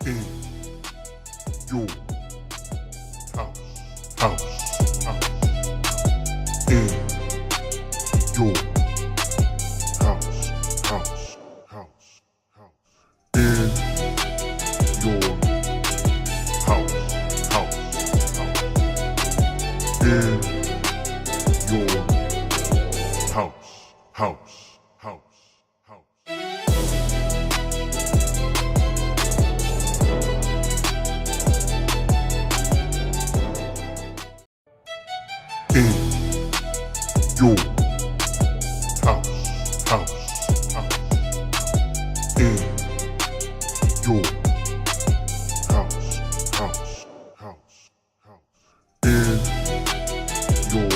in your house, house, house, in your house, house, house, house, in your house, house, house, in your house, house, house, house. In your house, house, house. In your house, house, house, house. In your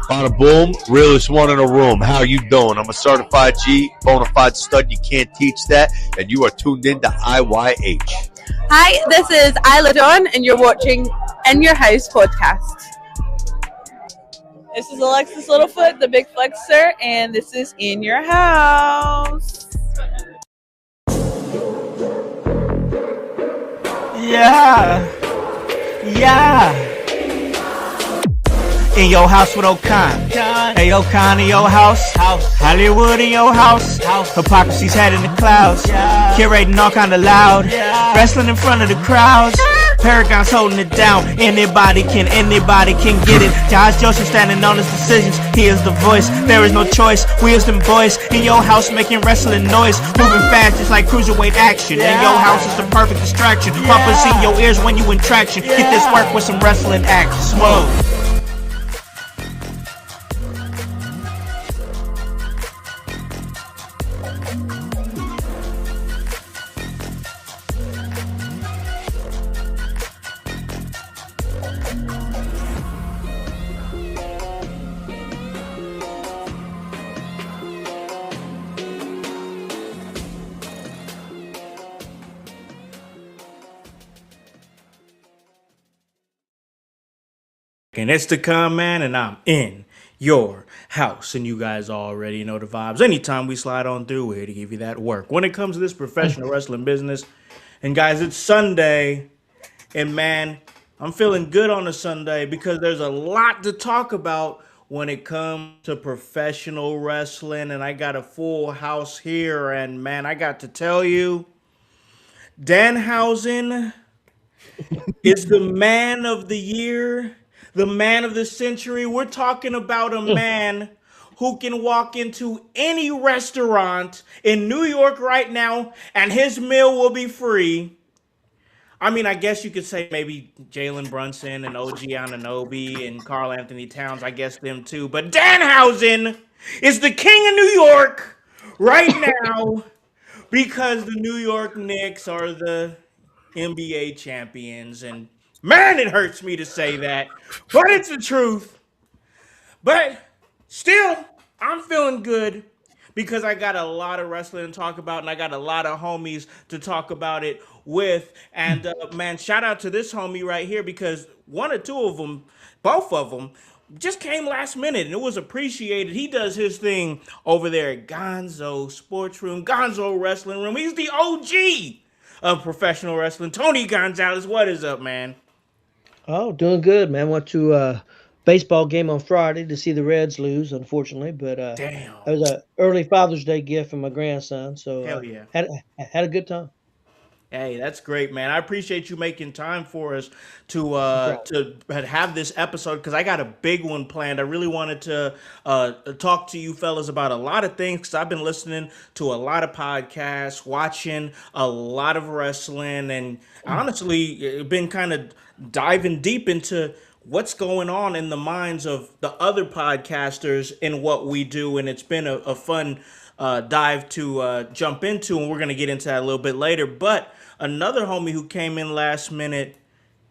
Bada boom, realest one in the room. How you doing? I'm a certified G, bona fide stud. You can't teach that. And you are tuned in to IYH. Hi, this is Isla Dawn, and you're watching In Your House podcast. This is Alexis Littlefoot, the Big Flexer, and this is In Your House. Yeah. In your house with O'Con. Hey, O'Con in your house. Hollywood in your house. Hypocrisy's head in the clouds. Curating all kind of loud. Wrestling in front of the crowds. Paragon's holding it down. Anybody can get it. Josh Joseph standing on his decisions. He is the voice. There is no choice. We is them boys in your house making wrestling noise. Moving fast just like cruiserweight action. In your house is the perfect distraction. Pumpers in your ears when you in traction. Get this work with some wrestling action. Smooth. And it's the Con Man, and I'm in your house. And you guys already know the vibes. Anytime we slide on through, we're here to give you that work. When it comes to this professional wrestling business, and guys, it's Sunday, and man, I'm feeling good on a Sunday because there's a lot to talk about when it comes to professional wrestling, and I got a full house here, and man, I got to tell you, Danhausen is the man of the year, the man of the century. We're talking about a man who can walk into any restaurant in New York right now and his meal will be free. I mean, I guess you could say maybe Jalen Brunson and OG Anunoby and Karl Anthony Towns. I guess them too. But Danhausen is the king of New York right now because the New York Knicks are the NBA champions. And man, it hurts me to say that, but it's the truth. But still, I'm feeling good because I got a lot of wrestling to talk about and I got a lot of homies to talk about it with. And man, shout out to this homie right here because one or two of them, both of them, just came last minute and it was appreciated. He does his thing over there at Gonzo Sports Room, Gonzo Wrestling Room. He's the OG of professional wrestling. Tony Gonzalez, what is up, man? Oh, doing good, man. Went to a baseball game on Friday to see the Reds lose, unfortunately, but Damn. that was an early Father's Day gift from my grandson, so Hell yeah. had a good time. Hey, that's great, man. I appreciate you making time for us to have this episode because I got a big one planned. I really wanted to talk to you fellas about a lot of things because I've been listening to a lot of podcasts, watching a lot of wrestling, and honestly, been kind of diving deep into what's going on in the minds of the other podcasters in what we do, and it's been a fun dive to jump into, and we're going to get into that a little bit later. But another homie who came in last minute,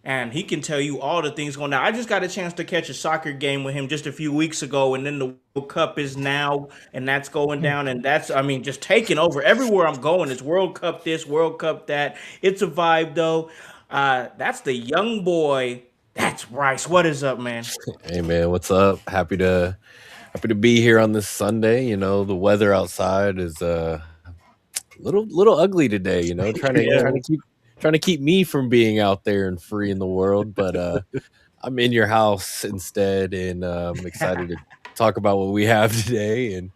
and he can tell you all the things going on. I just got a chance to catch a soccer game with him just a few weeks ago, and then the World Cup is now, and that's going down, and that's, I mean, just taking over. Everywhere I'm going, it's World Cup this, World Cup that. It's a vibe, though. That's the young boy. That's Bryce. What is up, man? Hey man, what's up? Happy to Happy to be here on this Sunday. You know, the weather outside is little ugly today. You know, trying to keep me from being out there and free in the world. But I'm in your house instead, and I'm excited to talk about what we have today. And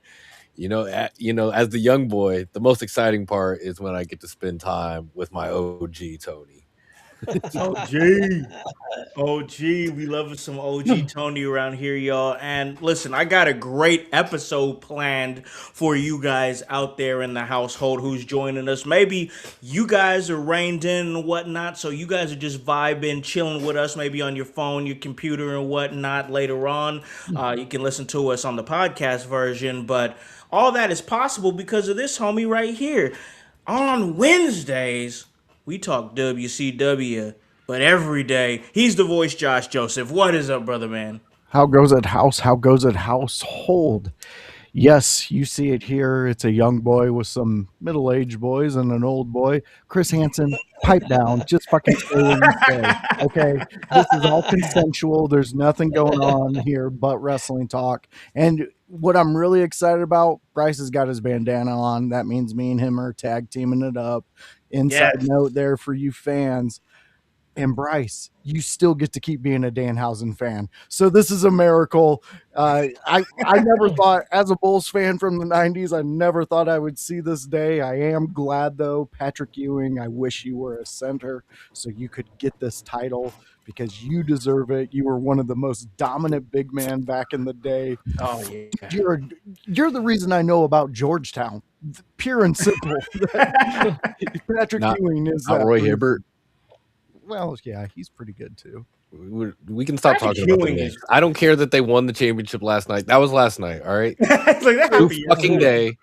as the young boy, the most exciting part is when I get to spend time with my OG Tony. OG, we love some OG Tony around here, y'all. And listen, I got a great episode planned for you guys out there in the household who's joining us. Maybe you guys are reined in and whatnot, so you guys are just vibing, chilling with us, maybe on your phone, your computer, and whatnot later on. You can listen to us on the podcast version, but all that is possible because of this homie right here. On Wednesdays, we talk WCW. But every day, he's the voice, Josh Joseph. What is up, brother man? How goes it, house? How goes it, household? Yes, you see it here. It's a young boy with some middle-aged boys and an old boy. Chris Hansen, pipe down. Just fucking stay where you stay. Okay? This is all consensual. There's nothing going on here but wrestling talk. And what I'm really excited about, Bryce has got his bandana on. That means me and him are tag teaming it up. Inside note there for you fans. And Bryce, you still get to keep being a Danhausen fan. So this is a miracle. I never thought, as a Bulls fan from the 90s, I never thought I would see this day. I am glad, though. Patrick Ewing, I wish you were a center so you could get this title because you deserve it. You were one of the most dominant big men back in the day. Oh, yeah. You're the reason I know about Georgetown. Pure and simple. Patrick Ewing is not Roy Hibbert. Well, yeah, he's pretty good too. We can stop talking about the Knicks. I don't care that they won the championship last night. That was last night, all right? It's like that fucking day.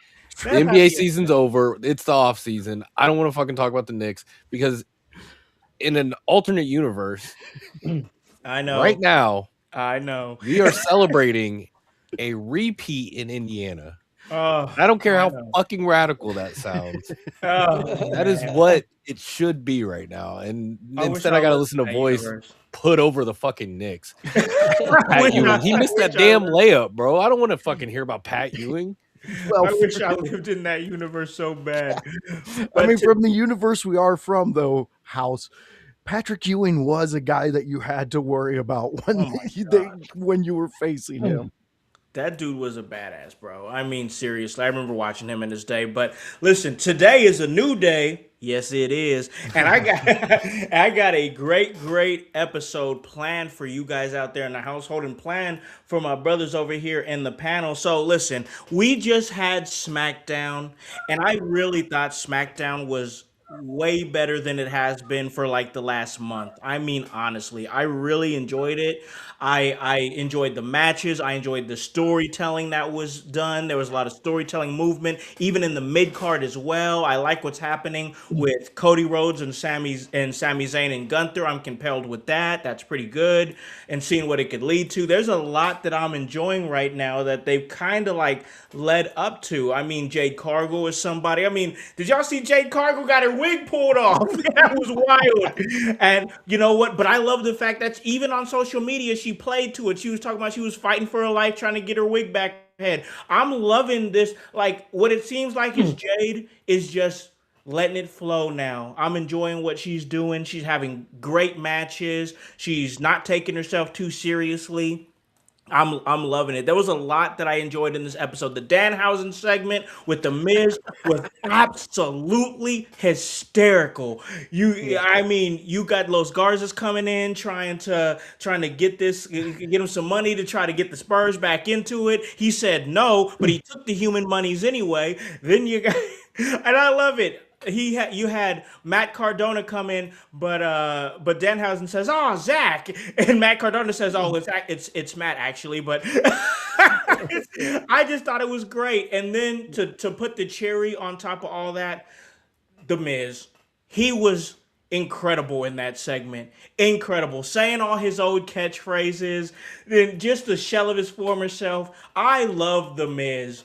The NBA season's over. It's the off season. I don't want to fucking talk about the Knicks because in an alternate universe, I know. Right now, I know. We are celebrating a repeat in Indiana. I don't care how fucking radical that sounds. That is what it should be right now. And instead, I got to listen to Voice put over the fucking Knicks. Pat Ewing. He missed that damn layup, bro. I don't want to fucking hear about Pat Ewing. Well, I wish I lived in that universe so bad. I mean, from the universe we are from, though, Howse, Patrick Ewing was a guy that you had to worry about when you were facing him. That dude was a badass, bro. I mean, seriously, I remember watching him in his day. But listen, today is a new day. Yes, it is. And I got a great episode planned for you guys out there in the household and planned for my brothers over here in the panel. So listen, we just had SmackDown, and I really thought SmackDown was way better than it has been for like the last month. I mean, honestly, I really enjoyed it. I enjoyed the matches. I enjoyed the storytelling that was done. There was a lot of storytelling movement, even in the mid card as well. I like what's happening with Cody Rhodes and Sami Zayn and Gunther. I'm compelled with that. That's pretty good. And seeing what it could lead to. There's a lot that I'm enjoying right now that they've kind of like led up to. I mean, Jade Cargill is somebody. I mean, did y'all see Jade Cargill got her wig pulled off? That was wild. And you know what? But I love the fact that even on social media, she played to it. She was talking about she was fighting for her life, trying to get her wig back head. I'm loving this. Like, what it seems like is Jade is just letting it flow now. I'm enjoying what she's doing. She's having great matches. She's not taking herself too seriously. I'm loving it. There was a lot that I enjoyed in this episode. The Danhausen segment with The Miz was absolutely hysterical. I mean, you got Los Garzas coming in trying to get him some money to try to get the Spurs back into it. He said no, but he took the human monies anyway. Then you got, and I love it. You had Matt Cardona come in, but Danhausen says, "Oh, Zach," and Matt Cardona says, "Oh, it's Matt actually." But I just thought it was great, and then to put the cherry on top of all that, The Miz, he was incredible in that segment. Incredible. Saying all his old catchphrases, then just the shell of his former self. I love The Miz.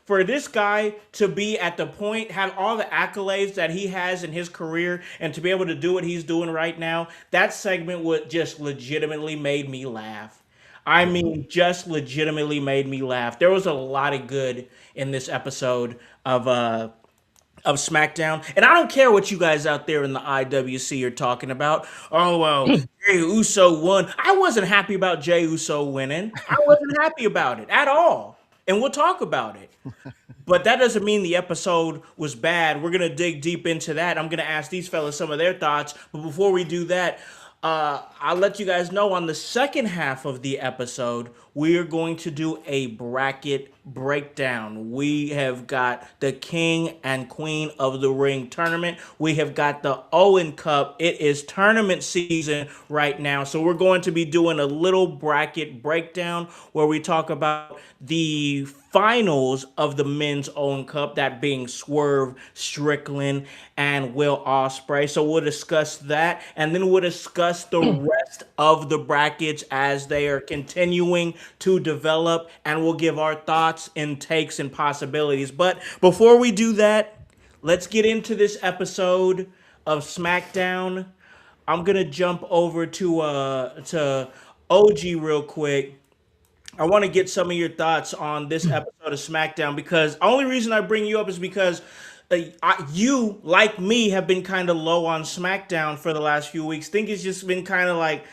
For this guy to be at the point, have all the accolades that he has in his career, and to be able to do what he's doing right now, that segment would just legitimately made me laugh. I mean, just legitimately made me laugh. There was a lot of good in this episode of SmackDown. And I don't care what you guys out there in the IWC are talking about. Oh, well, Jey Uso won. I wasn't happy about Jey Uso winning. I wasn't happy about it at all. And we'll talk about it. But that doesn't mean the episode was bad. We're going to dig deep into that. I'm going to ask these fellas some of their thoughts. But before we do that, I'll let you guys know on the second half of the episode, we are going to do a bracket breakdown. We have got the King and Queen of the Ring tournament. We have got the Owen Cup. It is tournament season right now. So we're going to be doing a little bracket breakdown where we talk about the finals of the men's Owen Cup, that being Swerve Strickland and Will Ospreay. So we'll discuss that, and then we'll discuss the rest of the brackets as they are continuing to develop, and we'll give our thoughts and takes and possibilities. But before we do that, let's get into this episode of SmackDown. I'm gonna jump over to OG real quick. I want to get some of your thoughts on this episode of SmackDown, because only reason I bring you up is because you, like me, have been kind of low on SmackDown for the last few weeks. Think it's just been kind of like,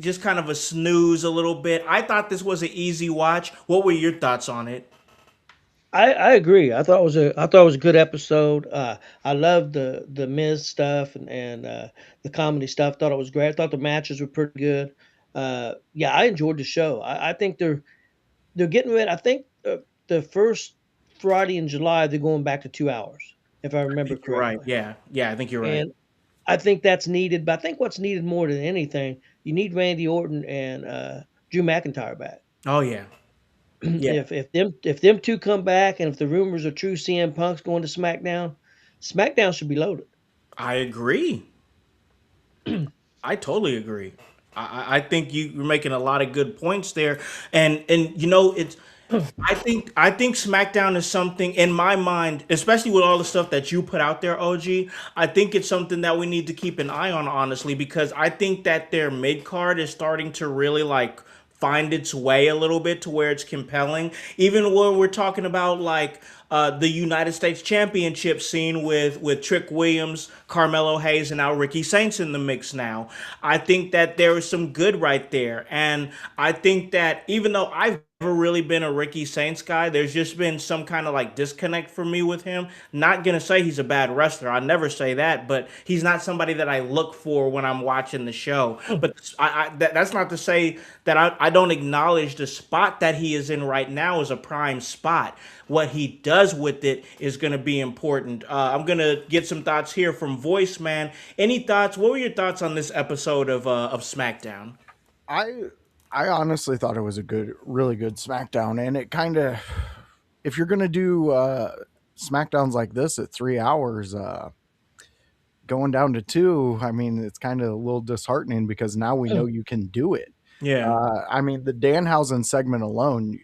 just kind of a snooze a little bit. I thought this was an easy watch. What were your thoughts on it? I agree. I thought it was a good episode. I loved the Miz stuff and the comedy stuff. Thought it was great. I thought the matches were pretty good. Yeah, I enjoyed the show. I think they're getting ready. I think the first Friday in July they're going back to 2 hours, if I I remember think you're right. correctly. Yeah, I think you're right. And I think that's needed. But I think what's needed more than anything, you need Randy Orton and Drew McIntyre back. Oh yeah, yeah. If them two come back, and if the rumors are true, CM Punk's going to SmackDown. SmackDown should be loaded. I agree. I totally agree. I think you're making a lot of good points there, and you know it's. I think SmackDown is something in my mind, especially with all the stuff that you put out there, OG. I think it's something that we need to keep an eye on, honestly, because I think that their mid card is starting to really like find its way a little bit to where it's compelling. Even when we're talking about like the United States Championship scene with Trick Williams, Carmelo Hayes, and now Ricky Saints in the mix now. I think that there is some good right there. And I think that even though I've never really been a Ricky Saints guy, there's just been some kind of like disconnect for me with him. Not gonna say he's a bad wrestler. I never say that, but he's not somebody that I look for when I'm watching the show. But that's not to say that I don't acknowledge the spot that he is in right now is a prime spot. What he does with it is going to be important. I'm going to get some thoughts here from Voice Man. Any thoughts? What were your thoughts on this episode of SmackDown? I I honestly thought it was a really good SmackDown, and it kind of, if you're gonna do SmackDowns like this at 3 hours, going down to two, I mean, it's kind of a little disheartening because now we know you can do it. Yeah. I mean, the Danhausen segment alone,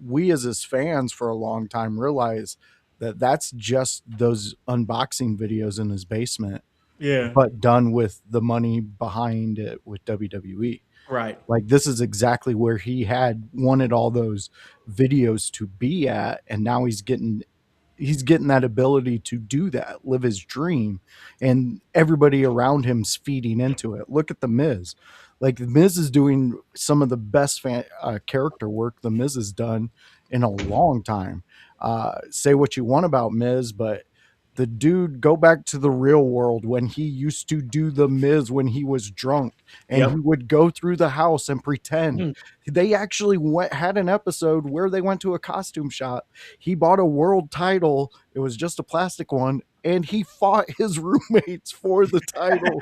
we as his fans for a long time realize that that's just those unboxing videos in his basement, Yeah. but done with the money behind it with WWE. Right. Like, this is exactly where he had wanted all those videos to be at, and now he's getting that ability to do that, live his dream, and everybody around him's feeding into it. Look at the Miz. Like, the Miz is doing some of the best character work the Miz has done in a long time. Say what you want about Miz, but the dude, go back to the real world when he used to do the Miz when he was drunk, and Yep. he would go through the house and pretend. They actually had an episode where they went to a costume shop. He bought a world title. It was just a plastic one, and he fought his roommates for the title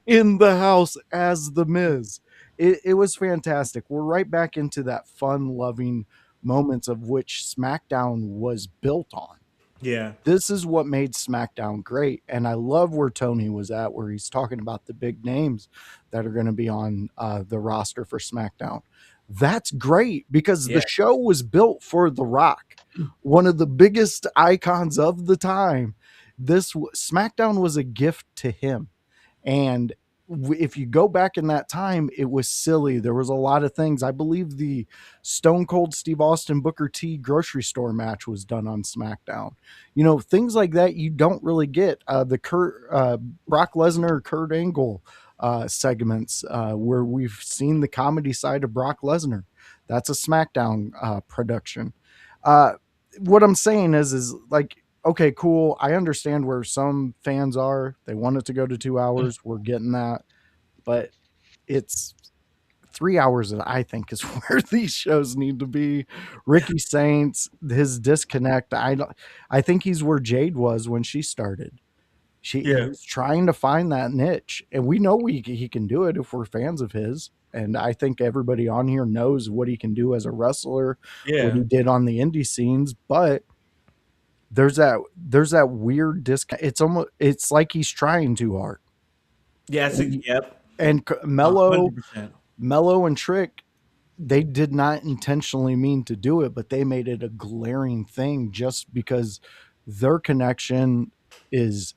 in the house as the Miz. It was fantastic. We're right back into that fun loving moments of which SmackDown was built on. Yeah. This is what made SmackDown great. And I love where Tony was at, where he's talking about the big names that are going to be on the roster for SmackDown. That's great because the show was built for The Rock, one of the biggest icons of the time. This SmackDown was a gift to him. And if you go back in that time, it was silly. There was a lot of things. I believe the Stone Cold Steve Austin Booker T grocery store match was done on SmackDown. Things like that you don't really get. The Brock Lesnar, Kurt Angle segments where we've seen the comedy side of Brock Lesnar. That's a SmackDown production. What I'm saying is like, okay, cool. I understand where some fans are. They want it to go to 2 hours. We're getting that. But it's 3 hours that I think is where these shows need to be. Ricky Saints, his disconnect. I think he's where Jade was when she started. He's trying to find that niche. And we know he can do it if we're fans of his. And I think everybody on here knows what he can do as a wrestler, what he did on the indie scenes. But there's that weird disconnect. It's like he's trying too hard. Yes, yep. And 100%. Mello and Trick, they did not intentionally mean to do it, but they made it a glaring thing just because their connection is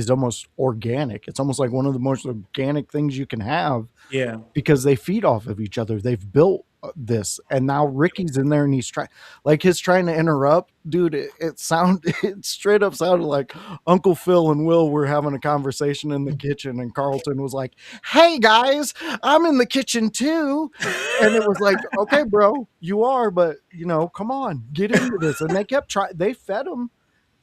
almost organic. It's almost like one of the most organic things you can have. Yeah. Because they feed off of each other. They've built this, and now Ricky's in there and he's trying to interrupt, dude. It straight up sounded like Uncle Phil and Will were having a conversation in the kitchen, and Carlton was like, "Hey guys, I'm in the kitchen too," and it was like, "Okay, bro, you are, but come on, get into this." And they kept trying. They fed him.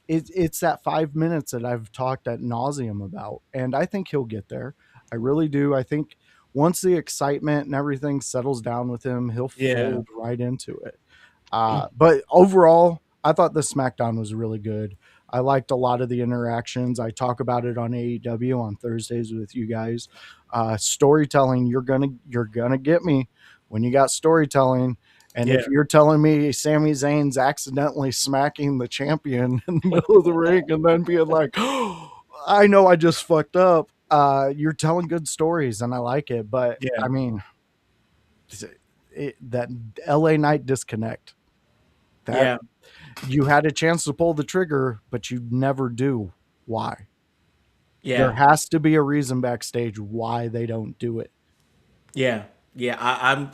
It's that 5 minutes that I've talked ad nauseum about, and I think he'll get there. I really do. I think once the excitement and everything settles down with him, he'll fold right into it. But overall, I thought the SmackDown was really good. I liked a lot of the interactions. I talk about it on AEW on Thursdays with you guys. Storytelling, you're gonna get me when you got storytelling. And if you're telling me Sami Zayn's accidentally smacking the champion in the middle of the ring and then being like, "Oh, I know I just fucked up," you're telling good stories, and I like it. But I mean, that LA Knight disconnect, you had a chance to pull the trigger, but you never do. Why? There has to be a reason backstage why they don't do it. I'm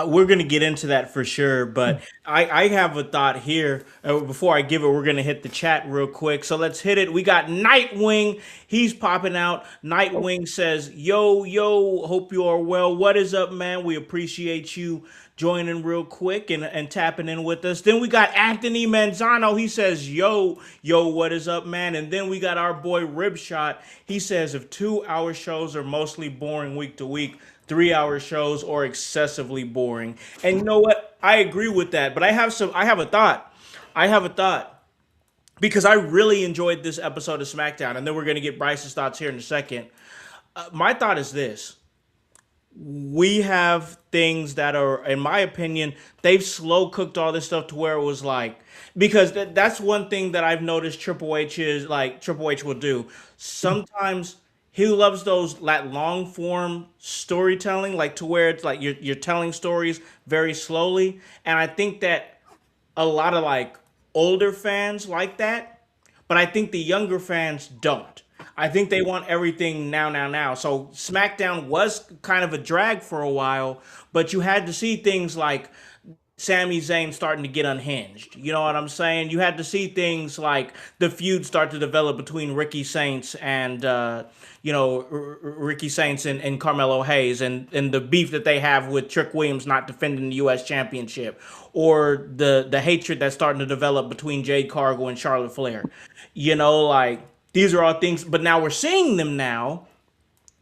we're gonna get into that for sure, but I have a thought here. Before I give it, we're gonna hit the chat real quick. So let's hit it. We got Nightwing. He's popping out. Nightwing says, "Yo, hope you are well. What is up, man? We appreciate you joining real quick and tapping in with us." Then we got Anthony Manzano. He says, yo, what is up, man? And then we got our boy Ribshot. He says, if 2-hour shows are mostly boring week to week, 3-hour shows are excessively boring. And you know what? I agree with that. But I have a thought. Because I really enjoyed this episode of SmackDown. And then we're going to get Bryce's thoughts here in a second. My thought is this. We have things that are, in my opinion, they've slow cooked all this stuff to where it was like, because that's one thing that I've noticed Triple H will do. Sometimes he loves that long form storytelling, like to where it's like you're telling stories very slowly. And I think that a lot of like older fans like that, but I think the younger fans don't. I think they want everything now. So SmackDown was kind of a drag for a while, but you had to see things like Sami Zayn starting to get unhinged. You know what I'm saying? You had to see things like the feud start to develop between Ricky Saints and Ricky Saints and Carmelo Hayes, and the beef that they have with Trick Williams not defending the U.S. Championship, or the hatred that's starting to develop between Jade Cargill and Charlotte Flair. These are all things, but now we're seeing them now,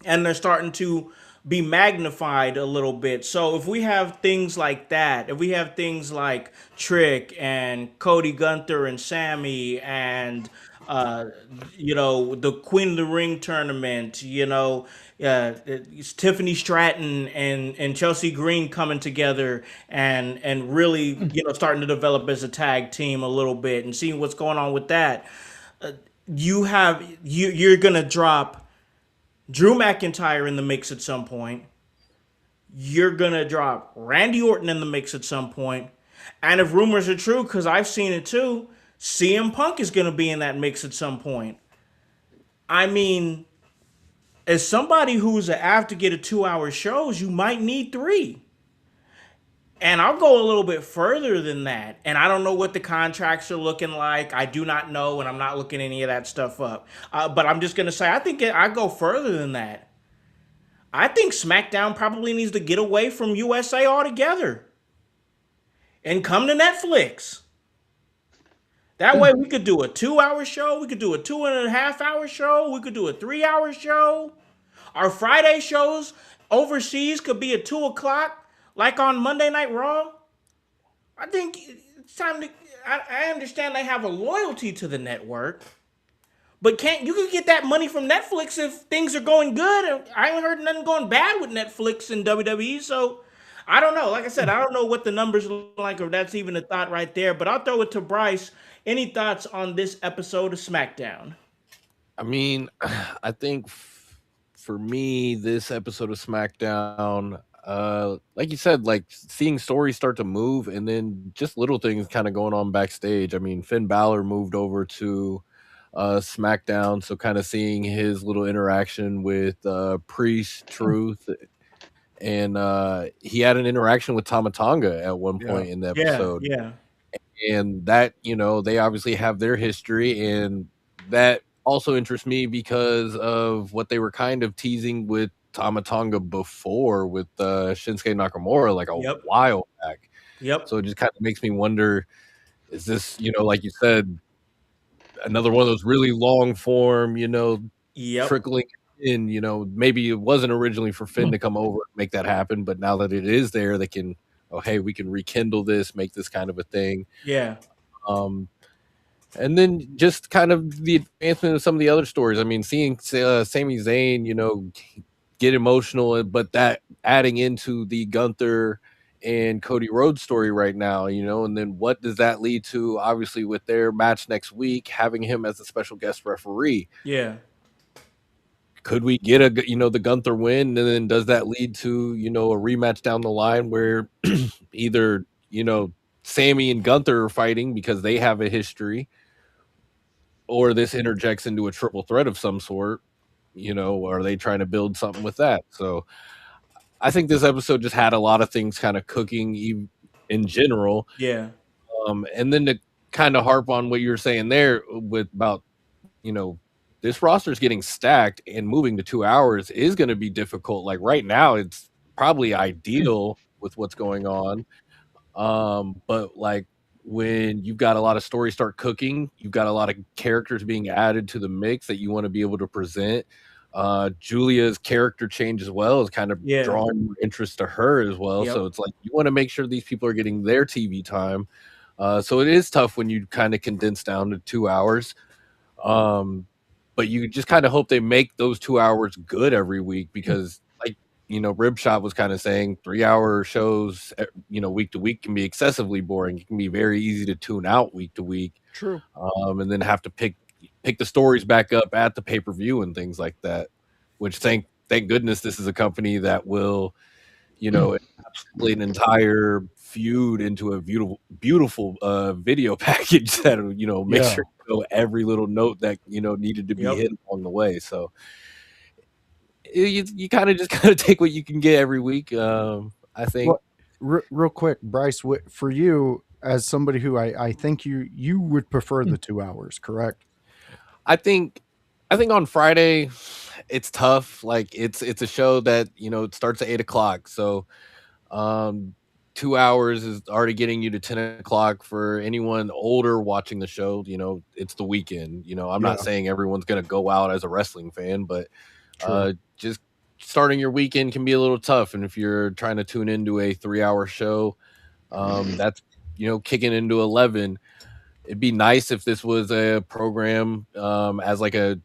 and they're starting to be magnified a little bit. So if we have things like that, if we have things like Trick and Cody, Gunther and Sammy, and the Queen of the Ring tournament, it's Tiffany Stratton and Chelsea Green coming together and really starting to develop as a tag team a little bit, and seeing what's going on with that. You're gonna drop Drew McIntyre in the mix at some point. You're gonna drop Randy Orton in the mix at some point. And if rumors are true, because I've seen it too, CM Punk is gonna be in that mix at some point. I mean, as somebody who's an advocate of 2 hour shows, you might need 3. And I'll go a little bit further than that. And I don't know what the contracts are looking like. I do not know, and I'm not looking any of that stuff up. But I'm just going to say, I think I go further than that. I think SmackDown probably needs to get away from USA altogether and come to Netflix. That way we could do a 2 hour show. We could do a 2.5 hour show. We could do a 3 hour show. Our Friday shows overseas could be at 2 o'clock, like on Monday Night Raw. I think it's time to. I understand they have a loyalty to the network, but you can get that money from Netflix if things are going good. I haven't heard nothing going bad with Netflix and WWE, so I don't know. Like I said, I don't know what the numbers look like, or that's even a thought right there. But I'll throw it to Bryce. Any thoughts on this episode of SmackDown? I mean, I think for me, this episode of SmackDown, like you said, like seeing stories start to move, and then just little things kind of going on backstage. I mean, Finn Balor moved over to SmackDown, so kind of seeing his little interaction with Priest, Truth, and he had an interaction with Tama Tonga at one point in the episode. Yeah. And that, they obviously have their history, and that also interests me because of what they were kind of teasing with Tama Tonga before with Shinsuke Nakamura, like a while back. Yep. So it just kind of makes me wonder, is this, like you said, another one of those really long form, trickling in, maybe it wasn't originally for Finn to come over and make that happen, but now that it is there, they can, hey, we can rekindle this, make this kind of a thing. Yeah. And then just kind of the advancement of some of the other stories. I mean, seeing Sami Zayn, get emotional, but that adding into the Gunther and Cody Rhodes story right now, and then what does that lead to, obviously, with their match next week, having him as a special guest referee? Yeah. Could we get the Gunther win, and then does that lead to, a rematch down the line where either, Sammy and Gunther are fighting because they have a history, or this interjects into a triple threat of some sort, are they trying to build something with that? So I think this episode just had a lot of things kind of cooking in general. Yeah. And then to kind of harp on what you were saying there with about, this roster is getting stacked, and moving to 2 hours is going to be difficult. Like right now, it's probably ideal with what's going on. But like when you've got a lot of stories start cooking, you've got a lot of characters being added to the mix that you want to be able to present. Julia's character change as well is kind of drawing more interest to her as well. So it's like you want to make sure these people are getting their TV time. So it is tough when you kind of condense down to 2 hours. But you just kind of hope they make those 2 hours good every week, because like, Ribshot was kind of saying 3 hour shows, week to week can be excessively boring. It can be very easy to tune out week to week. True. And then have to pick the stories back up at the pay-per-view and things like that, which thank goodness this is a company that will, encapsulate an entire feud into a beautiful video package that, make sure you know every little note that, needed to be hit along the way. So you kind of just got to take what you can get every week. I think. Well, real quick, Bryce, for you as somebody who I think you would prefer the 2 hours, correct? I think on Friday it's tough. Like it's a show that, it starts at 8 o'clock. So 2 hours is already getting you to 10 o'clock for anyone older watching the show. It's the weekend. I'm not saying everyone's going to go out as a wrestling fan, but just starting your weekend can be a little tough. And if you're trying to tune into a 3 hour show, that's, kicking into 11. It'd be nice if this was a program as like a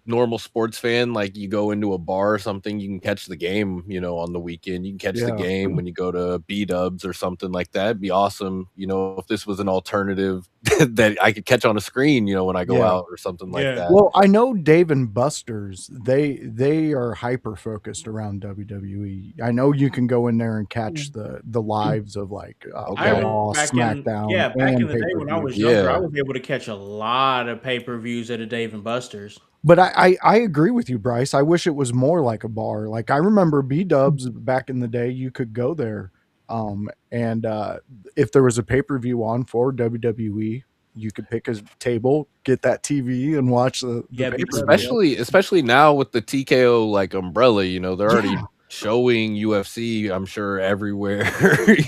normal sports fan, like you go into a bar or something, you can catch the game, on the weekend. You can catch the game when you go to B-dubs or something like that. It'd be awesome, if this was an alternative that I could catch on a screen, when I go out or something like that. Well, I know Dave and Buster's, they are hyper focused around WWE. I know you can go in there and catch the lives of like Raw, SmackDown. Back in the day when I was younger, I was able to catch a lot of pay-per-views at a Dave and Buster's. But I agree with you, Bryce. I wish it was more like a bar. Like I remember B-dubs back in the day, you could go there. And if there was a pay-per-view on for WWE, you could pick a table, get that TV, and watch the Yeah, pay-per-view. Especially now with the TKO like umbrella, they're already Yeah. showing UFC, I'm sure, everywhere.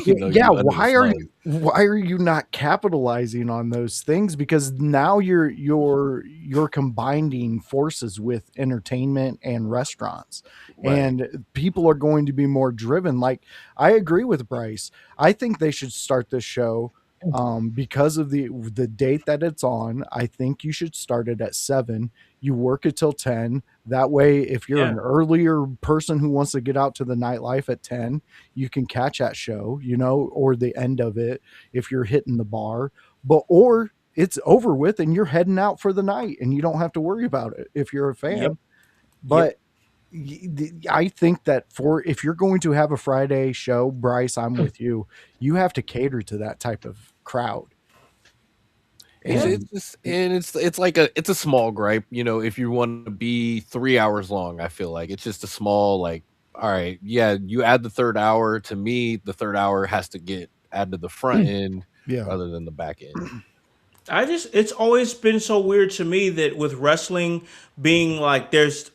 Yeah, under the sun. why are you not capitalizing on those things? Because now you're combining forces with entertainment and restaurants, Right. and people are going to be more driven. Like I agree with Bryce. I think they should start this show because of the date that it's on. I think you should start it at 7. You work it till 10. That way, if you're an earlier person who wants to get out to the nightlife at 10, you can catch that show, or the end of it if you're hitting the bar. Or it's over with and you're heading out for the night and you don't have to worry about it if you're a fan. Yep. But I think that if you're going to have a Friday show, Bryce, I'm with you. You have to cater to that type of crowd. It's like it's a small gripe, if you want to be 3 hours long. I feel like it's just a small, like, all right, yeah, you add the third hour. To me, the third hour has to get added to the front end rather than the back end. It's always been so weird to me that with wrestling being like there is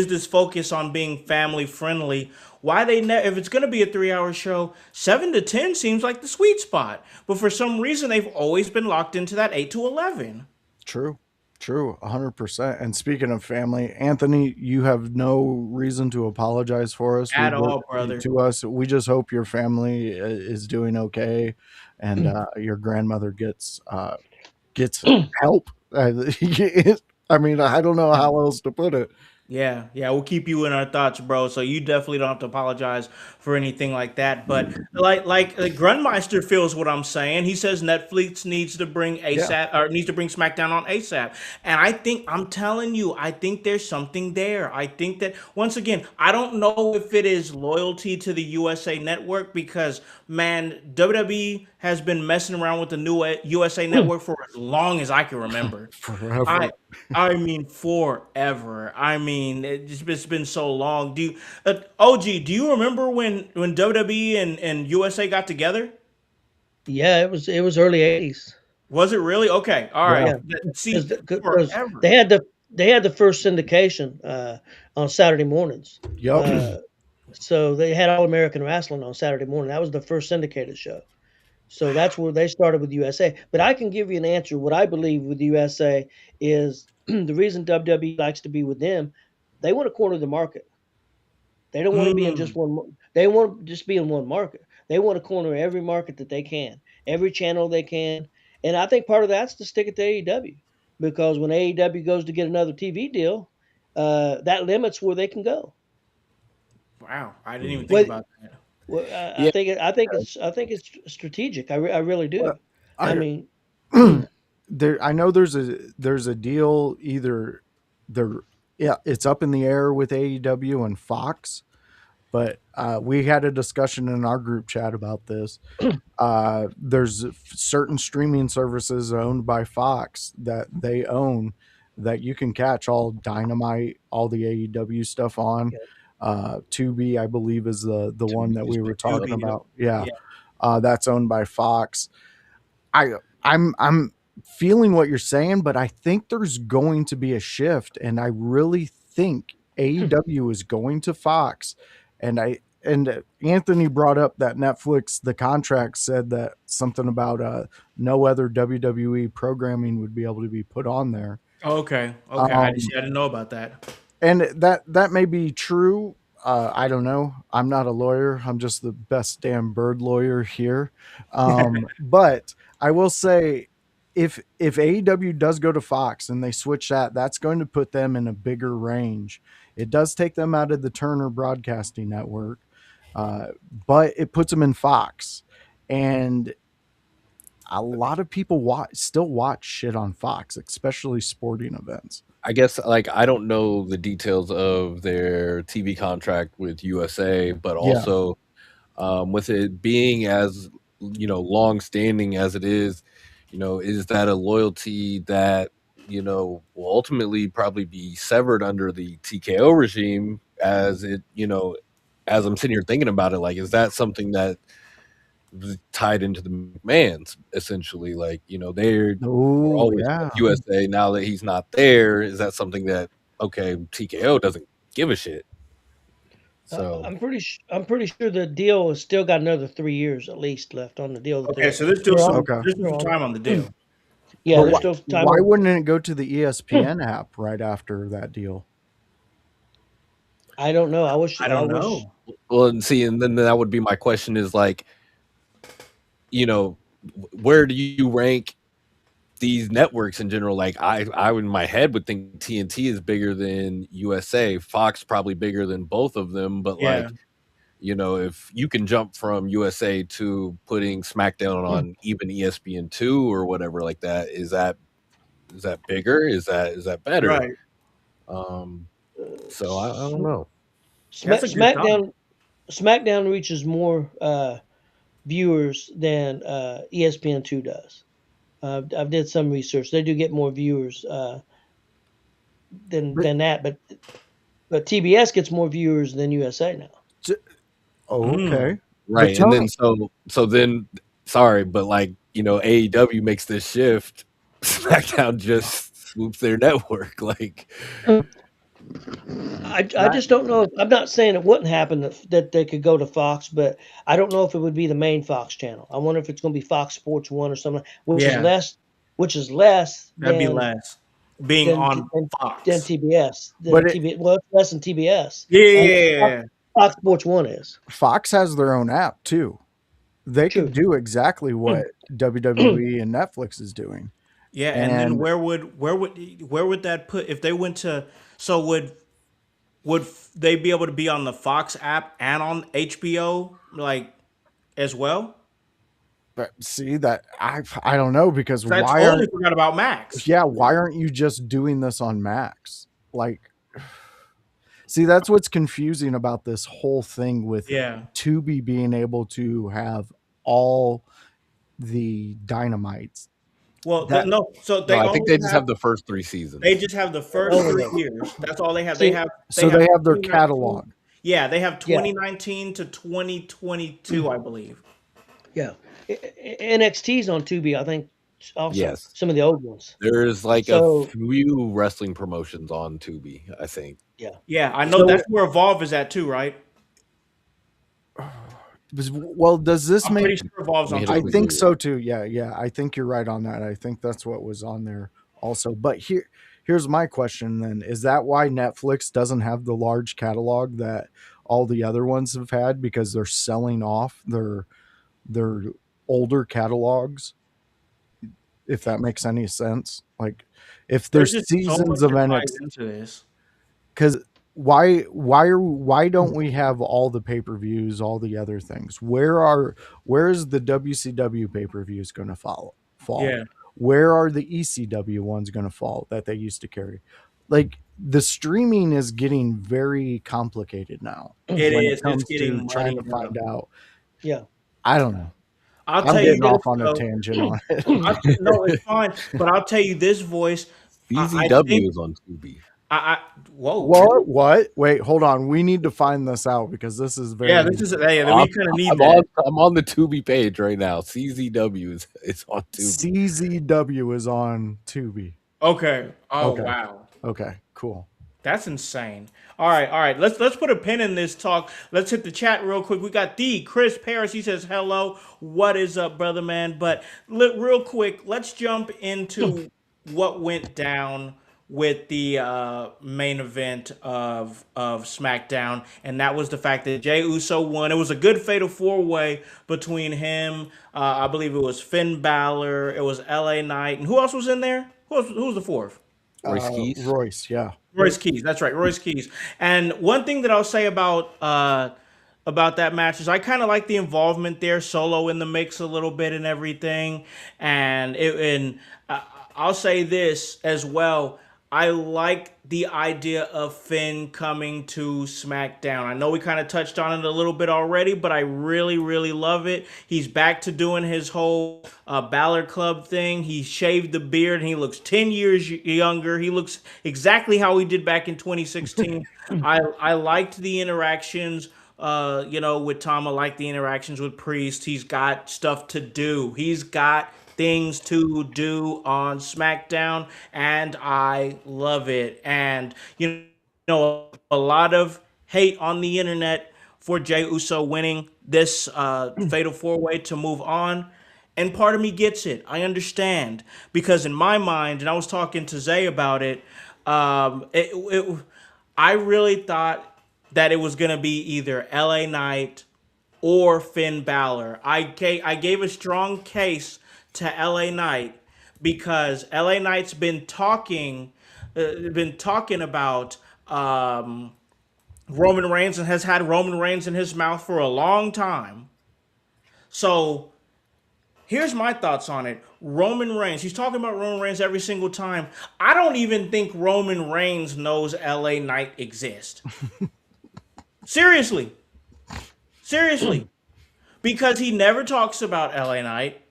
this focus on being family friendly. Why if it's going to be a 3 hour show, 7 to 10 seems like the sweet spot. But for some reason, they've always been locked into that 8 to 11. True, 100%. And speaking of family, Anthony, you have no reason to apologize for us At all, brother. To us. We just hope your family is doing okay, and your grandmother gets help. I mean, I don't know how else to put it. Yeah, we'll keep you in our thoughts, bro. So you definitely don't have to apologize for anything like that. But like Grunmeister feels what I'm saying. He says Netflix needs to bring ASAP or needs to bring SmackDown on ASAP. And I'm telling you, I think there's something there. I think that once again, I don't know if it is loyalty to the USA Network because man, WWE has been messing around with the new USA Network for as long as I can remember. Forever. I mean, forever. I mean, it's been so long. OG, do you remember when WWE and USA got together? Yeah, it was early 80s. Was it really? Okay, all right. See, Because forever. they had the first syndication on Saturday mornings. Yep. So they had All American Wrestling on Saturday morning. That was the first syndicated show. So that's where they started with USA. But I can give you an answer. What I believe with USA is the reason WWE likes to be with them, they want to corner the market. They don't want to be in just one. They want to just be in one market. They want to corner every market that they can, every channel they can. And I think part of that's to stick it to AEW, because when AEW goes to get another TV deal, that limits where they can go. Wow, I didn't even think about that. Well, I think it's strategic. I really do. Well, I mean, I know there's a deal either it's up in the air with AEW and Fox, but we had a discussion in our group chat about this. There's certain streaming services owned by Fox that they own that you can catch all Dynamite, all the AEW stuff on. Tubi, I believe, is the one that we were talking about. Yeah. That's owned by Fox. I'm feeling what you're saying, but I think there's going to be a shift, and I really think AEW is going to Fox. And Anthony brought up that Netflix, the contract said that something about no other WWE programming would be able to be put on there. Okay. I didn't know about that. And that may be true. I don't know. I'm not a lawyer. I'm just the best damn bird lawyer here. But I will say, if AEW does go to Fox and they switch that's going to put them in a bigger range. It does take them out of the Turner Broadcasting Network, but it puts them in Fox. And a lot of people still watch shit on Fox, especially sporting events. I guess, like, I don't know the details of their TV contract with USA, but also with it being as, long standing as it is that a loyalty that will ultimately probably be severed under the TKO regime as it, as I'm sitting here thinking about it, like, is that something that was tied into the McMahons essentially? Like, they're were Oh always yeah. with USA. Now that he's not there, is that something that, okay, TKO doesn't give a shit? So I'm pretty sure the deal has still got another 3 years at least left on the deal. That Okay, so there's still they're some on- Okay. there's some time on the deal. Yeah, But there's still time. why wouldn't it go to the ESPN app right after that deal? I don't know. I wish. I don't know. well, and see, and then that would be my question is like, where do you rank these networks in general? Like I in my head would think TNT is bigger than USA, Fox probably bigger than both of them, but Yeah. like, if you can jump from USA to putting SmackDown on even ESPN2 or whatever like that, is that bigger? Is that better? Right. So I don't know. That's a good thought. SmackDown reaches more viewers than ESPN2 does. I've did some research. They do get more viewers than that, but TBS gets more viewers than USA now. Oh, okay. Right. But And then so then sorry, but like, AEW makes this shift, SmackDown just swoops their network. Like I just don't know. I'm not saying it wouldn't happen that they could go to Fox, but I don't know if it would be the main Fox channel. I wonder if it's going to be Fox Sports 1 or something, which is Yeah. less That'd be than less being than, on than, Fox. than TBS. But it- Well, it's less than TBS. Yeah. Fox Sports 1 is. Fox has their own app too. They True. could do exactly what WWE and Netflix is doing. Yeah, and then And- where would that put if they went to would they be able to be on the Fox app and on HBO like as well? But see that I don't know because I why totally aren't forgot about Max. why aren't you just doing this on Max? Like, see, that's what's confusing about this whole thing with Yeah. Tubi being able to have all the dynamites. Well, That- no. So they no, I only think they just have the first 3 seasons. They just have the first 3 years. That's all they have. They have. So they have their 2019 catalog. Yeah, they have 2019 to 2022, I believe. Yeah. NXT's on Tubi, I think. Also, Yes. some of the old ones. There's like So- a few wrestling promotions on Tubi, I think. Yeah, I know So- that's where Evolve is at too, right? Well, does this I'm make? pretty sure Evolve's on. Let me I hit Tubi. it. think so too. Yeah. I think you're right on that. I think that's what was on there also. But here's my question then: is that why Netflix doesn't have the large catalog that all the other ones have had because they're selling off their older catalogs? If that makes any sense, like if there's just so seasons much of that ties NXT, into this. because why don't we have all the pay-per-views, all the other things? Where's the WCW pay-per-views going to fall? Yeah. Where are the ECW ones going to fall that they used to carry? Like, the streaming is getting very complicated now. It when is. it comes It's getting to trying to money find out. Yeah. I don't know. I'll I'm tell you getting this, off on a though. tangent on it. No, it's fine. But I'll tell you this, voice. CZW is on Tubi. Whoa. What? Wait, hold on. We need to find this out because this is very. Yeah, this is. Hey, we kind of need I'm that. I'm on the Tubi page right now. CZW is on Tubi. CZW is on Tubi. Okay. Oh Okay. wow. Okay, cool. That's insane. All right. Let's put a pin in this talk. Let's hit the chat real quick. We got Chris Paris. He says hello. What is up, brother man? But real quick, let's jump into what went down with the main event of SmackDown, and that was the fact that Jey Uso won. It was a good fatal 4-way between him. I believe it was Finn Balor. It was LA Knight, and who else was in there? Who was the fourth? Royce Keys. Royce, yeah. Royce Keys, that's right, Royce Keys. And one thing that I'll say about that match is I kind of like the involvement there, Solo in the mix a little bit and everything. And I'll say this as well. I like the idea of Finn coming to SmackDown. I know we kind of touched on it a little bit already, but I really, really love it. He's back to doing his whole Balor Club thing. He shaved the beard and he looks 10 years younger. He looks exactly how he did back in 2016. I liked the interactions. With Tom, I like the interactions with Priest. He's got stuff to do. He's got things to do on SmackDown, and I love it. And a lot of hate on the internet for Jey Uso winning this Fatal 4-Way to move on. And part of me gets it. I understand because in my mind, and I was talking to Zay about it, I really thought that it was gonna be either LA Knight or Finn Balor. I gave a strong case to LA Knight because LA Knight's been talking about Roman Reigns and has had Roman Reigns in his mouth for a long time. So here's my thoughts on it. Roman Reigns, he's talking about Roman Reigns every single time. I don't even think Roman Reigns knows LA Knight exists. Seriously. Because he never talks about LA Knight.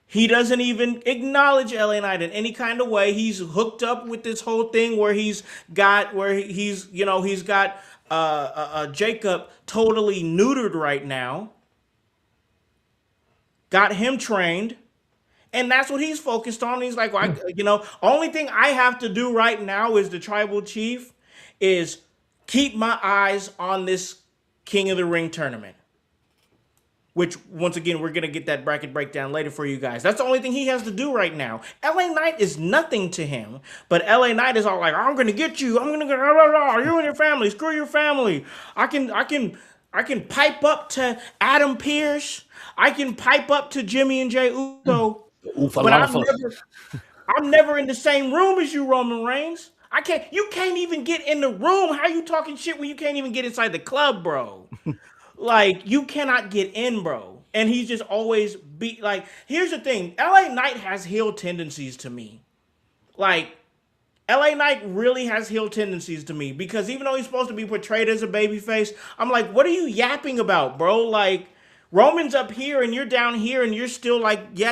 He doesn't even acknowledge LA Knight in any kind of way. He's hooked up with this whole thing where he's got Jacob totally neutered right now. Got him trained. And that's what he's focused on. He's like, only thing I have to do right now is the tribal chief is keep my eyes on this King of the Ring tournament. Which, once again, we're going to get that bracket breakdown later for you guys. That's the only thing he has to do right now. LA Knight is nothing to him. But LA Knight is all like, I'm going to get you. I'm going to get you and your family. Screw your family. I can pipe up to Adam Pearce. I can pipe up to Jimmy and Jey Uso. But I'm never in the same room as you, Roman Reigns. You can't even get in the room. How you talking shit when you can't even get inside the club, bro? Like, you cannot get in, bro. And he's just always here's the thing. LA Knight has heel tendencies to me. Like, LA Knight really has heel tendencies to me because even though he's supposed to be portrayed as a babyface, I'm like, what are you yapping about, bro? Like, Roman's up here and you're down here and you're still like, yeah.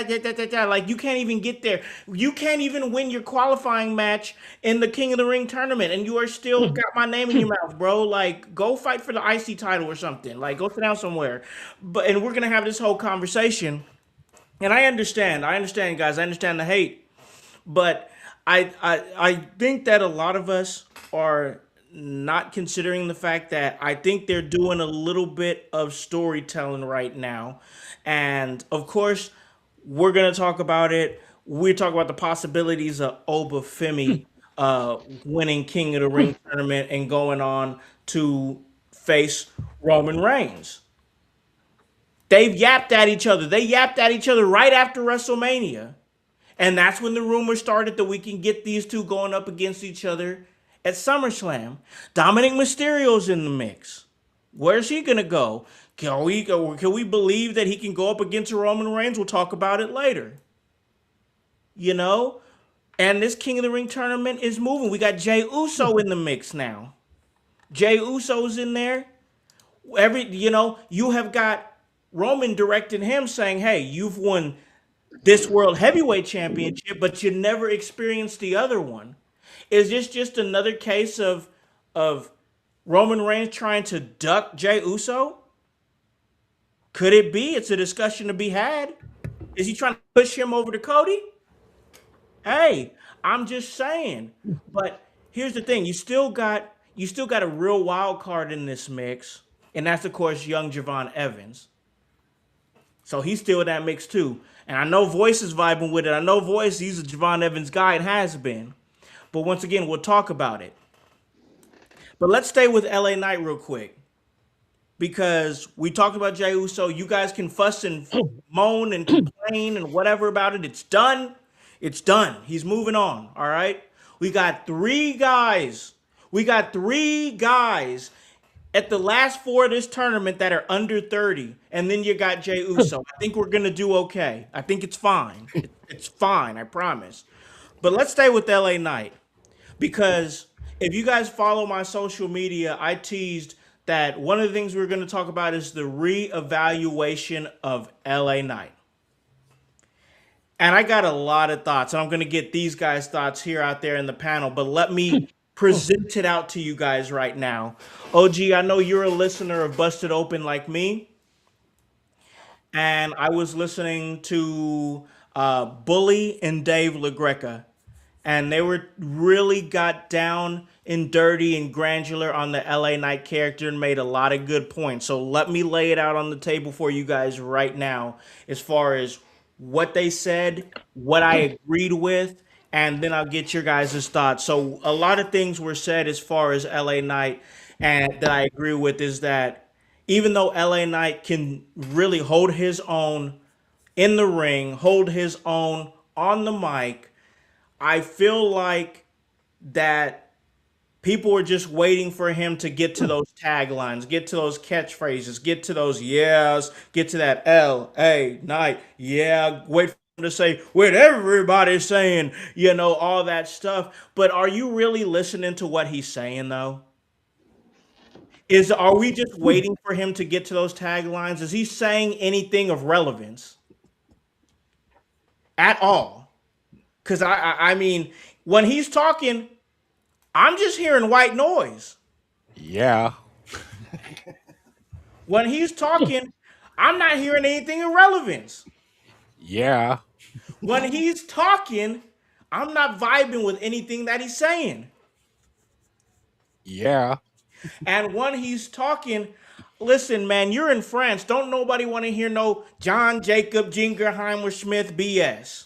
Like, you can't even get there. You can't even win your qualifying match in the King of the Ring tournament and you are still got my name in your mouth, bro. Like, go fight for the IC title or something. Like, go sit down somewhere. And we're going to have this whole conversation. And I understand, guys. I understand the hate. But I think that a lot of us are not considering the fact that I think they're doing a little bit of storytelling right now. And of course, we're going to talk about it. We talk about the possibilities of Oba Femi winning King of the Ring tournament and going on to face Roman Reigns. They've yapped at each other. They yapped at each other right after WrestleMania. And that's when the rumor started that we can get these two going up against each other at SummerSlam. Dominic Mysterio's in the mix. Where's he going to go? Can we believe that he can go up against Roman Reigns? We'll talk about it later. And this King of the Ring tournament is moving. We got Jey Uso in the mix now. Jey Uso's in there. You have got Roman directing him saying, hey, you've won this World Heavyweight Championship, but you never experienced the other one. Is this just another case of Roman Reigns trying to duck Jey Uso? Could it be? It's a discussion to be had. Is he trying to push him over to Cody? Hey, I'm just saying. But here's the thing: you still got a real wild card in this mix, and that's of course young Javon Evans. So he's still in that mix too. And I know Voice is vibing with it. I know Voice, he's a Javon Evans guy and has been. But once again, we'll talk about it. But let's stay with LA Knight real quick. Because we talked about Jey Uso. You guys can fuss and moan and complain and whatever about it. It's done. It's done. He's moving on. All right. We got three guys. At the last four of this tournament that are under 30. And then you got Jey Uso. I think we're going to do okay. I think it's fine. It's fine. I promise. But let's stay with LA Knight. because if you guys follow my social media, I teased that one of the things we're going to talk about is the reevaluation of LA Knight. And I got a lot of thoughts, and I'm going to get these guys' thoughts here out there in the panel, but let me present it out to you guys right now. OG, I know you're a listener of Busted Open like me, and I was listening to Bully and Dave LaGreca, and they were really got down and dirty and granular on the LA Knight character and made a lot of good points. So let me lay it out on the table for you guys right now as far as what they said, what I agreed with, and then I'll get your guys' thoughts. So a lot of things were said as far as LA Knight and that I agree with is that even though LA Knight can really hold his own in the ring, hold his own on the mic, I feel like that people are just waiting for him to get to those taglines, get to those catchphrases, get to those yeahs, get to that LA Knight, yeah, wait for him to say what everybody's saying, all that stuff. But are you really listening to what he's saying though? Are we just waiting for him to get to those taglines? Is he saying anything of relevance at all? Because I mean, when he's talking, I'm just hearing white noise. Yeah. When he's talking, I'm not hearing anything of relevance. Yeah. When he's talking, I'm not vibing with anything that he's saying. Yeah. And when he's talking, listen, man, you're in France. Don't nobody want to hear no John Jacob Jingerheimer Smith BS.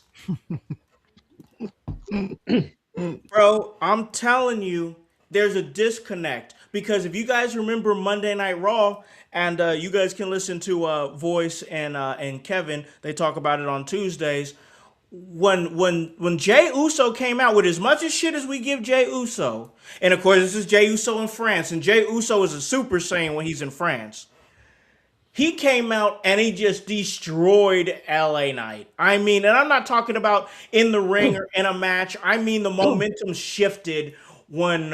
Bro, I'm telling you, there's a disconnect. Because if you guys remember Monday Night Raw, and you guys can listen to Voice and Kevin, they talk about it on Tuesdays. When Jey Uso came out with as much as shit as we give Jey Uso, and of course this is Jey Uso in France, and Jey Uso is a Super Saiyan when he's in France. He came out and he just destroyed LA Knight. I mean, and I'm not talking about in the ring or in a match. I mean, the momentum shifted when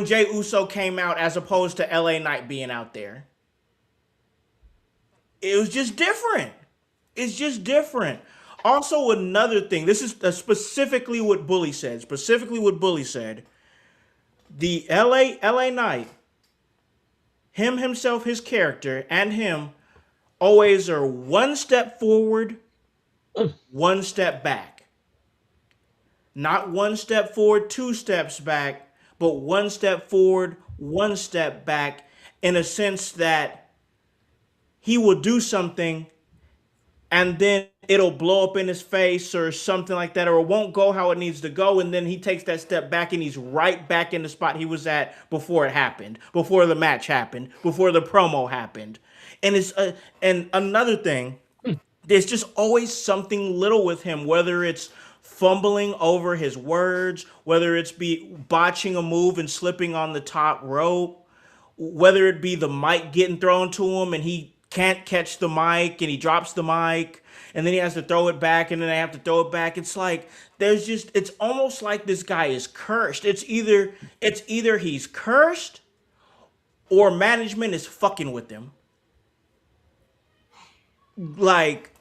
Jey Uso came out as opposed to LA Knight being out there. It was just different. It's just different. Also, another thing, this is specifically what Bully said. Specifically what Bully said. The LA Knight, him, himself, his character, and him always are one step forward, one step back. Not one step forward, two steps back, but one step forward, one step back, in a sense that he will do something and then it'll blow up in his face or something like that, or it won't go how it needs to go, and then he takes that step back and he's right back in the spot he was at before it happened, before the match happened, before the promo happened. And and another thing, there's just always something little with him, whether it's fumbling over his words, whether it's botching a move and slipping on the top rope, whether it be the mic getting thrown to him and he can't catch the mic and he drops the mic and then he has to throw it back and then they have to throw it back. It's like it's almost like this guy is cursed. It's either he's cursed or management is fucking with him. Like,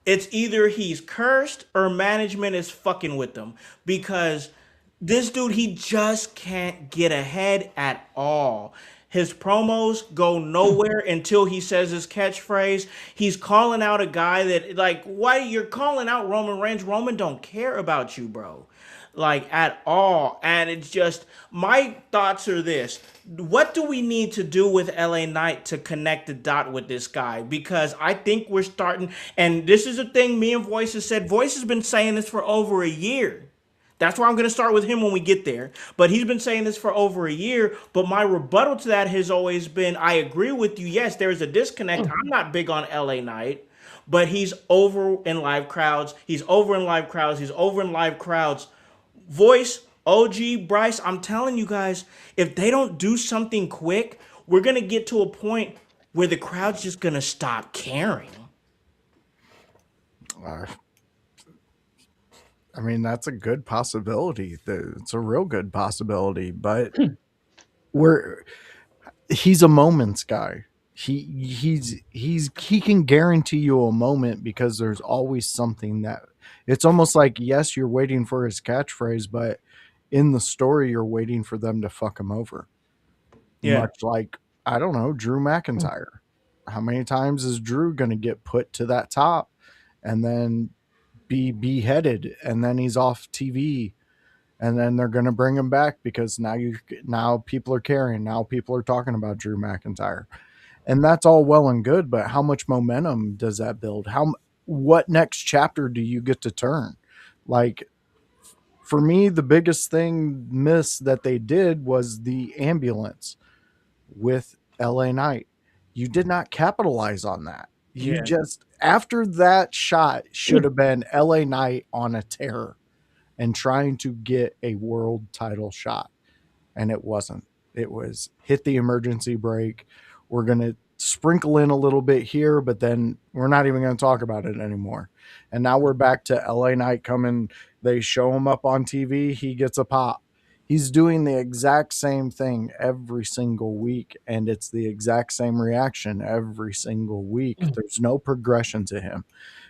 it's either he's cursed or management is fucking with him, because this dude, he just can't get ahead at all. His promos go nowhere until he says his catchphrase. He's calling out a guy that, like, why you're calling out Roman Reigns? Roman don't care about you, bro. Like, at all. And it's just, my thoughts are this. What do we need to do with LA Knight to connect the dot with this guy? Because I think we're starting, and this is a thing me and Voice has said. Voice has been saying this for over a year. That's why I'm going to start with him when we get there. But he's been saying this for over a year. But my rebuttal to that has always been, I agree with you. Yes, there is a disconnect. I'm not big on LA Knight, but he's over in live crowds. He's over in live crowds. He's over in live crowds. Voice, OG, Bryce, I'm telling you guys, if they don't do something quick, we're going to get to a point where the crowd's just going to stop caring. I mean, that's a good possibility. It's a real good possibility, but he's a moments guy. He can guarantee you a moment because there's always something that it's almost like, yes, you're waiting for his catchphrase, but in the story you're waiting for them to fuck him over. Yeah. Much like, I don't know, Drew McIntyre. How many times is Drew going to get put to that top and then be beheaded and then he's off TV and then they're going to bring him back because now people are caring. Now people are talking about Drew McIntyre. And that's all well and good, but how much momentum does that build? What next chapter do you get to turn? Like, for me, the biggest thing miss that they did was the ambulance with LA Knight. You did not capitalize on that. You just, after that shot, should have been LA Knight on a tear and trying to get a world title shot. And it wasn't. It was hit the emergency brake. We're going to sprinkle in a little bit here, but then we're not even going to talk about it anymore. And now we're back to LA Knight coming. They show him up on TV. He gets a pop. He's doing the exact same thing every single week, and it's the exact same reaction every single week. There's no progression to him.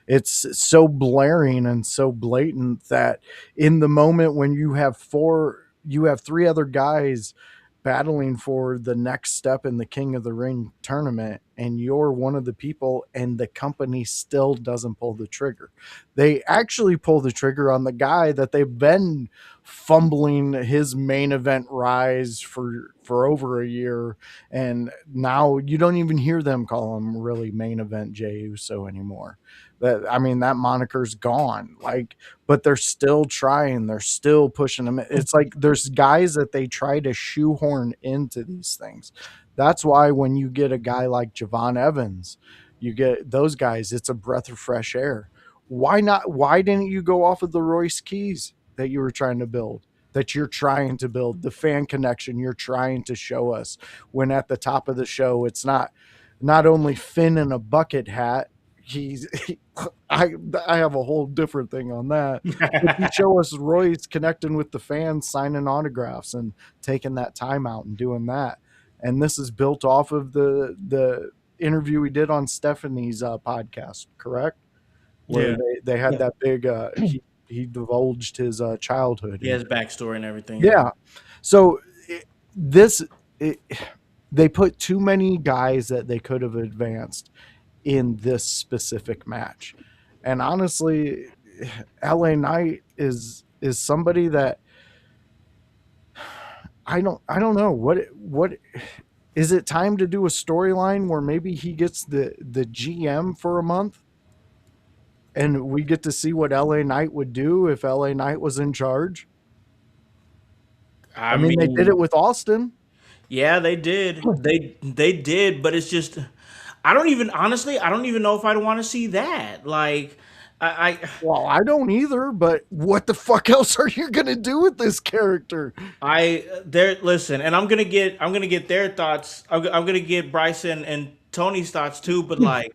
It's so blaring and so blatant that in the moment when you have three other guys battling for the next step in the King of the Ring tournament, and you're one of the people, and the company still doesn't pull the trigger. They actually pull the trigger on the guy that they've been fumbling his main event rise for over a year, and now you don't even hear them call him really main event Jey Uso anymore. That moniker's gone. But they're still trying. They're still pushing them. It's like there's guys that they try to shoehorn into these things. That's why when you get a guy like Javon Evans, you get those guys, it's a breath of fresh air. Why not? Why didn't you go off of the Royce Keys that you were trying to build? That you're trying to build, the fan connection you're trying to show us, when at the top of the show, it's not only Finn in a bucket hat. I have a whole different thing on that. But you show us Royce connecting with the fans, signing autographs and taking that time out and doing that. And this is built off of the interview we did on Stephanie's podcast, correct? Where they had that big he divulged his childhood. He has backstory and everything. Yeah. So they put too many guys that they could have advanced in this specific match. And honestly, LA Knight is somebody that I don't know what is it time to do a storyline where maybe he gets the GM for a month and we get to see what LA Knight would do if LA Knight was in charge. I mean, they did it with Austin. Yeah, they did. They did, but it's just I don't even know if I'd want to see that. Like Well, I don't either, but what the fuck else are you gonna do with this character? Listen, and I'm gonna get their thoughts. I'm gonna get Bryson and Tony's thoughts too, but like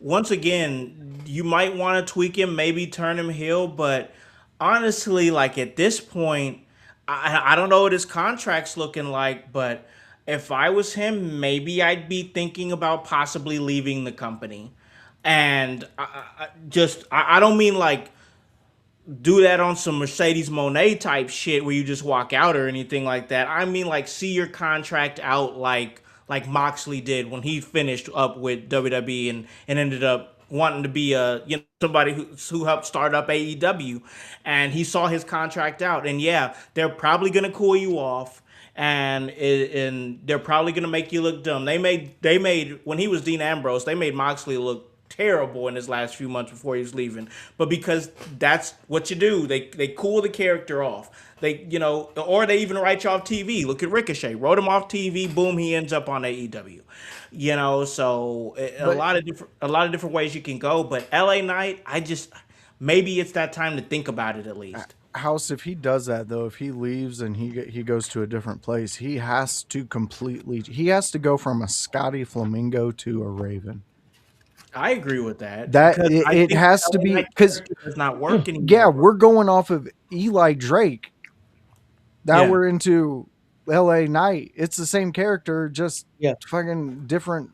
once again, you might want to tweak him, maybe turn him heel, but honestly, like at this point, I don't know what his contract's looking like, but if I was him, maybe I'd be thinking about possibly leaving the company. And I don't mean like do that on some Mercedes Monet type shit where you just walk out or anything like that. I mean like see your contract out like Moxley did when he finished up with WWE and ended up wanting to be somebody who helped start up AEW, and he saw his contract out, and yeah, they're probably gonna cool you off, and they're probably gonna make you look dumb. They made when he was Dean Ambrose, they made Moxley look terrible in his last few months before he was leaving, but because that's what you do, they cool the character off. Or they even write you off TV. Look at Ricochet, wrote him off TV, boom, he ends up on AEW. So a lot of different ways you can go. But LA Knight, maybe it's that time to think about it at least. Howse, if he does that though, if he leaves and he goes to a different place, he has to go from a Scotty Flamingo to a Raven. I agree with that. That Because I it think has to LA be Knight because character does not work anymore. yeah, we're going off of Eli Drake. Now Yeah. we're into LA Knight. It's the same character, just Yeah. fucking different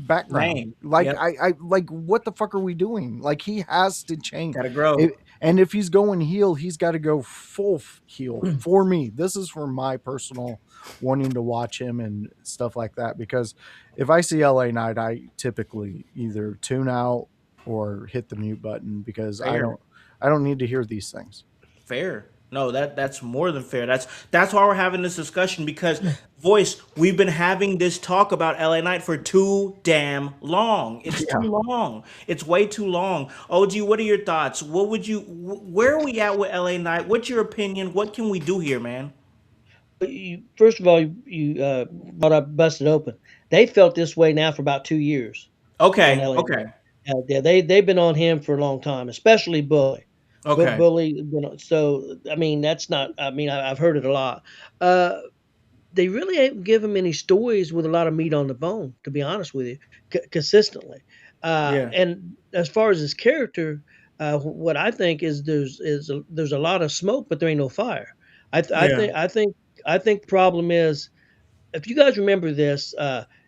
background. Name. Like Yep. I like what the fuck are we doing? Like he has to change. Gotta grow. And if he's going heel, he's got to go full heel for me. This is for my personal wanting to watch him and stuff like that. Because if I see LA Knight, I typically either tune out or hit the mute button because Fair. I don't need to hear these things. Fair. No, that's more than fair. That's why we're having this discussion because voice, we've been having this talk about LA Knight for too damn long. It's too long. It's way too long. OG, what are your thoughts? What would you where are we at with LA Knight? What's your opinion? What can we do here, man? First of all, you brought up Busted Open. They felt this way now for about 2 years on Okay, LA. okay, They've been on him for a long time, especially Bully. But okay. Bully, so I mean that's not. I mean I've heard it a lot. Uh, they really ain't give him any stories with a lot of meat on the bone, to be honest with you, consistently. Yeah, And as far as his character, what I think is there's a lot of smoke, but there ain't no fire. I, th- I yeah, think I think I think the problem is if you guys remember this,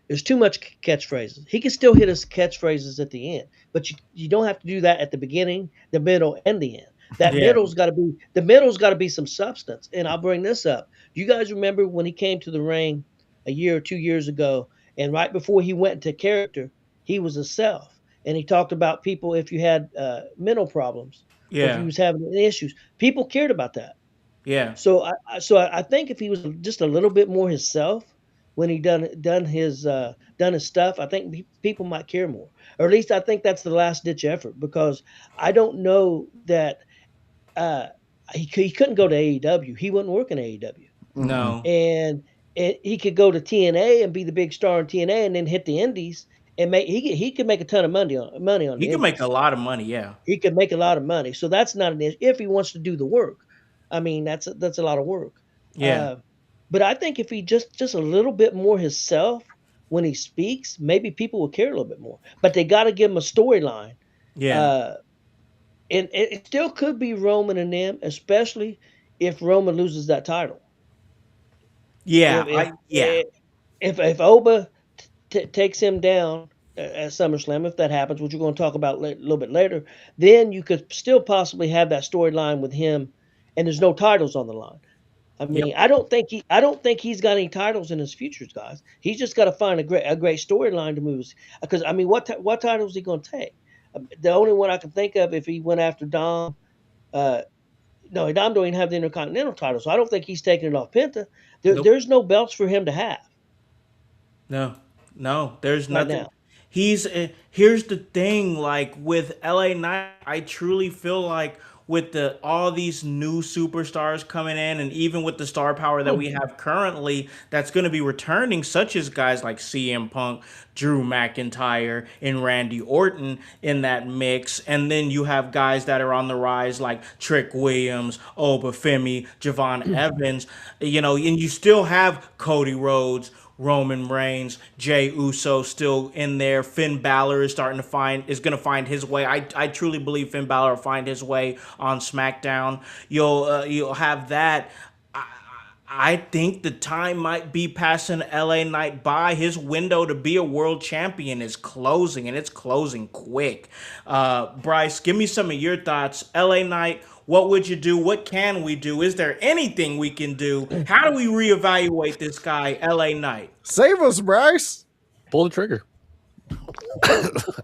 there's too much catchphrases. He can still hit his catchphrases at the end, but you don't have to do that at the beginning, the middle, and the end. That yeah, middle's got to be some substance. And I'll bring this up. Do you guys remember when he came to the ring a year or 2 years ago, and right before he went into character, he was a self, and he talked about people if you had mental problems or if you yeah, was having issues, people cared about that. yeah, So I think if he was just a little bit more himself when he done his stuff, I think people might care more. Or at least I think that's the last ditch effort because I don't know that uh, he couldn't go to AEW. He wouldn't work in AEW, Mm-mm. no. and he could go to TNA and be the big star in TNA, and then hit the Indies and he could make a ton of money on He the can make a Indies. lot of money, yeah. He could make a lot of money. So that's not an issue if he wants to do the work. I mean, that's a lot of work. Yeah, Uh, but I think if he just a little bit more himself when he speaks, maybe people will care a little bit more. But they got to give him a storyline. yeah, Uh, and it still could be Roman and them, especially if Roman loses that title. yeah, If if yeah, if Oba takes him down at SummerSlam, if that happens, which we're going to talk about a little bit later, then you could still possibly have that storyline with him, and there's no titles on the line. I yep, mean, I don't think he's got any titles in his futures, guys. He's just got to find a great storyline to move. Because I mean, what title is he going to take? The only one I can think of if he went after Dom. Uh, no, Dom don't even have the Intercontinental title, so I don't think he's taking it off Penta. nope. There's no belts for him to have No, no, there's right nothing. now. Here's the thing, like with LA Knight, I truly feel like with the all these new superstars coming in, and even with the star power that we have currently, that's going to be returning, such as guys like CM Punk, Drew McIntyre, and Randy Orton in that mix, and then you have guys that are on the rise like Trick Williams, Obafemi, Javon Evans, and you still have Cody Rhodes. Roman Reigns, Jey Uso still in there. Finn Balor is going to find his way. I truly believe Finn Balor will find his way on SmackDown. You'll have that. I think the time might be passing LA Knight by. His window to be a world champion is closing, and it's closing quick. Bryce, give me some of your thoughts. LA Knight, what would you do? What can we do? Is there anything we can do? How do we reevaluate this guy, LA Knight? Save us, Bryce. Pull the trigger.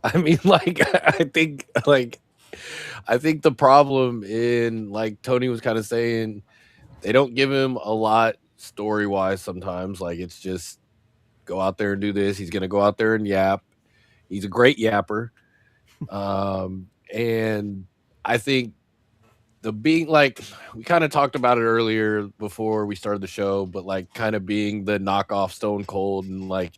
I mean, like, I think the problem in, like Tony was kind of saying, they don't give him a lot story wise sometimes. Like, it's just go out there and do this. He's going to go out there and yap. He's a great yapper. And I think the being, like, we kind of talked about it earlier before we started the show, but like kind of being the knockoff Stone Cold, and like,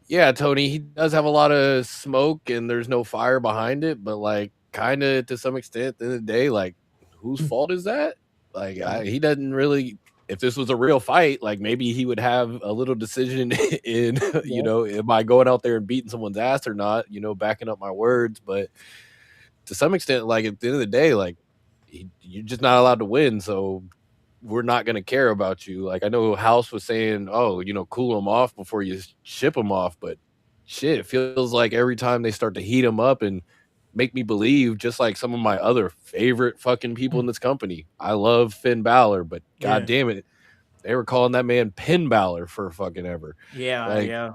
yeah, Tony, he does have a lot of smoke and there's no fire behind it, but like kind of to some extent, at the end of the day, like, whose fault is that? Like, he doesn't really if this was a real fight, like maybe he would have a little decision in, you know, am I going out there and beating someone's ass or not, you know, backing up my words. But to some extent, like at the end of the day, like you're just not allowed to win. So we're not going to care about you. Like I know Howse was saying, oh, you know, cool them off before you ship them off. But shit, it feels like every time they start to heat them up and make me believe, just like some of my other favorite fucking people in this company. I love Finn Balor, but god damn it, they were calling that man Pin Balor for fucking ever. Yeah.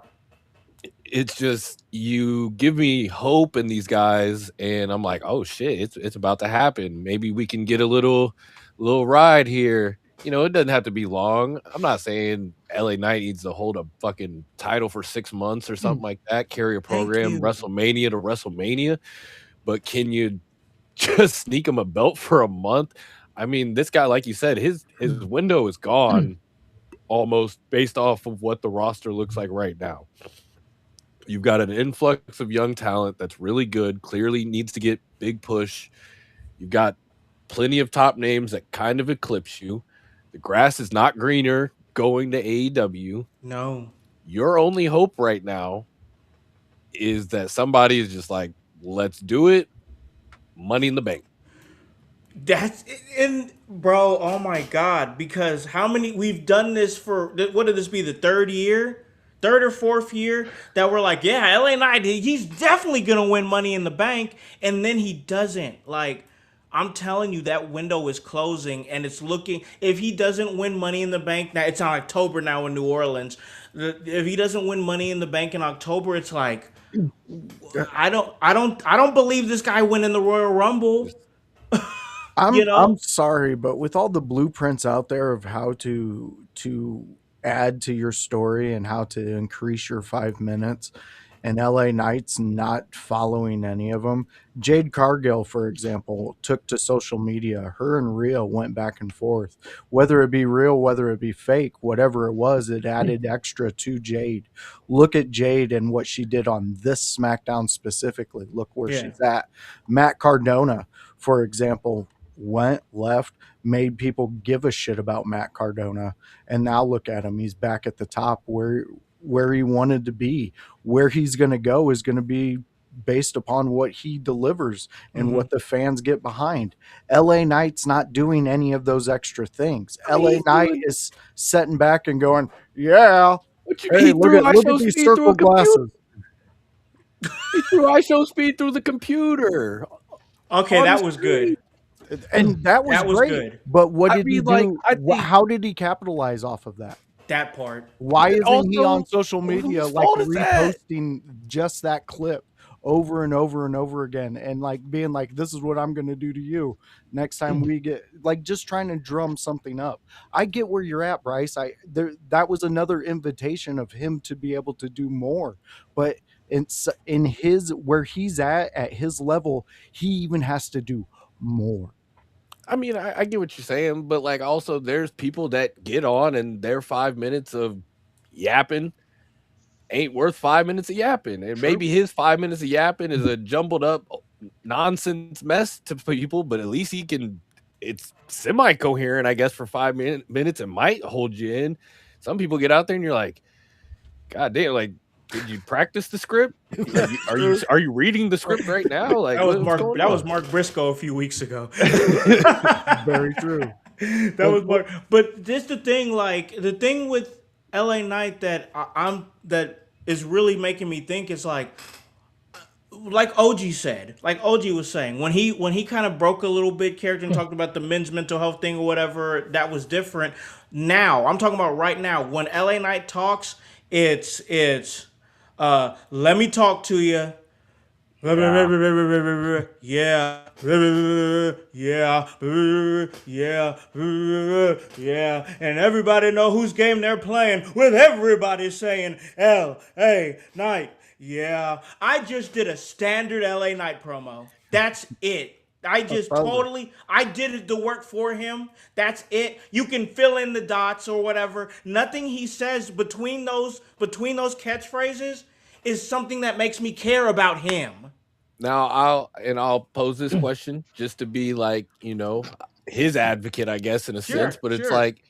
It's just, you give me hope in these guys, and I'm like, oh shit, it's about to happen. Maybe we can get a little ride here. You know, it doesn't have to be long. I'm not saying LA Knight needs to hold a fucking title for 6 months or something like that, carry a program WrestleMania to WrestleMania, but can you just sneak him a belt for a month? I mean, this guy, like you said, his window is gone almost based off of what the roster looks like right now. You've got an influx of young talent that's really good, clearly needs to get big push. You've got plenty of top names that kind of eclipse you. The grass is not greener going to AEW. No. Your only hope right now is that somebody is just like, let's do it. Money in the bank. That's in, bro. Oh my god! Because how many we've done this for? What did this be? The third or fourth year that we're like, yeah, LA Knight, he's definitely gonna win Money in the Bank, and then he doesn't. Like, I'm telling you, that window is closing, and it's looking. If he doesn't win Money in the Bank, now it's on October now in New Orleans. If he doesn't win Money in the Bank in October, it's like, I don't believe this guy winning the Royal Rumble. I'm sorry, but with all the blueprints out there of how to add to your story and how to increase your 5 minutes, and LA Knight's not following any of them. Jade Cargill, for example, took to social media. Her and Rhea went back and forth. Whether it be real, whether it be fake, whatever it was, it added extra to Jade. Look at Jade and what she did on this SmackDown specifically. Look where she's at. Matt Cardona, for example, went left, made people give a shit about Matt Cardona, and now look at him. He's back at the top where he wanted to be. Where he's going to go is going to be based upon what he delivers and what the fans get behind. LA Knight's not doing any of those extra things. LA Knight is sitting back and going, yeah, hey, look at these circle glasses. He threw ISO speed through the computer. Okay, that was good. And that was great. Good. But what did he do? How did he capitalize off of that? That part. Why isn't he on social media like reposting just that clip over and over and over again and like being like, this is what I'm going to do to you next time we get, like, just trying to drum something up? I get where you're at, Bryce. That was another invitation of him to be able to do more, but in his, where he's at his level, he even has to do more. I mean, I get what you're saying, but like also there's people that get on and their 5 minutes of yapping ain't worth 5 minutes of yapping. And maybe his 5 minutes of yapping is a jumbled up nonsense mess to people, but at least it's semi-coherent, I guess, for 5 minutes. It might hold you in. Some people get out there and you're like, God damn, like, did you practice the script? Are you reading the script right now? Like that was Mark Briscoe a few weeks ago. Very true. That was Mark. But this the thing, like the thing with LA Knight that that is really making me think is like OG said, like OG was saying, when he kind of broke a little bit character and talked about the men's mental health thing or whatever, that was different. Now I'm talking about right now when LA Knight talks, it's let me talk to you. Yeah. And everybody know whose game they're playing with everybody saying L.A. Knight. Yeah. I just did a standard L.A. Knight promo. That's it. I did the work for him. That's it. You can fill in the dots or whatever. Nothing he says between those catchphrases is something that makes me care about him. Now I'll pose this question just to be like, his advocate, I guess, in a sense, but it's like,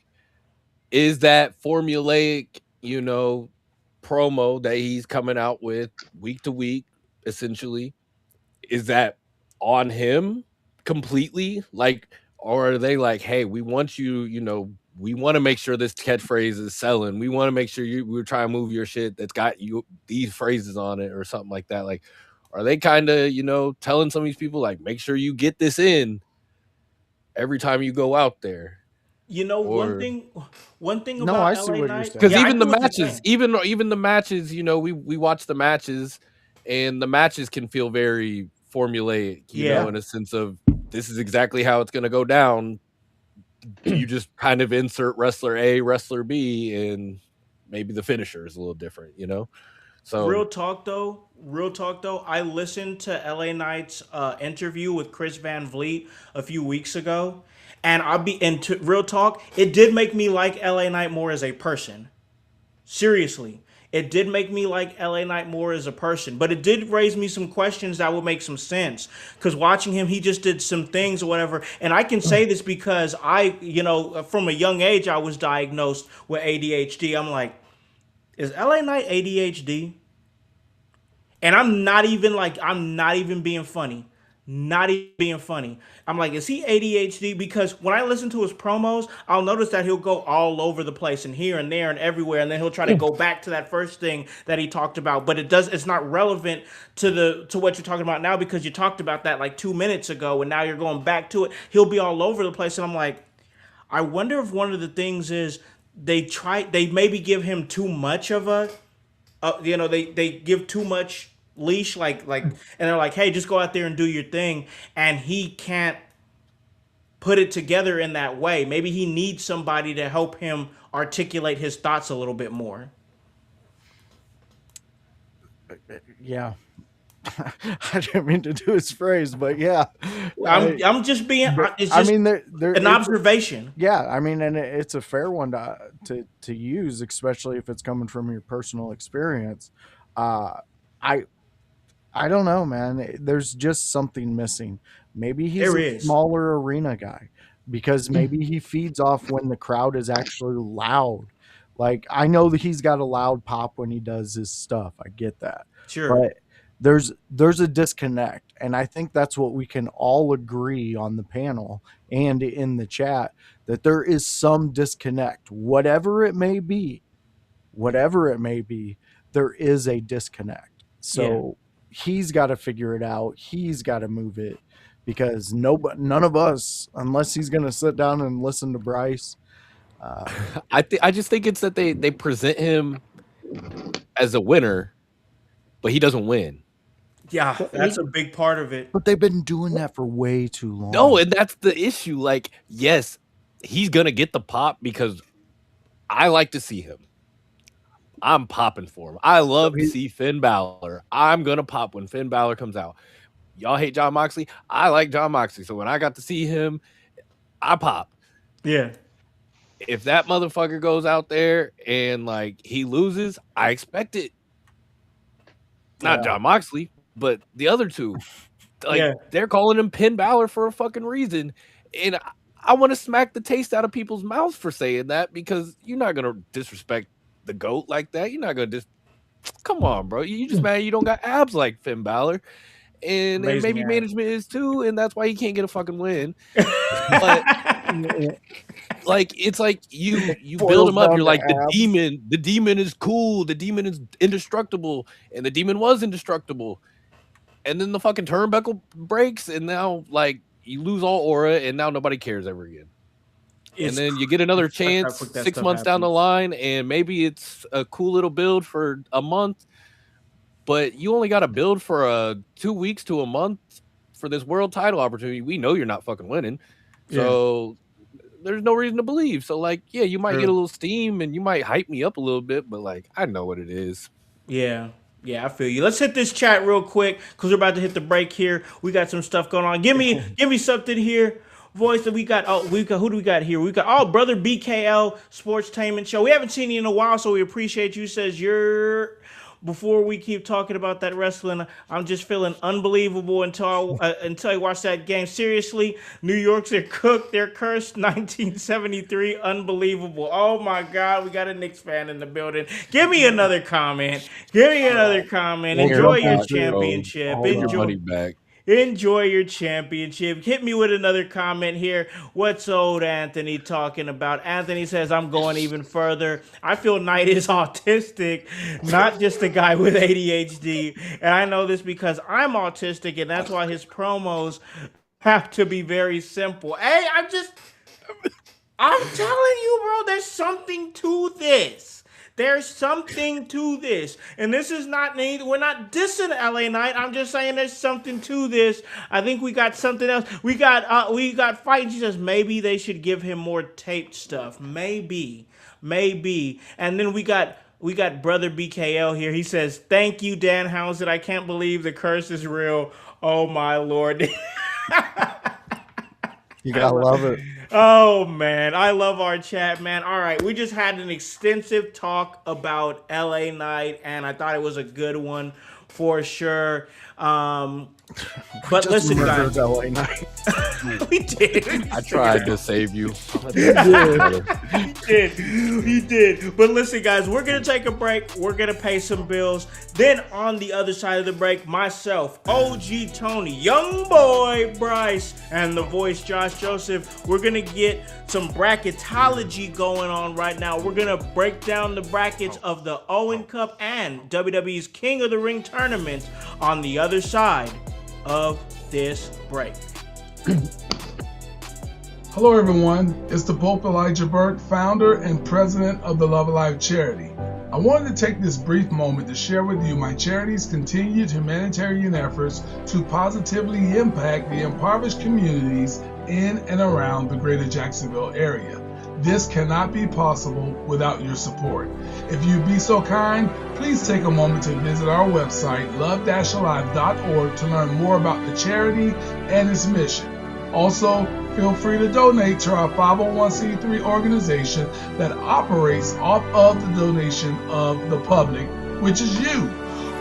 is that formulaic, promo that he's coming out with week to week, essentially, is that on him completely? Like, or are they like, hey, we want you, we want to make sure this catchphrase is selling. We want to make sure we're trying to move your shit that's got you these phrases on it or something like that. Like, are they kind of, telling some of these people, like, make sure you get this in every time you go out there? One Or thing No, I about see LA what you're Knight, saying. because yeah, I even the see what you're matches, saying. even the matches, we watch the matches, and the matches can feel very formulaic, Yeah. in a sense of this is exactly how it's going to go down. You just kind of insert wrestler A, wrestler B, and maybe the finisher is a little different, So Real talk though, I listened to LA Knight's interview with Chris Van Vliet a few weeks ago, and real talk, it did make me like LA Knight more as a person. Seriously, it did make me like LA Knight more as a person, but it did raise me some questions that would make some sense. Because watching him, he just did some things or whatever, and I can say this because from a young age, I was diagnosed with ADHD. I'm like, is LA Knight ADHD? And I'm not even being funny. Not even being funny. I'm like, is he ADHD? Because when I listen to his promos, I'll notice that he'll go all over the place and here and there and everywhere, and then he'll try to go back to that first thing that he talked about. But it's not relevant to what you're talking about now, because you talked about that like 2 minutes ago, and now you're going back to it. He'll be all over the place, and I'm like, I wonder if one of the things is they maybe give him too much of they give too much leash, and they're like, hey, just go out there and do your thing, and he can't put it together in that way. Maybe he needs somebody to help him articulate his thoughts a little bit more. Yeah. I didn't mean to do his phrase, but yeah. I'm just being. It's I just mean, there an observation. yeah, I mean, and it's a fair one to use, especially if it's coming from your personal experience. Uh, I I don't know, man. There's just something missing. Maybe he's There a is. smaller arena guy because maybe he feeds off when the crowd is actually loud. Like I know that he's got a loud pop when he does his stuff. I get that. Sure. But there's a disconnect, and I think that's what we can all agree on the panel and in the chat, that there is some disconnect. Whatever it may be, there is a disconnect. So he's got to figure it out. He's got to move it, because none of us, unless he's going to sit down and listen to Bryce. I just think it's that they present him as a winner, but he doesn't win. Yeah, that's a big part of it. But they've been doing that for way too long. No, and that's the issue. Like, yes, he's gonna get the pop because I like to see him. I'm popping for him. I love to see Finn Balor. I'm gonna pop when Finn Balor comes out. Y'all hate Jon Moxley. I like Jon Moxley, so when I got to see him, I pop. Yeah. If that motherfucker goes out there and like he loses, I expect it. Not Jon Moxley, but the other two. Like they're calling him Finn Balor for a fucking reason, and I want to smack the taste out of people's mouths for saying that, because you're not gonna disrespect the GOAT like that. You're not gonna come on, bro. You just mad you don't got abs like Finn Balor, and maybe management is too, and that's why he can't get a fucking win. But like it's like you build him up. You're like the demon is cool. The demon is indestructible, and the demon was indestructible. And then the fucking turnbuckle breaks, and now like you lose all aura, and now nobody cares ever again. And then you get another chance 6 months down the line, and maybe it's a cool little build for a month, but you only got to build for 2 weeks to a month for this world title opportunity. We know you're not fucking winning, so there's no reason to believe. So like, yeah, you might get a little steam, and you might hype me up a little bit, but like, I know what it is. Yeah. Yeah, I feel you. Let's hit this chat real quick because we're about to hit the break here. We got some stuff going on. Give me something here. Voice that we got. Who do we got here? We got brother BKL Sportstainment Show. We haven't seen you in a while, so we appreciate you. Says you're before we keep talking about that wrestling, I'm just feeling unbelievable until I watch that game. Seriously, New York's are cooked. They're cursed. 1973, unbelievable. Oh my God, we got a Knicks fan in the building. Give me another comment. Give me another comment. Well, Enjoy jump your on, championship. hold Take your on. money back. Enjoy your championship. Hit me with another comment here. What's old Anthony talking about? Anthony says, I'm going even further. I feel Knight is autistic, not just a guy with ADHD. And I know this because I'm autistic, and that's why his promos have to be very simple. Hey, I'm telling you, bro, there's something to this. There's something to this. And this is not, we're not dissing LA Knight. I'm just saying there's something to this. I think we got something else. We got fighting. She says maybe they should give him more taped stuff. Maybe. And then we got brother BKL here. He says, thank you, Danhausen. I can't believe the curse is real. Oh my Lord. You gotta love it. Oh man, I love our chat, man. All right, we just had an extensive talk about LA Knight, and I thought it was a good one for sure. But Just listen, murdered guys, LA Knight. we did. I tried to save you. He did. But listen, guys, we're going to take a break. We're going to pay some bills. Then on the other side of the break, myself, OG Tony, Young Boi Bryce, and the voice Josh Joseph, we're going to get some bracketology going on right now. We're going to break down the brackets of the Owen Cup and WWE's King of the Ring tournament on the other side of this break. Hello everyone, it's the Pope Elijah Burke, founder and president of the Love Alive charity. I wanted to take this brief moment to share with you my charity's continued humanitarian efforts to positively impact the impoverished communities in and around the greater Jacksonville area. This cannot be possible without your support. If you'd be so kind, please take a moment to visit our website, love-alive.org, to learn more about the charity and its mission. Also, feel free to donate to our 501c3 organization that operates off of the donation of the public, which is you.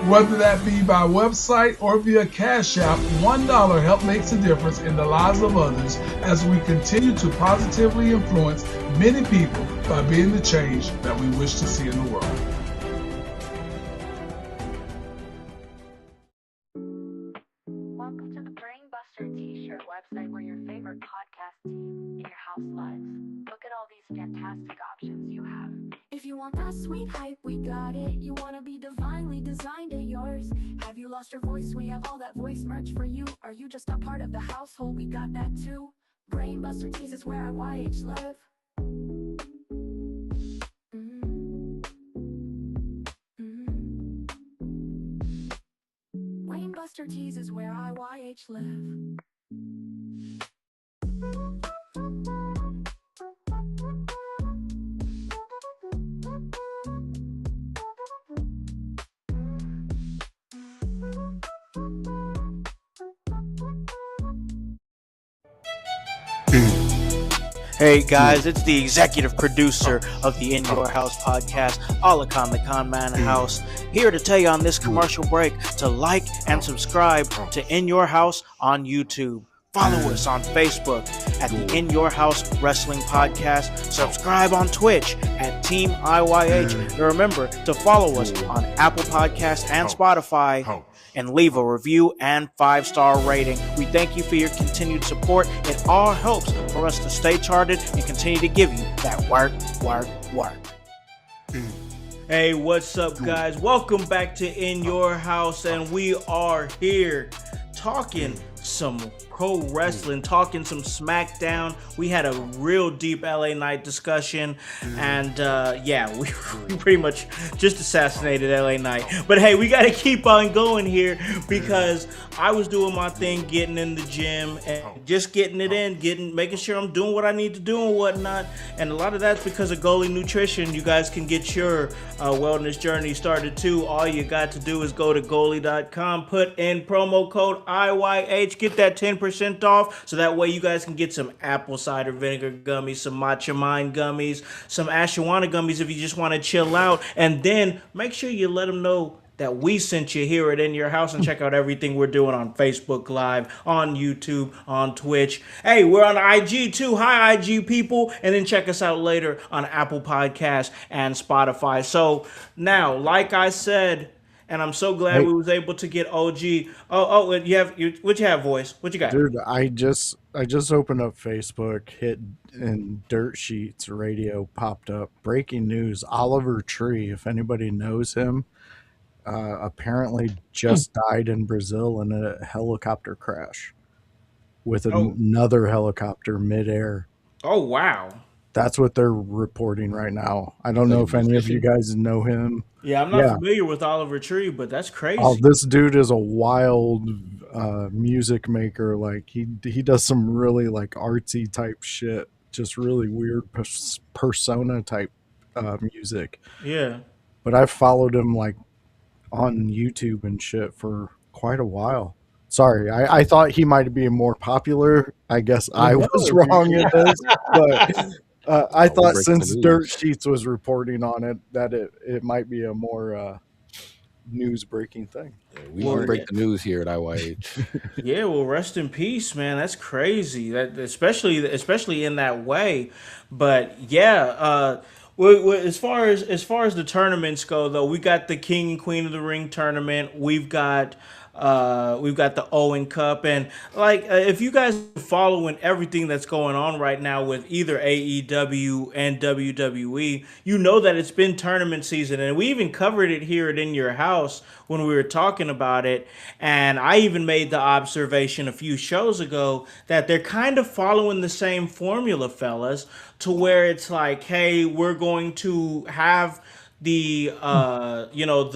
Whether that be by website or via Cash App, $1 help makes a difference in the lives of others as we continue to positively influence many people by being the change that we wish to see in the world. Welcome to the Brainbuster T-shirt website where your favorite podcast team in your house lives. Look at all these fantastic options you have. If you want that sweet hype, we got it. You wanna be divinely designed at yours. Have you lost your voice? We have all that voice merch for you. Are you just a part of the household? We got that too. Brainbuster Tees is where I YH live. Brainbuster Tees is where I YH live. Hey guys, it's the executive producer of the In Your House podcast, Alakan the Con Man House, here to tell you on this commercial break to like and subscribe to In Your House on YouTube. Follow us on Facebook at the In Your House Wrestling Podcast. Subscribe on Twitch at Team IYH. And remember to follow us on Apple Podcasts and Spotify. And leave a review and 5-star rating. We thank you for your continued support. It all helps for us to stay charted and continue to give you that work. Hey, what's up, guys? Welcome back to In Your House, and we are here talking some pro wrestling, talking some SmackDown. We had a real deep LA Knight discussion, and we pretty much just assassinated LA Knight. But hey, we got to keep on going here because I was doing my thing, getting in the gym and just getting it in, making sure I'm doing what I need to do and whatnot. And a lot of that's because of Goalie Nutrition. You guys can get your wellness journey started too. All you got to do is go to goalie.com, put in promo code IYH, get that 10% off, so that way you guys can get some apple cider vinegar gummies, some matcha mind gummies, some ashwagandha gummies if you just want to chill out, and then make sure you let them know that we sent you here at In Your House, and check out everything we're doing on Facebook Live, on YouTube, on Twitch. Hey, we're on IG too. Hi, IG people. And then check us out later on Apple Podcasts and Spotify. So now, like I said, and I'm so glad Hey, we was able to get OG. What you have, voice? What you got? dude, I just opened up Facebook, hit, and Dirt Sheets Radio popped up. Breaking news: Oliver Tree. If anybody knows him, apparently just died in Brazil in a helicopter crash with Oh, another helicopter midair. oh wow. That's what they're reporting right now. I don't Like know a if any of you musician. guys know him. Yeah, I'm not Yeah. familiar with Oliver Tree, but that's Oh, crazy. this dude is a wild music maker. Like he does some really like artsy type shit. Just really weird persona type music. Yeah. But I've followed him like on YouTube and shit for quite a while. Sorry, I thought he might be more popular. I guess I No, was dude. wrong in this, but I We thought break the since Dirt news. Sheets was reporting on it, that it might be a more news breaking thing. Yeah, we Well, break the news here at IYH. yeah, well, rest in peace, man. That's crazy. That especially in that way. But yeah, as far as the tournaments go, though, we got the King and Queen of the Ring tournament. We've got the Owen Cup, and like if you guys are following everything that's going on right now with either AEW and WWE, you know that it's been tournament season, and we even covered it here at In Your House when we were talking about it. And I even made the observation a few shows ago that they're kind of following the same formula, fellas, to where it's like, hey, we're going to have the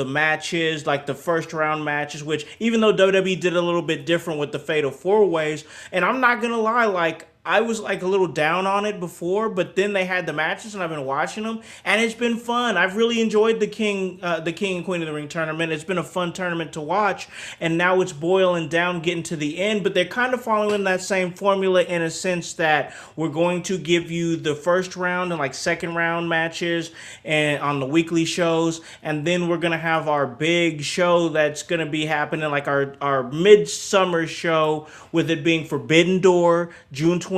matches, like the first round matches, which even though WWE did a little bit different with the fatal four ways, and I'm not gonna lie, like I was like a little down on it before, but then they had the matches, and I've been watching them, and it's been fun. I've really enjoyed the King and Queen of the Ring tournament. It's been a fun tournament to watch, and now it's boiling down, getting to the end. But they're kind of following that same formula in a sense that we're going to give you the first round and like second round matches, and on the weekly shows, and then we're gonna have our big show that's gonna be happening, like our midsummer show, with it being Forbidden Door, June 28th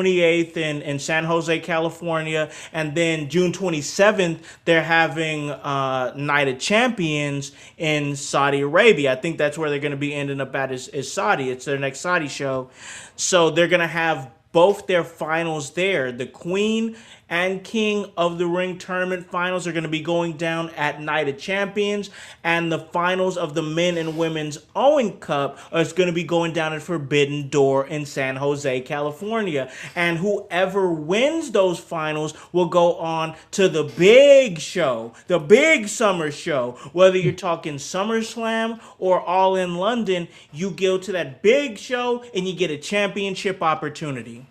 in San Jose, California. And then June 27th, they're having Night of Champions in Saudi Arabia. I think that's where they're going to be ending up at is Saudi. It's their next Saudi show. So they're going to have both their finals there. The Queen and King of the Ring tournament finals are going to be going down at Night of Champions, and the finals of the men and women's Owen Cup is going to be going down at Forbidden Door in San Jose, California. And whoever wins those finals will go on to the big show, the big summer show. Whether you're talking SummerSlam or All in London, you go to that big show and you get a championship opportunity.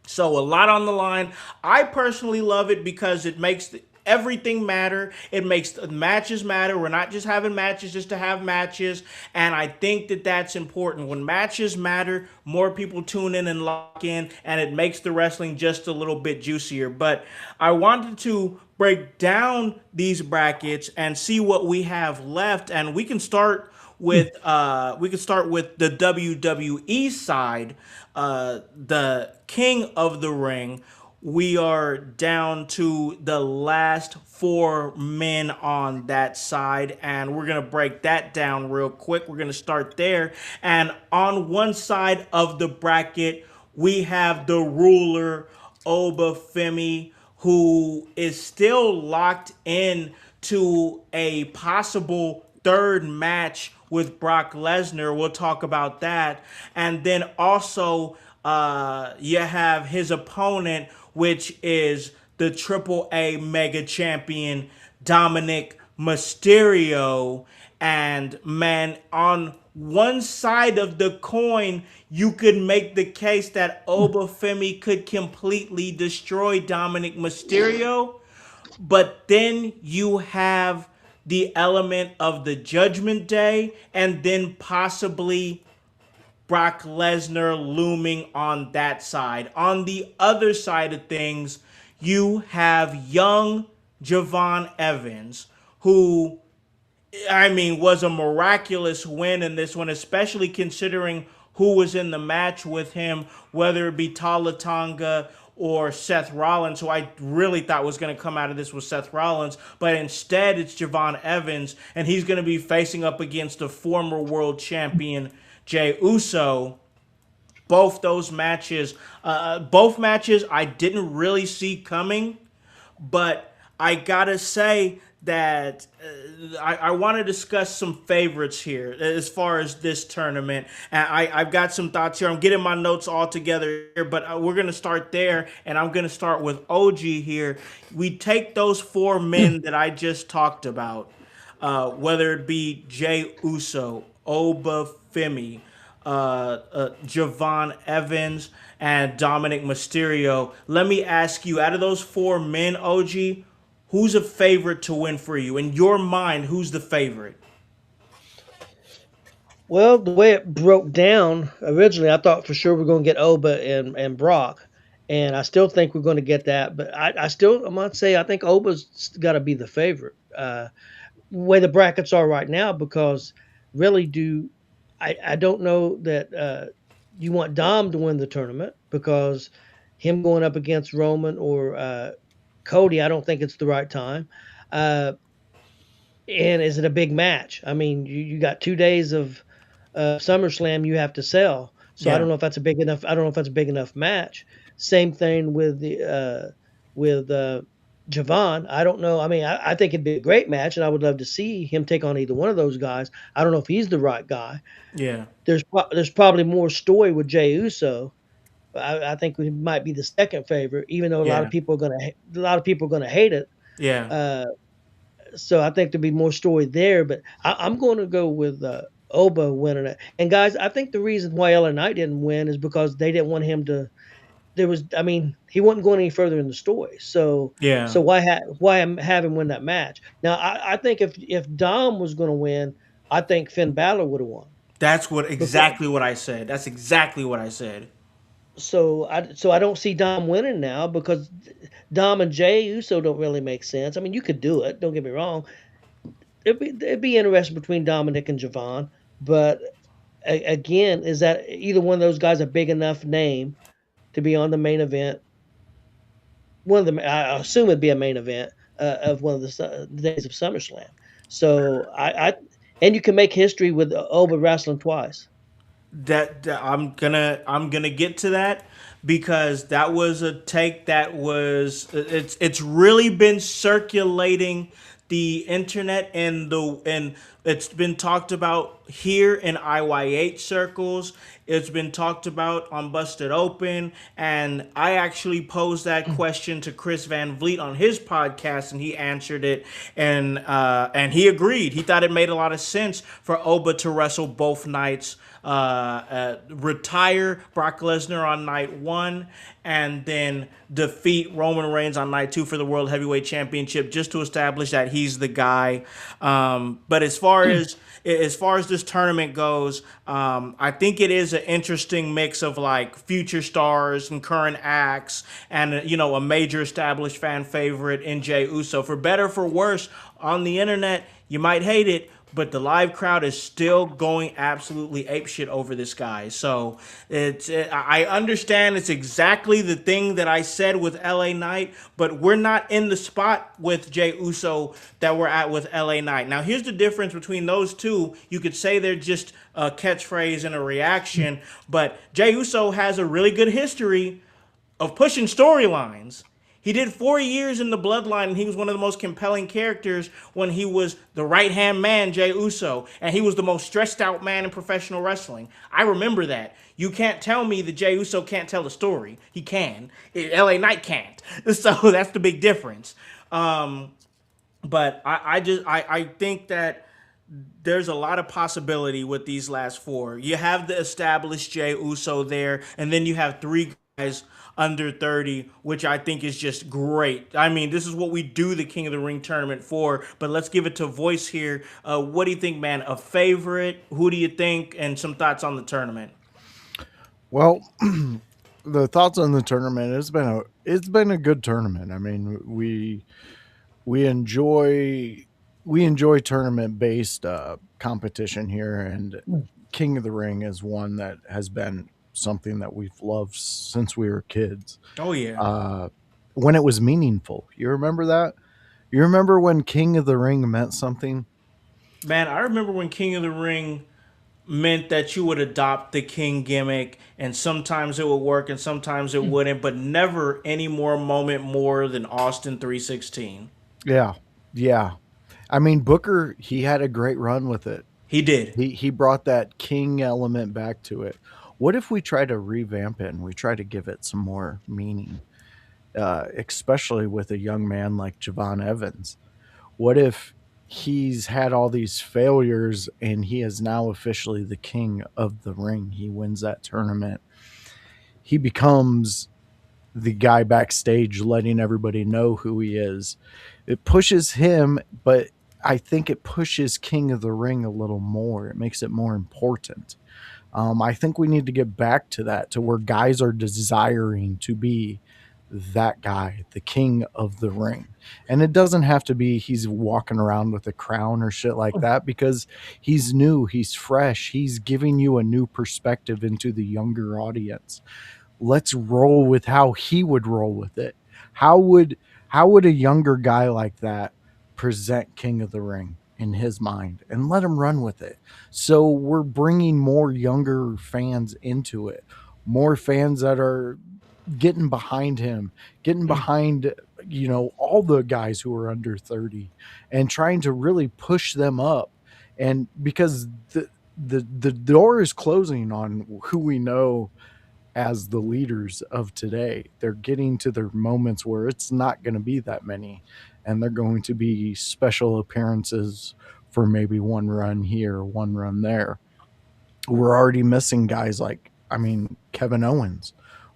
So a lot on the line. I personally love it because it makes everything matter. It makes the matches matter. We're not just having matches just to have matches. And I think that that's important. When matches matter, more people tune in and lock in, and it makes the wrestling just a little bit juicier. But I wanted to break down these brackets and see what we have left, and we can start with the WWE side, the King of the Ring. We are down to the last four men on that side, and we're gonna break that down real quick. We're gonna start there, and on one side of the bracket, we have the ruler Obafemi, who is still locked in to a possible third match with Brock Lesnar. We'll talk about that. And then also, you have his opponent, which is the Triple A Mega Champion, Dominic Mysterio. And man, on one side of the coin, you could make the case that Obafemi could completely destroy Dominic Mysterio. But then you have the element of the Judgment Day, and then possibly Brock Lesnar looming on that side. On the other side of things, you have young Javon Evans, who I mean, was a miraculous win in this one, especially considering who was in the match with him, whether it be Tala Tonga or Seth Rollins, who I really thought was going to come out of this with Seth Rollins, but instead it's Javon Evans, and he's going to be facing up against the former world champion Jey Uso. Both matches I didn't really see coming, but I gotta say that I want to discuss some favorites here as far as this tournament. And I've got some thoughts here. I'm getting my notes all together here, but we're going to start there. And I'm going to start with OG here. We take those four men that I just talked about, whether it be Jey Uso, Oba Femi, Javon Evans, and Dominic Mysterio. Let me ask you, out of those four men, OG, who's a favorite to win for you? In your mind, who's the favorite? Well, the way it broke down originally, I thought for sure we're going to get Oba and Brock, and I still think we're going to get that. But I'm going to say I think Oba's got to be the favorite. Way the brackets are right now, because really I don't know that you want Dom to win the tournament, because him going up against Roman or Cody, I don't think it's the right time. Uh, and is it a big match? I mean, you got 2 days of SummerSlam you have to sell, so I Yeah. don't know if that's a big enough. I don't know if that's a big enough match. Same thing with the with Javon. I don't know. I mean, I think it'd be a great match, and I would love to see him take on either one of those guys. I don't know if he's the right guy. Yeah. There's probably more story with Jey Uso. I think he might be the second favorite, even though Yeah. a lot of people are gonna hate it. Yeah. Uh, so I think there'll be more story there. But I'm going to go with Oba winning it. And guys, I think the reason why LA Knight didn't win is because they didn't want him to. I mean, he wasn't going any further in the story. Yeah. So have him win that match? Now, I think if Dom was going to win, I think Finn Balor would have won. That's what Because, exactly what I said. That's exactly what I said. so I don't see Dom winning now, because Dom and Jey Uso don't really make sense. I mean, you could do it. Don't get me wrong. It'd be interesting between Dominic and Javon, but again, is that either one of those guys a big enough name to be on the main event? One of them, I assume it'd be a main event of one of the days of SummerSlam. So and you can make history with Oba wrestling twice. That I'm gonna get to that, because that was a take that was it's really been circulating the internet, and it's been talked about here in IYH circles. It's been talked about on Busted Open, and I actually posed that question to Chris Van Vliet on his podcast, and he answered it, and he agreed. He thought it made a lot of sense for Oba to wrestle both nights, retire Brock Lesnar on night one, and then defeat Roman Reigns on night two for the World Heavyweight Championship, just to establish that he's the guy. But as far as this tournament goes, I think it is an interesting mix of like future stars and current acts, and a major established fan favorite in Jey Uso. For better or for worse, on the internet, you might hate it, but the live crowd is still going absolutely apeshit over this guy. So I understand it's exactly the thing that I said with LA Knight, but we're not in the spot with Jey Uso that we're at with LA Knight. Now, here's the difference between those two. You could say they're just a catchphrase and a reaction, but Jey Uso has a really good history of pushing storylines. He did 4 years in the Bloodline, and he was one of the most compelling characters when he was the right-hand man, Jey Uso, and he was the most stressed-out man in professional wrestling. I remember that. You can't tell me that Jey Uso can't tell the story. He can. LA Knight can't. So that's the big difference. But I think that there's a lot of possibility with these last four. You have the established Jey Uso there, and then you have three guys under 30, which I think is just great. I mean, this is what we do the King of the Ring tournament for, but let's give it to Voice here. What do you think, man? A favorite? Who do you think? And some thoughts on the tournament. Well, the thoughts on the tournament, it's been a good tournament. I mean, we enjoy we enjoy tournament based competition here, and King of the Ring is one that has been something that we've loved since we were kids. Oh yeah. When it was meaningful, you remember that? You remember when King of the Ring meant something? Man, I remember when King of the Ring meant that you would adopt the king gimmick, and sometimes it would work and sometimes it wouldn't, but never any more moment more than Austin 316. Yeah, yeah. I mean, Booker, he had a great run with it. He did. He brought that king element back to it. What if we try to revamp it and we try to give it some more meaning, especially with a young man like Javon Evans? What if he's had all these failures and he is now officially the king of the ring? He wins that tournament. He becomes the guy backstage letting everybody know who he is. It pushes him, but I think it pushes King of the Ring a little more. It makes it more important. I think we need to get back to that, to where guys are desiring to be that guy, the king of the ring. And it doesn't have to be he's walking around with a crown or shit like that, because he's new, he's fresh, he's giving you a new perspective into the younger audience. Let's roll with how he would roll with it. How would a younger guy like that present King of the Ring in his mind, and let him run with it? So we're bringing more younger fans into it, more fans that are getting behind him, getting behind, all the guys who are under 30, and trying to really push them up. And because the door is closing on who we know as the leaders of today. They're getting to their moments where it's not going to be that many, and they're going to be special appearances for maybe one run here, one run there. We're already missing guys like, Kevin Owens.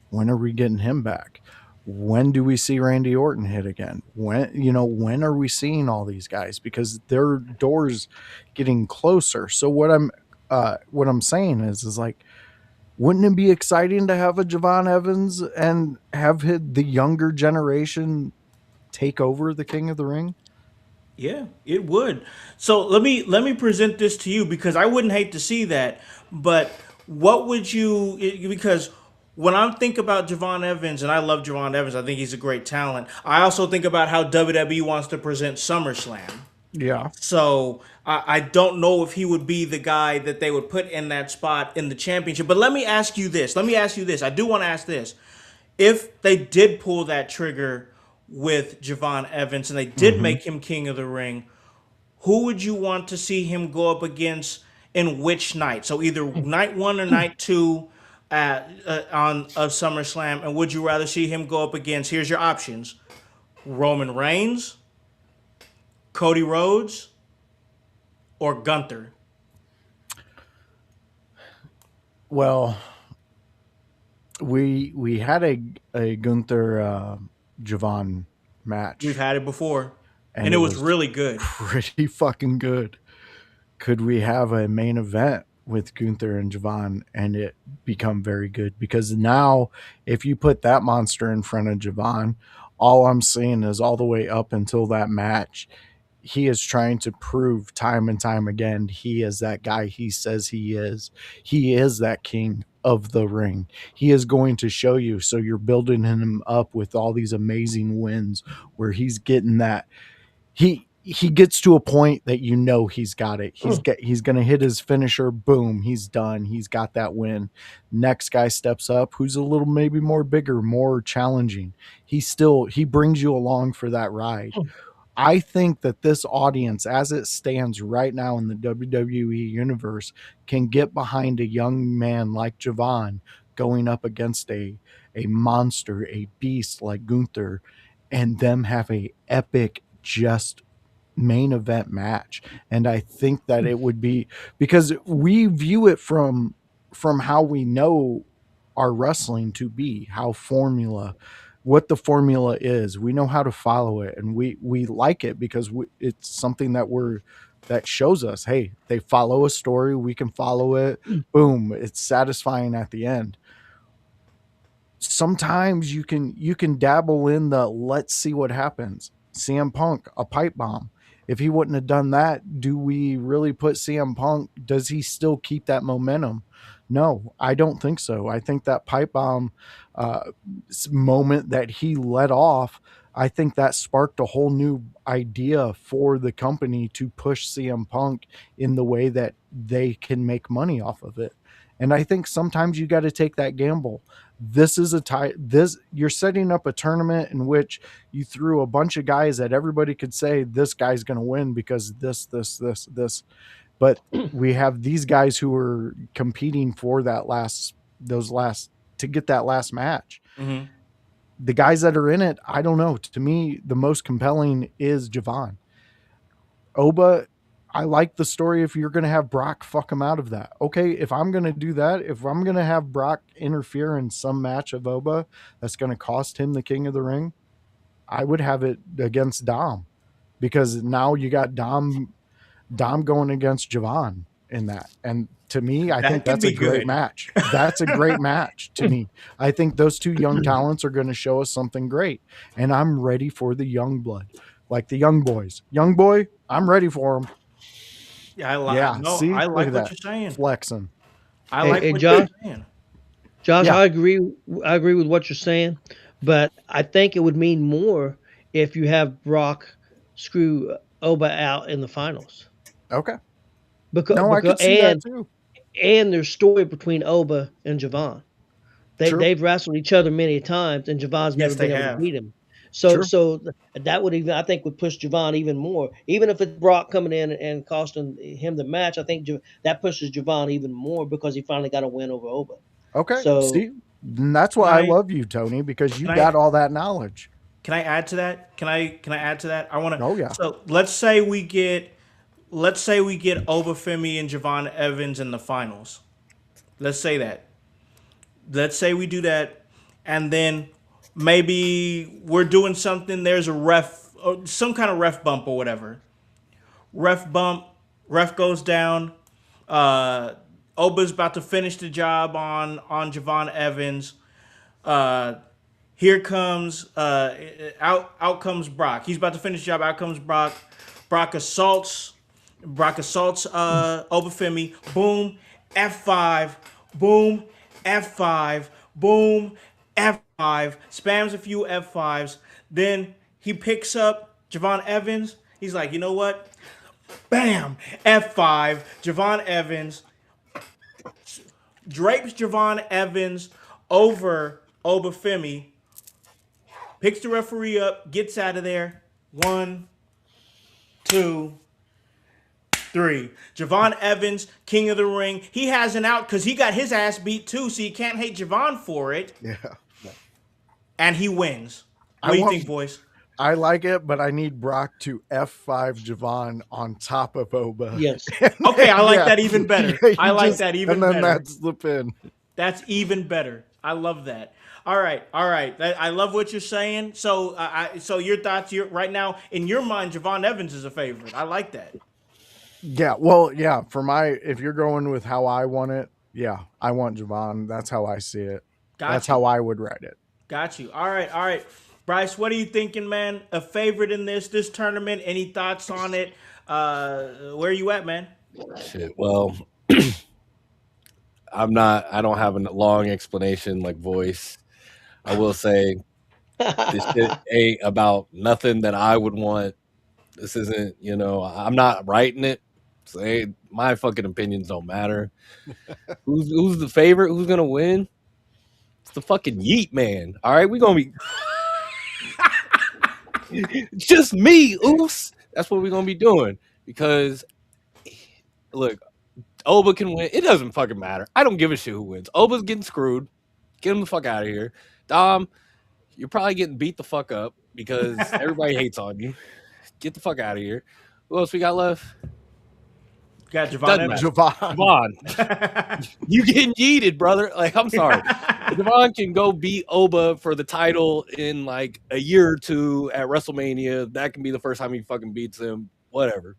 When are we getting him back? When do we see Randy Orton hit again? When are we seeing all these guys? Because their doors getting closer. So what I'm saying is like, wouldn't it be exciting to have a Javon Evans and have the younger generation take over the King of the Ring? Yeah, it would. So let me present this to you, because I wouldn't hate to see that, but what would you, because when I think about Javon Evans, and I love Javon Evans, I think he's a great talent. I also think about how WWE wants to present SummerSlam. Yeah. So I don't know if he would be the guy that they would put in that spot in the championship. But let me ask you this. I do want to ask this. If they did pull that trigger with Javon Evans and they did make him King of the Ring, who would you want to see him go up against in which night? So either night one or night two on of SummerSlam. And would you rather see him go up against, here's your options: Roman Reigns, Cody Rhodes, or Gunther? Well, we had a Gunther Javon match, We've had it before, and it was really good. pretty fucking good. Could we have a main event with Gunther and Javon and it become very good? Because now, if you put that monster in front of Javon, all I'm seeing is all the way up until that match, he is trying to prove time and time again he is that guy he says he is. He is that king of the ring. He is going to show you. So you're building him up with all these amazing wins where he's getting that. He gets to a point that he's got it. He's going to hit his finisher. Boom, he's done. He's got that win. Next guy steps up, who's a little maybe more bigger, more challenging. He brings you along for that ride. I think that this audience, as it stands right now in the WWE universe, can get behind a young man like Javon going up against a monster, a beast like Gunther, and them have a epic just main event match. And I think that it would be, because we view it from how we know our wrestling to be, what the formula is. We know how to follow it, and we like it because it's something that shows us, hey, they follow a story, we can follow it. Boom, it's satisfying at the end. Sometimes you can dabble in the let's see what happens. CM Punk, a pipe bomb. If he wouldn't have done that, do we really put CM Punk? Does he still keep that momentum? No, I don't think so. I think that pipe bomb moment that he let off, I think that sparked a whole new idea for the company to push CM Punk in the way that they can make money off of it. And I think sometimes you got to take that gamble. This is you're setting up a tournament in which you threw a bunch of guys that everybody could say this guy's going to win because this. But we have these guys who are competing for to get that last match. Mm-hmm. The guys that are in it, I don't know. To me, the most compelling is Javon. Oba, I like the story if you're going to have Brock fuck him out of that. Okay, if I'm going to do that, if I'm going to have Brock interfere in some match of Oba that's going to cost him the King of the Ring, I would have it against Dom, because now you got Dom going against Javon in that. And to me, I think that's a great match. That's a great match to me. I think those two young talents are going to show us something great. And I'm ready for the young blood, like the young boys. Young boy, I'm ready for them. Yeah, I like what you're saying. Flexing. I like what Josh, you're saying. Josh, I agree with what you're saying, but I think it would mean more if you have Brock screw Oba out in the finals. Okay. I could see that too. And there's story between Oba and Javon. They've wrestled each other many times, and Javon's never been able to beat him. So that would even, I think, would push Javon even more. Even if it's Brock coming in and costing him the match, I think that pushes Javon even more because he finally got a win over Oba. Okay. So see, that's why I love you, Tony, because you got all that knowledge. Can I add to that? Can I add to that? I want to. Oh yeah. So let's say we get Obafemi and Javon Evans in the finals. Let's say that. Let's say we do that, and then maybe we're doing something. There's a ref, or some kind of ref bump or whatever. Ref bump. Ref goes down. Oba's about to finish the job on Javon Evans. Here comes out comes Brock. He's about to finish the job. Out comes Brock. Brock assaults Obafemi. Boom, F5. Boom, F5. Boom, F5. Spams a few F5s. Then he picks up Javon Evans. He's like, you know what? Bam, F5. Javon Evans drapes Javon Evans over Obafemi. Picks the referee up. Gets out of there. 1, 2, 3. Javon Evans, King of the Ring. He has an out because he got his ass beat too, so you can't hate Javon for it. Yeah. And he wins. What do you think, boys? I like it, but I need Brock to F5 Javon on top of Oba. Yes. Okay, I like that even better. I like that even better. And then that's the pin. That's even better. I love that. All right. I love what you're saying. So, so your thoughts? Right now in your mind, Javon Evans is a favorite. I like that. Yeah. Well, yeah. If you're going with how I want it, yeah, I want Javon. That's how I see it. That's how I would write it. Got you. All right. Bryce, what are you thinking, man? A favorite in this tournament? Any thoughts on it? Where are you at, man? Shit. Well, I don't have a long explanation like voice. I will say this shit ain't about nothing that I would want. This isn't, I'm not writing it. So my fucking opinions don't matter. Who's the favorite? Who's gonna win? It's the fucking Yeet Man. All right, we're gonna be just me, Oos. That's what we're gonna be doing. Because look, Oba can win. It doesn't fucking matter. I don't give a shit who wins. Oba's getting screwed. Get him the fuck out of here. Dom, you're probably getting beat the fuck up because everybody hates on you. Get the fuck out of here. Who else we got left? Got Javon. Javon. You getting yeeted, brother. Like, I'm sorry. Javon can go beat Oba for the title in like a year or two at WrestleMania. That can be the first time he fucking beats him. Whatever.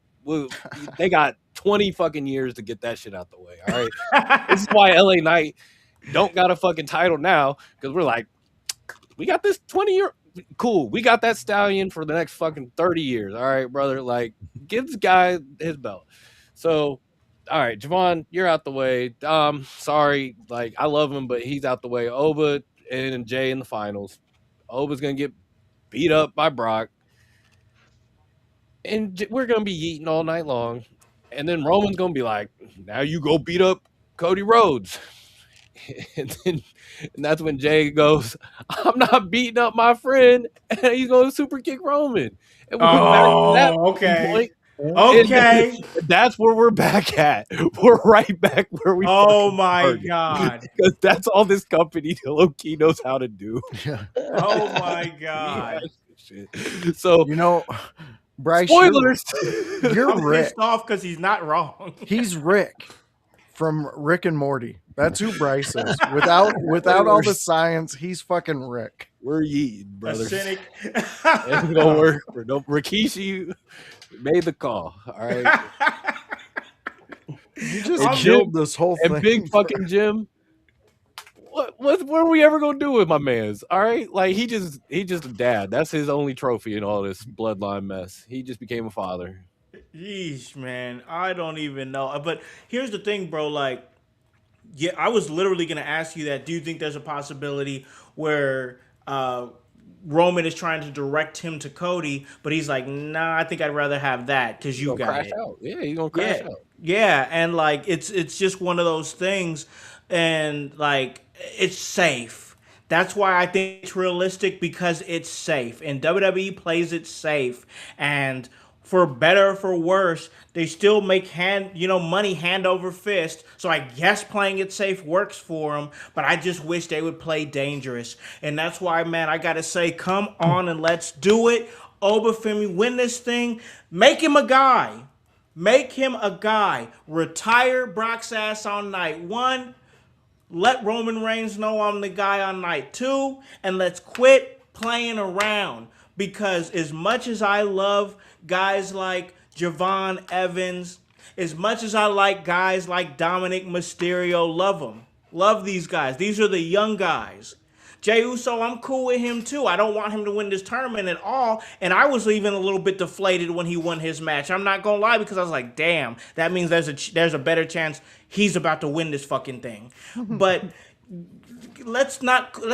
They got 20 fucking years to get that shit out the way. All right. This is why LA Knight don't got a fucking title now, because we're like, we got this 20-year. cool. We got that stallion for the next fucking 30 years. All right, brother. Like, give this guy his belt. So, all right, Javon, you're out the way. Sorry, like I love him, but he's out the way. Oba and Jay in the finals. Oba's gonna get beat up by Brock, and we're gonna be eating all night long. And then Roman's gonna be like, "Now you go beat up Cody Rhodes." And that's when Jay goes, "I'm not beating up my friend," and he's going to super kick Roman. And we're back to that okay. point. Okay. And that's where we're back at. We're right back where we Oh fucking my started. God. Because that's all this company low-key knows how to do. Yeah. Oh my God. Shit. So, You know, Bryce, spoilers. you're I'm Rick. pissed off because he's not wrong. He's Rick from Rick and Morty. That's who Bryce is. Without all the science, he's fucking Rick. We're yeeting, A brothers. cynic. It's gonna work. Rikishi made the call. All right. You just And killed this whole thing. And big fucking Jim. What are we ever gonna do with my man's? All right, like he just a dad. That's his only trophy in all this bloodline mess. He just became a father. Yeesh, man. I don't even know. But here's the thing, bro. Like, yeah, I was literally going to ask you that. Do you think there's a possibility where Roman is trying to direct him to Cody, but he's like, nah, I think I'd rather have that because you got Crash it. out. Yeah, he's gonna crash out. Yeah, and like it's just one of those things, and like it's safe. That's why I think it's realistic because it's safe, and WWE plays it safe, and for better or for worse, they still make money hand over fist. So I guess playing it safe works for them, but I just wish they would play dangerous, and that's why, man, I gotta say, come on and let's do it. Obafemi, win this thing. Make him a guy. Make him a guy. Retire Brock's ass on night 1. Let Roman Reigns know I'm the guy on night 2. And let's quit playing around. Because as much as I love guys like Javon Evans, as much as I like guys like Dominic Mysterio, love them. Love these guys. These are the young guys. Jey Uso, I'm cool with him too. I don't want him to win this tournament at all. And I was even a little bit deflated when he won his match. I'm not gonna lie, because I was like, damn, that means there's a better chance he's about to win this fucking thing. But let's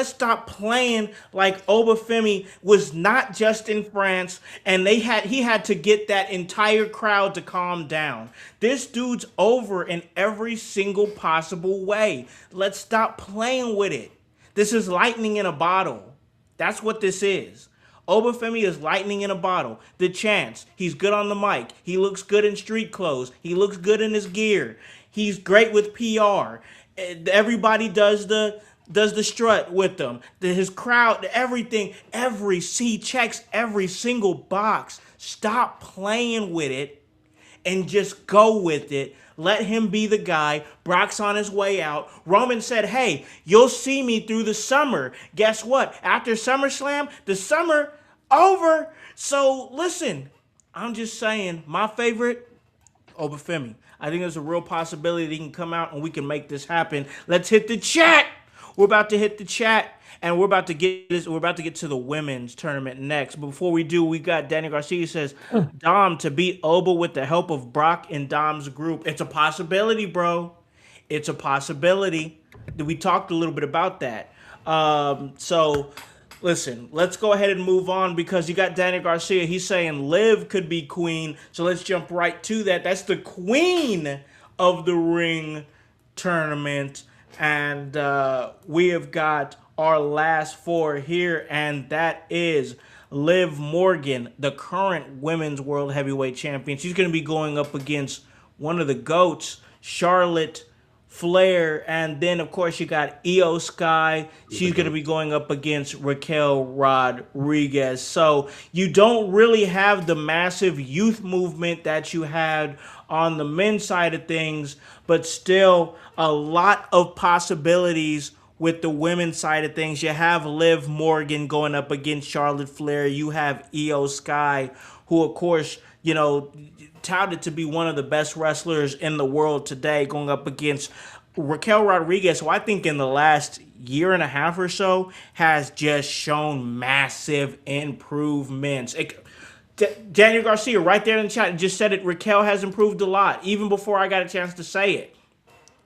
stop playing like Obafemi was not just in France, and he had to get that entire crowd to calm down. This dude's over in every single possible way. Let's stop playing with it. This is lightning in a bottle. That's what this is. Obafemi is lightning in a bottle. The chance. He's good on the mic. He looks good in street clothes. He looks good in his gear. He's great with PR. Everybody does the strut with them. His crowd, everything, he checks every single box. Stop playing with it and just go with it. Let him be the guy. Brock's on his way out. Roman said, hey, you'll see me through the summer. Guess what? After SummerSlam, the summer over. So listen, I'm just saying, my favorite, Obafemi. I think there's a real possibility that he can come out and we can make this happen. Let's hit the chat. We're about to hit the chat. And we're about to get to the women's tournament next. But before we do, we got Danny Garcia says, Dom to beat Oba with the help of Brock in Dom's group. It's a possibility, bro. It's a possibility. We talked a little bit about that. So listen, let's go ahead and move on because you got Danny Garcia. He's saying Liv could be queen. So let's jump right to that. That's the queen of the ring tournament. And we have got our last 4 here, and that is Liv Morgan, the current women's world heavyweight champion. She's going to be going up against one of the GOATs, Charlotte Flair, and then, of course, you got Io Sky. She's going to be going up against Raquel Rodriguez. So you don't really have the massive youth movement that you had on the men's side of things, but still a lot of possibilities with the women's side of things. You have Liv Morgan going up against Charlotte Flair. You have Io Sky, who, of course, you know, touted to be one of the best wrestlers in the world today, going up against Raquel Rodriguez, who I think in the last year and a half or so has just shown massive improvements. Daniel Garcia, right there in the chat, just said it. Raquel has improved a lot, even before I got a chance to say it.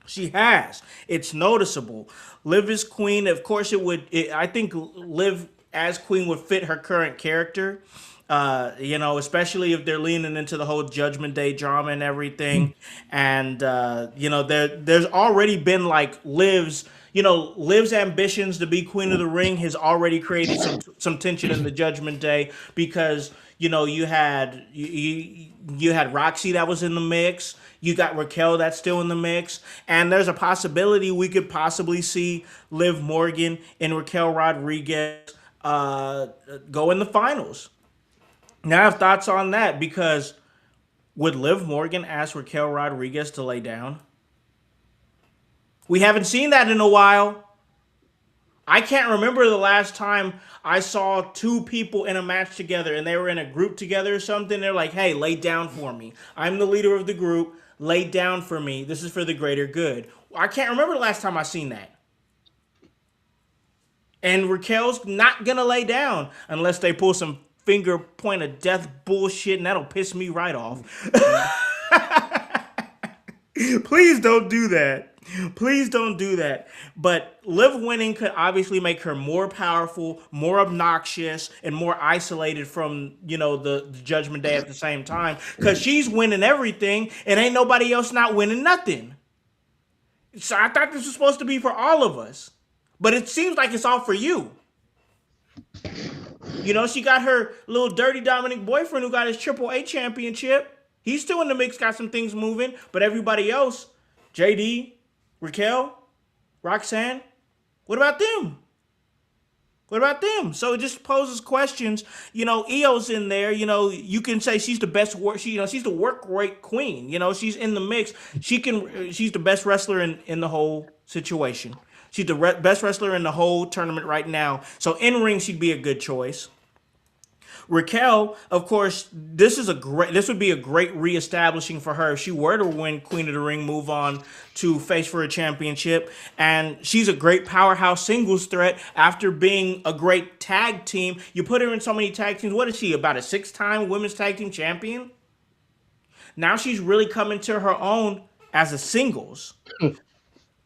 She has. It's noticeable. Liv is queen. Of course, I think Liv as queen would fit her current character. Especially if they're leaning into the whole Judgment Day drama and everything. And there's already been like Liv's ambitions to be Queen of the Ring has already created some tension in the Judgment Day because you had Roxy that was in the mix. You got Raquel that's still in the mix, and there's a possibility we could possibly see Liv Morgan and Raquel Rodriguez go in the finals. Now I have thoughts on that because would Liv Morgan ask Raquel Rodriguez to lay down? We haven't seen that in a while. I can't remember the last time I saw two people in a match together and they were in a group together or something. They're like, hey, lay down for me. I'm the leader of the group. Lay down for me. This is for the greater good. I can't remember the last time I seen that. And Raquel's not going to lay down unless they pull some finger point of death bullshit, and that'll piss me right off. Please don't do that. Please don't do that. But Liv winning could obviously make her more powerful, more obnoxious, and more isolated from, the Judgment Day at the same time. Because she's winning everything, and ain't nobody else not winning nothing. So I thought this was supposed to be for all of us. But it seems like it's all for you. She got her little dirty Dominic boyfriend who got his AAA championship. He's still in the mix, got some things moving. But everybody else, JD, Raquel, Roxanne, what about them? What about them? So it just poses questions. Io's in there. You can say she's the best work. She's the work rate queen. She's in the mix. She's the best wrestler in the whole situation. She's the best wrestler in the whole tournament right now. So in ring, she'd be a good choice. Raquel, of course, this would be a great reestablishing for her if she were to win Queen of the Ring, move on to face for a championship. And she's a great powerhouse singles threat after being a great tag team. You put her in so many tag teams. What is she, about a 6-time women's tag team champion? Now she's really coming to her own as a singles.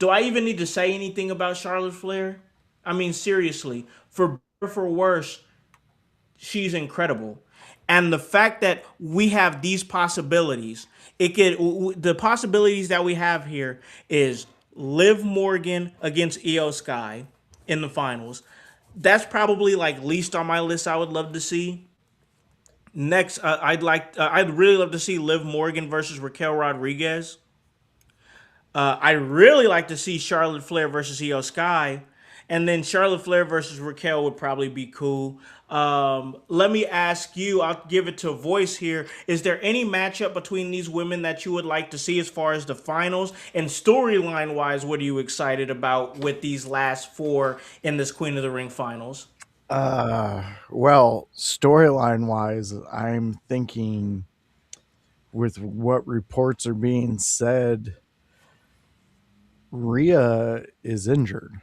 Do I even need to say anything about Charlotte Flair? I mean, seriously, for better or for worse, she's incredible. And the fact that we have these possibilities, the possibilities that we have here is Liv Morgan against Io Sky in the finals. That's probably like least on my list I would love to see. Next, I'd really love to see Liv Morgan versus Raquel Rodriguez. I'd really like to see Charlotte Flair versus Io Sky. And then Charlotte Flair versus Raquel would probably be cool. Let me ask you, I'll give it to Voice here. Is there any matchup between these women that you would like to see as far as the finals? And storyline-wise, what are you excited about with these last 4 in this Queen of the Ring finals? Well, storyline-wise, I'm thinking with what reports are being said, Rhea is injured.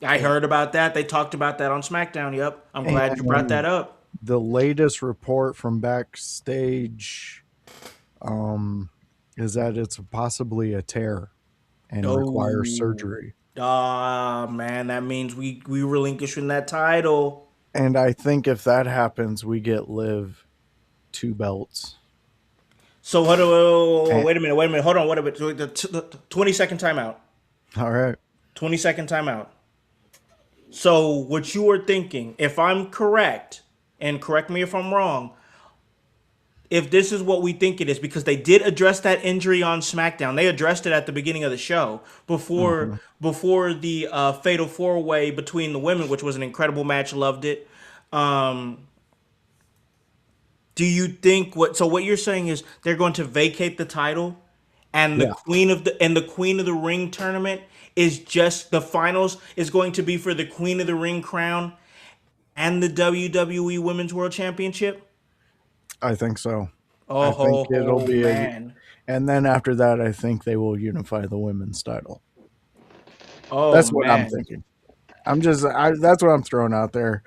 I heard about that. They talked about that on SmackDown. Yep. I'm glad you brought that up. The latest report from backstage is that it's possibly a tear and requires surgery. Man, that means we relinquishing that title. And I think if that happens, we get Liv 2 belts. So wait a minute. Hold on. What about the 20-second timeout? All right. 20-second timeout. So what you were thinking, if I'm correct, and correct me if I'm wrong, if this is what we think it is, because they did address that injury on SmackDown. They addressed it at the beginning of the show before the Fatal 4-Way between the women, which was an incredible match. Loved it. Do you think what you're saying is they're going to vacate the title and the Queen of the Ring tournament is just the finals is going to be for the Queen of the Ring crown and the WWE Women's World Championship? I think so. I think it'll be and then after that, I think they will unify the women's title. Oh That's what I'm man. thinking. That's what I'm throwing out there.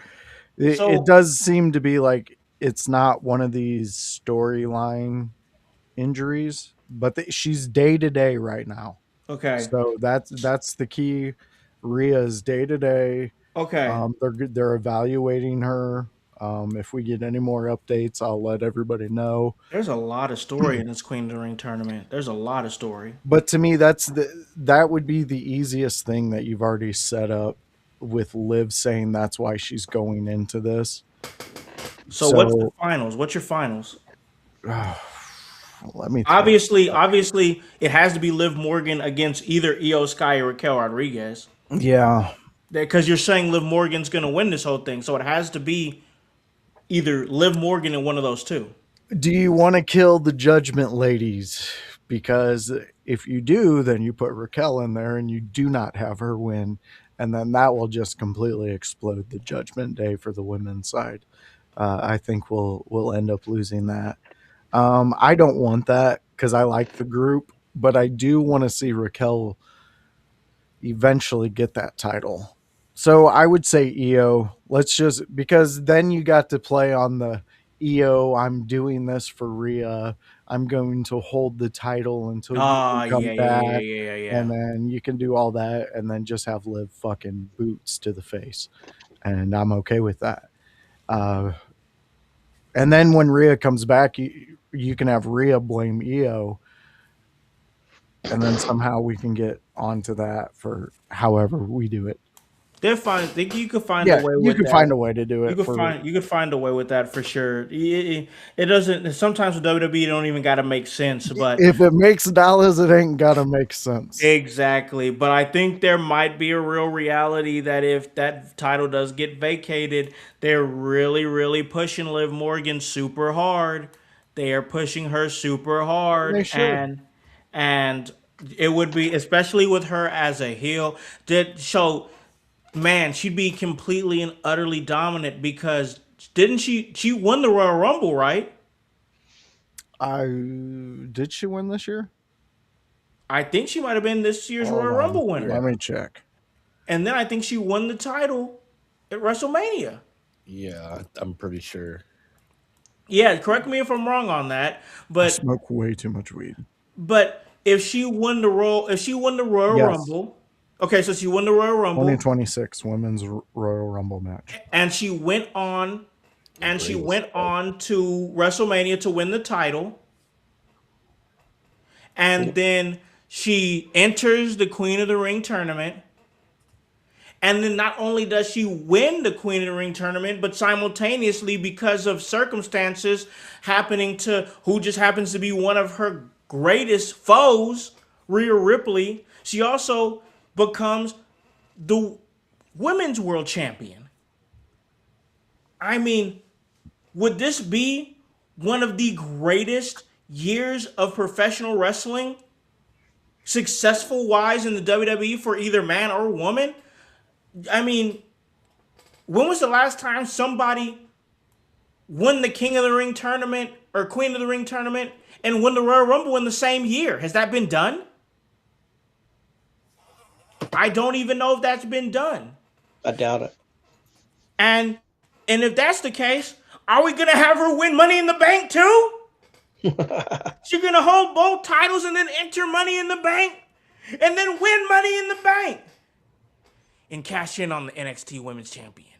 It So does seem to be like it's not one of these storyline injuries, but she's day to day right now. okay. So that's the key. Rhea's day to day. Okay. They're evaluating her. If we get any more updates, I'll let everybody know. There's a lot of story in this Queen of the Ring tournament. There's a lot of story. But to me, that would be the easiest thing that you've already set up with Liv saying that's why she's going into this. So what's the So finals? What's your finals? let me throw. Obviously, it has to be Liv Morgan against either Io Sky or Raquel Rodriguez. Yeah. Because you're saying Liv Morgan's going to win this whole thing, so it has to be either Liv Morgan and one of those two. Do you want to kill the Judgment Ladies? Because if you do, then you put Raquel in there and you do not have her win. And then that will just completely explode the Judgment Day for the women's side. I think we'll end up losing that. I don't want that because I like the group, but I do want to see Raquel eventually get that title. So I would say EO. Let's just because then you got to play on the EO. I'm doing this for Rhea. I'm going to hold the title until you Ah, come back, yeah. and then you can do all that, and then just have Liv fucking boots to the face, and I'm okay with that. And then when Rhea comes back, you can have Rhea blame EO, and then somehow we can get onto that for however we do it. They're fine. Think you could find a Yeah, way you with can that. find a way to do it. You could find a way with that for sure. It doesn't. Sometimes with WWE, it don't even got to make sense. But if it makes dollars, it ain't gotta make sense. exactly. But I think there might be a real reality that if that title does get vacated, they're really pushing Liv Morgan super hard. They are pushing her super They hard, should. and it would be especially with her as a heel. Man, she'd be completely and utterly dominant because didn't she won the Royal Rumble, right? I did she win this year? I think she might have been this year's Hold Royal on. Rumble winner. Let me check. And then I think she won the title at WrestleMania. Yeah, I'm pretty sure. Yeah, correct me if I'm wrong on that, I but smoke way too much weed. if she won the Royal Yes. Rumble, okay, so she won the Royal Rumble 2026 Women's Royal Rumble match. and she went on to WrestleMania to win the title. And then she enters the Queen of the Ring tournament. And then not only does she win the Queen of the Ring tournament, but simultaneously, because of circumstances happening to who just happens to be one of her greatest foes, Rhea Ripley, she also becomes the women's world champion. I mean, would this be one of the greatest years of professional wrestling, successful wise in the WWE for either man or woman? I mean, when was the last time somebody won the King of the Ring tournament or Queen of the Ring tournament and won the Royal Rumble in the same year? Has that been done? I don't even know if that's been done. I doubt it. And if that's the case, are we gonna have her win Money in the Bank too? She's gonna hold both titles and then enter Money in the Bank and then win Money in the Bank and cash in on the NXT Women's Champion.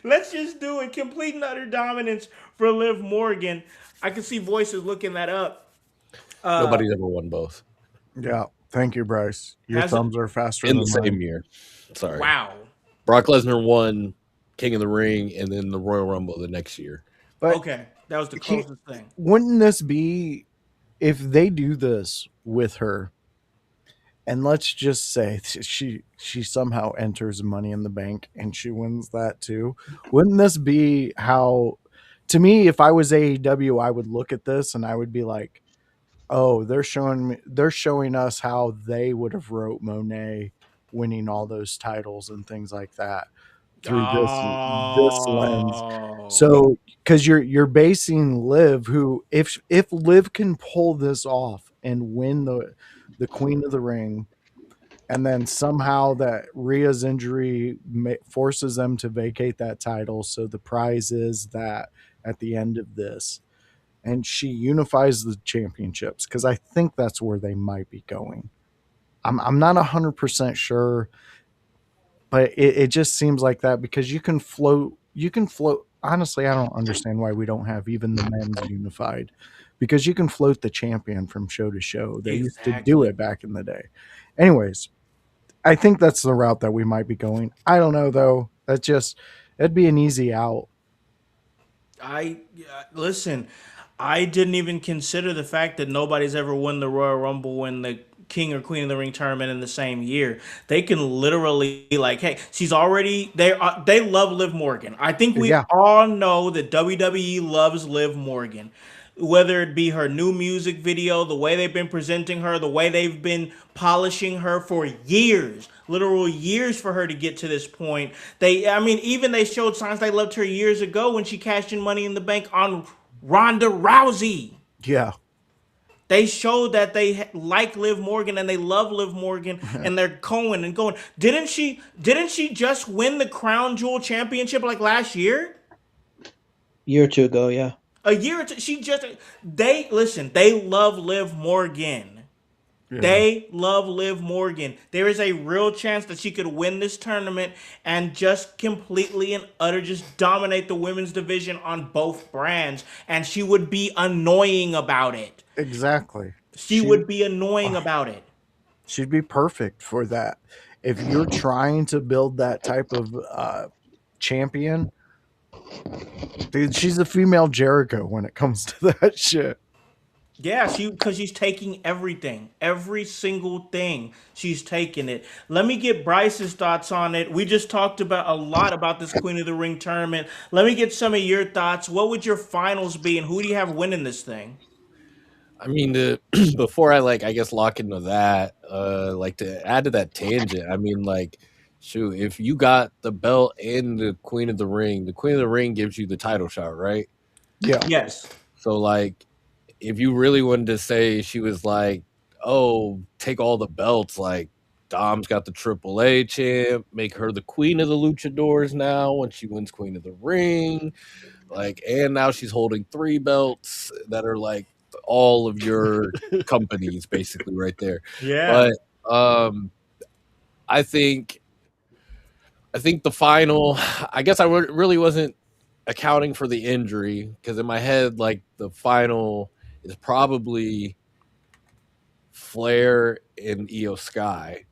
Let's just do a complete and utter dominance for Liv Morgan. I can see voices looking that up. Nobody's ever won both Yeah. Thank you, Bryce. Your Has it? thumbs are faster in than the same mine. year. Sorry. Wow. Brock Lesnar won King of the Ring and then the Royal Rumble the next year. But Okay, that was the closest thing. wouldn't this be if they do this with her? And let's just say she somehow enters Money in the Bank and she wins that too. Wouldn't this be how? To me, if I was AEW, I would look at this and I would be like, "Oh, they're showing us how they would have wrote Monet winning all those titles and things like that through this lens." Oh. So, because you're basing Liv, who if Liv can pull this off and win the Queen of the Ring, and then somehow that Rhea's injury forces them to vacate that title. So the prize is that at the end of this, and she unifies the championships, because I think that's where they might be going. I'm not 100% sure, but it just seems like that, because you can float. Honestly, I don't understand why we don't have even the men's unified, because you can float the champion from show to show. They used to do Exactly. it back in the day. Anyways, I think that's the route that we might be going. I don't know though. It'd be an easy out. Listen. I didn't even consider the fact that nobody's ever won the Royal Rumble and the King or Queen of the Ring tournament in the same year. They can literally like, hey, she's already they love Liv Morgan. I think we Yeah, all know that WWE loves Liv Morgan. Whether it be her new music video, the way they've been presenting her, the way they've been polishing her for years, literal years for her to get to this point. I mean, even they showed signs they loved her years ago when she cashed in Money in the Bank on Ronda Rousey. yeah. They showed that they like Liv Morgan and they love Liv Morgan and they're going and going. Didn't she just win the Crown Jewel Championship like last year? Year or two ago, yeah. A year or two. They love Liv Morgan. Yeah. They love Liv Morgan. There is a real chance that she could win this tournament and just completely and utter just dominate the women's division on both brands. And she would be annoying about it. Exactly. She would be annoying about it. She'd be perfect for that. If you're trying to build that type of champion, dude, she's a female Jericho when it comes to that shit. Yeah, because she's taking everything, every single thing. She's taking it. Let me get Bryce's thoughts on it. We just talked about a lot about this Queen of the Ring tournament. Let me get some of your thoughts. What would your finals be, and who do you have winning this thing? I mean, before I I guess lock into that, like to add to that tangent. I mean, like, shoot, if you got the belt and the Queen of the Ring gives you the title shot, right? Yeah. Yes. So like, if you really wanted to say she was like, oh, take all the belts, like Dom's got the AAA champ, make her the queen of the luchadors now when she wins Queen of the Ring, like, and now she's holding 3 belts that are like all of your companies basically right there. Yeah. But I think the final, I guess I really wasn't accounting for the injury, because in my head, like, the final is probably Flair and Io Sky,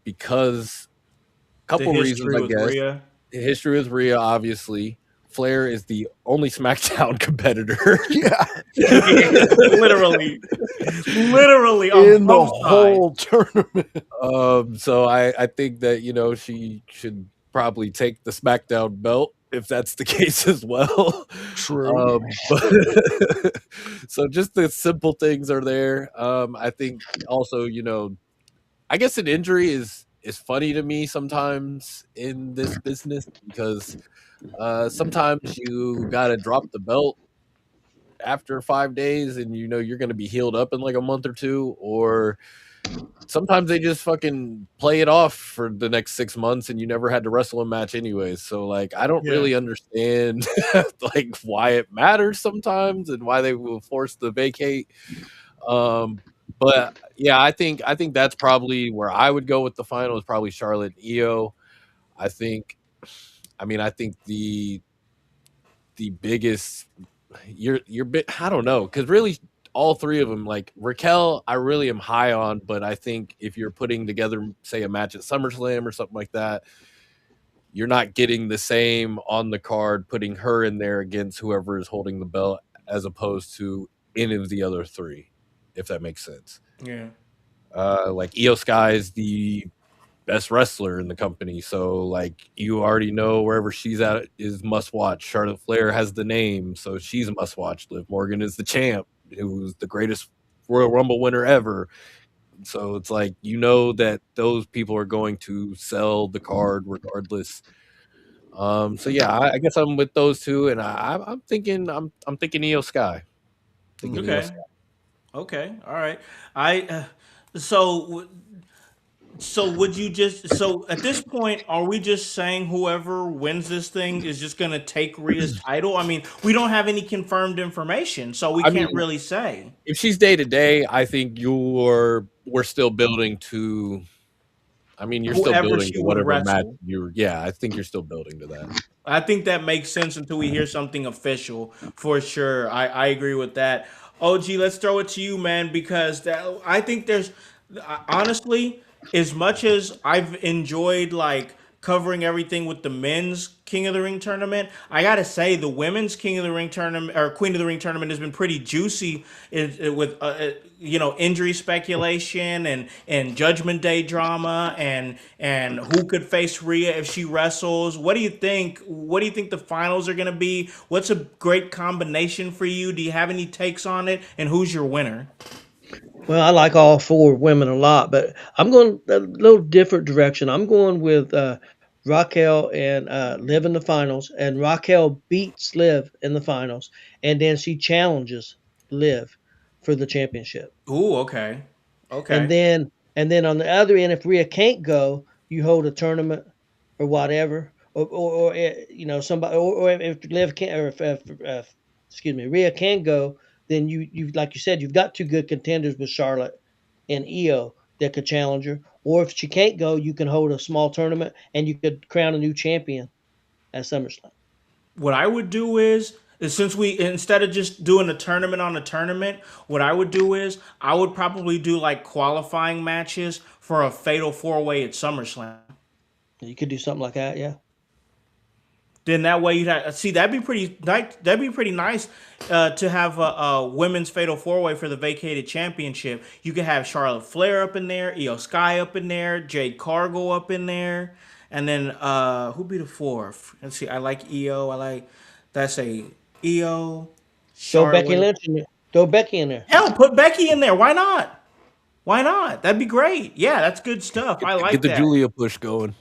because a The couple reasons, history I with guess. Rhea. The history with Rhea, obviously. Flair is the only SmackDown competitor. Yeah. literally In the whole tournament. So I think that, she should probably take the SmackDown belt if that's the case as well. True. So just the simple things are there. I think also, I guess an injury is funny to me sometimes in this business, because sometimes you gotta drop the belt after 5 days and you're gonna be healed up in like a month or two, or sometimes they just fucking play it off for the next 6 months and you never had to wrestle a match anyways. So like, I don't really understand like why it matters sometimes and why they will force the vacate. But yeah, I think that's probably where I would go with the final, is probably Charlotte and Io. I think the biggest, you're bit, I don't know, because really all 3 of them, like Raquel, I really am high on, but I think if you're putting together, say, a match at SummerSlam or something like that, you're not getting the same on the card putting her in there against whoever is holding the belt, as opposed to any of the other 3, if that makes sense. Yeah. Like Io Sky is the best wrestler in the company, so like, you already know wherever she's at is must watch. Charlotte Flair has the name, so she's a must watch. Liv Morgan is the champ, who's the greatest Royal Rumble winner ever, so it's like, that those people are going to sell the card regardless. So yeah, I guess I'm with those 2, and I'm thinking Io Sky. Okay. Okay, all right. I so so would you just so at this point are we just saying whoever wins this thing is just gonna take Rhea's title? I mean, we don't have any confirmed information, so we I mean, can't really say. if she's day to day, I think we're still building to. I mean, you're still Whoever building she to would whatever match wrestle. you're. Yeah, I think you're still building to that. I think that makes sense until we hear something official for sure. I agree with that. OG, let's throw it to you, man, because I think there's honestly, as much as I've enjoyed like covering everything with the men's King of the Ring tournament, I gotta say the women's King of the Ring tournament or Queen of the Ring tournament has been pretty juicy with injury speculation and Judgment Day drama and who could face Rhea if she wrestles. What do you think? What do you think the finals are gonna be? What's a great combination for you? Do you have any takes on it? And who's your winner? Well, I like all four women a lot, but I'm going a little different direction. I'm going with Raquel and Liv in the finals, and Raquel beats Liv in the finals, and then she challenges Liv for the championship. Ooh, okay, And okay. then and then on the other end, if Rhea can't go, you hold a tournament or whatever, or somebody, or if Liv can't, or if excuse me, Rhea can go, then you like you said, you've got two good contenders with Charlotte and Io that could challenge her. Or if she can't go, you can hold a small tournament and you could crown a new champion at SummerSlam. What I would do is since we instead of just doing a tournament on a tournament, what I would do is I would probably do like qualifying matches for a fatal four way at SummerSlam. You could do something like that, yeah. Then that way you'd have, see that'd be pretty nice. That'd be pretty nice to have a women's fatal four way for the vacated championship. You could have Charlotte Flair up in there, Io Sky up in there, Jade Cargill up in there, and then who'd be the fourth? Let's see. I like Io. I like that's a Io, Throw Becky Charlotte. Lynch in there. Throw Becky in there. Hell, put Becky in there. Why not? Why not? That'd be great. Yeah, that's good stuff. I Get like the that. Julia push going.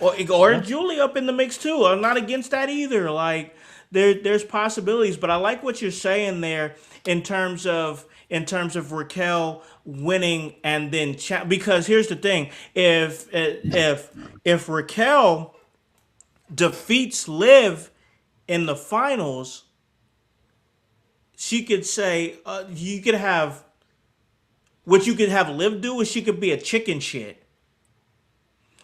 Or Julie up in the mix too. I'm not against that either. Like there's possibilities, but I like what you're saying there in terms of Raquel winning and then because here's the thing: if Raquel defeats Liv in the finals, she could say you could have what you could have Liv do is she could be a chicken shit.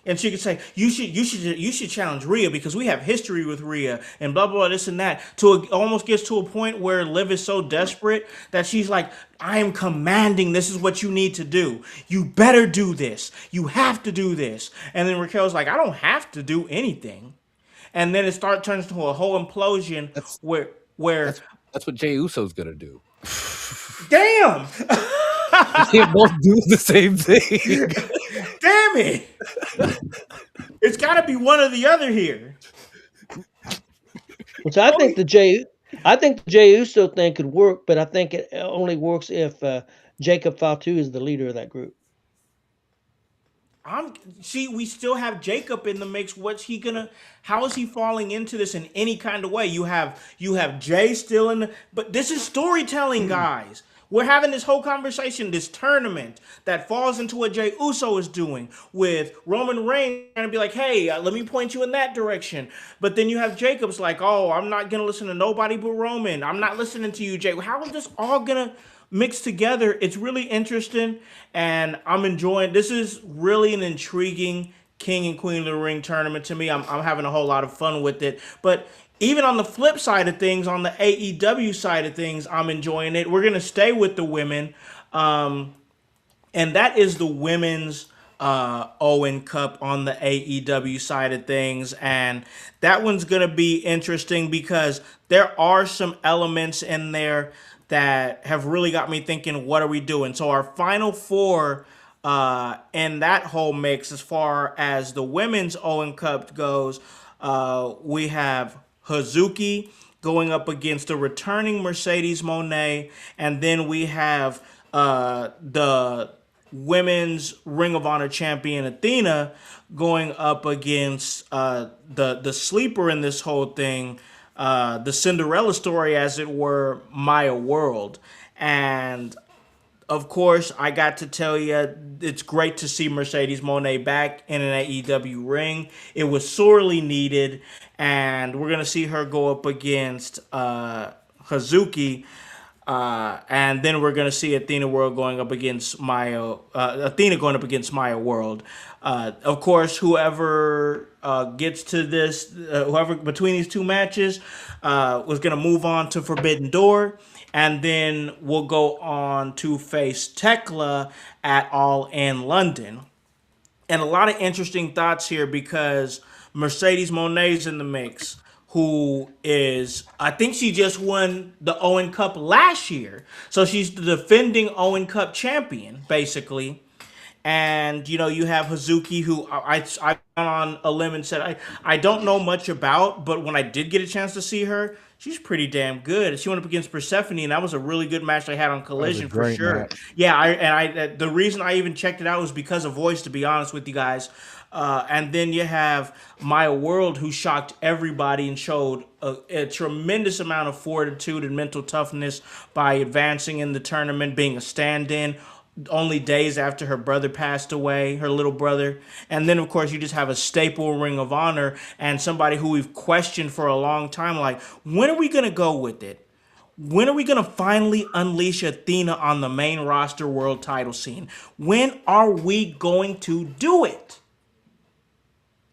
And she could say, you should challenge Rhea because we have history with Rhea and blah, blah, blah, this and that. To almost gets to a point where Liv is so desperate that she's like, I am commanding this is what you need to do. You better do this. You have to do this. And then Raquel's like, I don't have to do anything. And then turns into a whole implosion That's where that's what Jey Uso's gonna do. damn, You can't both do the same thing. damn it. It's got to be one or the other here. Which I think the Jey Uso thing could work, but I think it only works if Jacob Fatu is the leader of that group. We still have Jacob in the mix. How is he falling into this in any kind of way? You have Jay still but this is storytelling, guys. We're having this whole conversation, this tournament that falls into what Jey Uso is doing with Roman Reigns trying to be like, hey, let me point you in that direction. But then you have Jacob's like, oh, I'm not going to listen to nobody but Roman. I'm not listening to you, Jay. How is this all going to mixed together? It's really interesting, and I'm enjoying. This is really an intriguing King and Queen of the Ring tournament to me. I'm having a whole lot of fun with it. But even on the flip side of things, on the AEW side of things, I'm enjoying it. We're gonna stay with the women, and that is the women's Owen Cup on the AEW side of things. And that one's going to be interesting because there are some elements in there that have really got me thinking, what are we doing? So our final four in that whole mix, as far as the women's Owen Cup goes, we have Hazuki going up against a returning Mercedes Moné, and then we have the women's Ring of Honor champion Athena going up against the sleeper in this whole thing, the Cinderella story, as it were, Maya World. And Of course, I got to tell you, it's great to see Mercedes Moné back in an AEW ring. It was sorely needed, and we're gonna see her go up against Hazuki. And then we're gonna see Athena World going up against Maya. Athena going up against Maya World. Of course, whoever gets to this, whoever between these two matches, was gonna move on to Forbidden Door, and then we'll go on to face Tekla at All In London. And a lot of interesting thoughts here because Mercedes Moné's in the mix, who is, I think she just won the Owen Cup last year. So she's the defending Owen Cup champion, basically. And you have Hazuki, who I went on a limb and said I don't know much about, but when I did get a chance to see her, she's pretty damn good. She went up against Persephone, and that was a really good match they had on That was a Collision for great sure. match. Yeah, the reason I even checked it out was because of voice, to be honest with you guys. And then you have Maya World, who shocked everybody and showed a tremendous amount of fortitude and mental toughness by advancing in the tournament, being a stand-in only days after her brother passed away, her little brother. And then, of course, you just have a staple Ring of Honor and somebody who we've questioned for a long time. Like, when are we going to go with it? When are we going to finally unleash Athena on the main roster world title scene? When are we going to do it?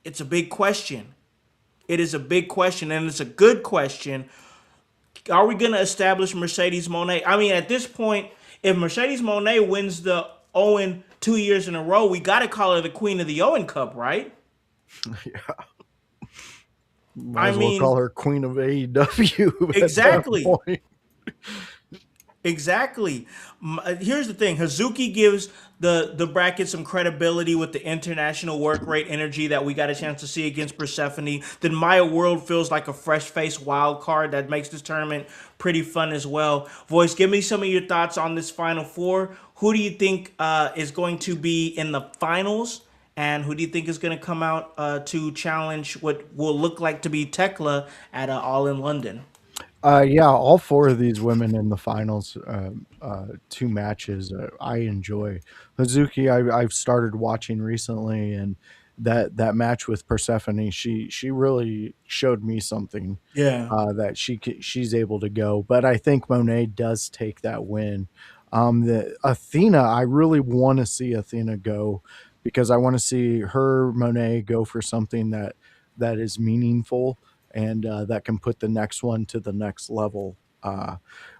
It's a big question. It is a big question, and it's a good question. Are we going to establish Mercedes Moné? I mean, at this point, if Mercedes Moné wins the Owen 2 years in a row, we got to call her the Queen of the Owen Cup, right? Yeah. Might I as well mean, call her Queen of AEW. exactly. At that point. Exactly. Here's the thing. Hazuki gives the bracket some credibility with the international work rate energy that we got a chance to see against Persephone. Then Maya World feels like a fresh face wild card that makes this tournament pretty fun as well. Voice, give me some of your thoughts on this Final Four. Who do you think is going to be in the finals? And who do you think is going to come out to challenge what will look like to be Tekla at All in London? Yeah, all four of these women in the finals, two matches, I enjoy. Hazuki, I've started watching recently, and that match with Persephone, she really showed me something. Yeah. That she's able to go. But I think Monet does take that win. The Athena, I really want to see Athena go because I want to see her Monet go for something that is meaningful and that can put the next one to the next level.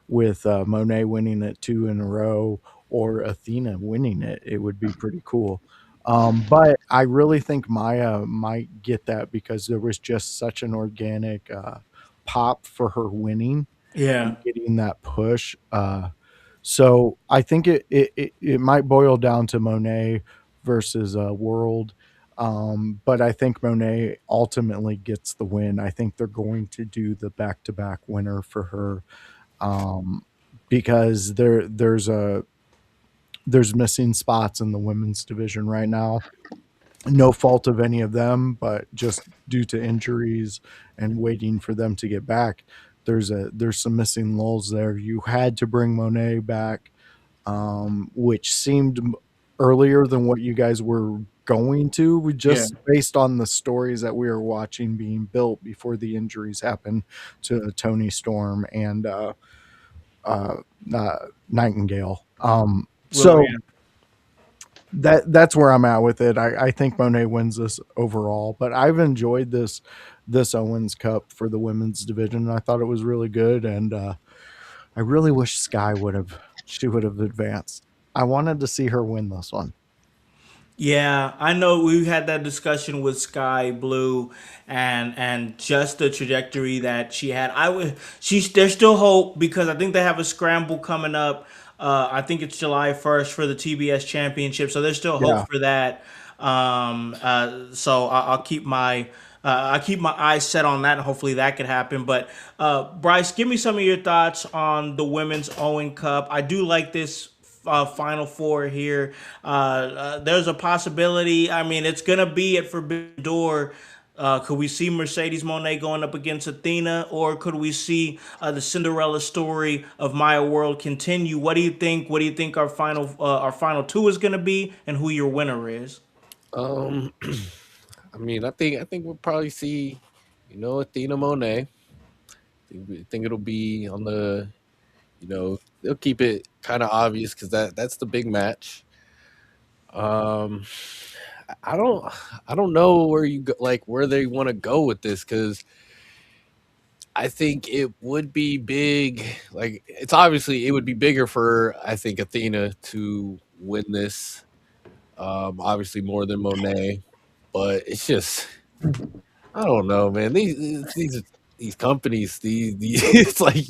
With Monet winning it two in a row or Athena winning it, it would be pretty cool. But I really think Maya might get that because there was just such an organic pop for her winning Yeah. and getting that push. So I think it might boil down to Monet versus World. But I think Monet ultimately gets the win. I think they're going to do the back-to-back winner for her because there's missing spots in the women's division right now. No fault of any of them, but just due to injuries and waiting for them to get back, there's some missing lulls there. You had to bring Monet back, which seemed earlier than what you guys were going to, just based on the stories that we were watching being built before the injuries happened to Tony Storm and Nightingale. So that's where I'm at with it. I think Monet wins this overall, but I've enjoyed this Owens Cup for the women's division. I thought it was really good, and I really wish Sky would have advanced. I wanted to see her win this one. Yeah, I know we had that discussion with Sky Blue and just the trajectory that she had. There's still hope because I think they have a scramble coming up. I think it's July 1st for the TBS championship, so there's still hope for that. So I'll keep my eyes set on that, and hopefully that could happen. But Bryce, give me some of your thoughts on the women's Owen Cup. I do like this Final Four here. There's a possibility. I mean, it's gonna be at Forbidden Door. Could we see Mercedes Moné going up against Athena, or could we see the Cinderella story of Maya World continue? What do you think? What do you think our final two is going to be, and who your winner is? Um, I mean, I think we'll probably see, Athena Monet. I think it'll be on the, they'll keep it kind of obvious because that's the big match. Um, I don't, I don't know where you go, like where they want to go with this because I think it would be big. Like it's obviously it would be bigger for I think Athena to win this. Obviously more than Monet, but it's just I don't know, man. These companies, these it's like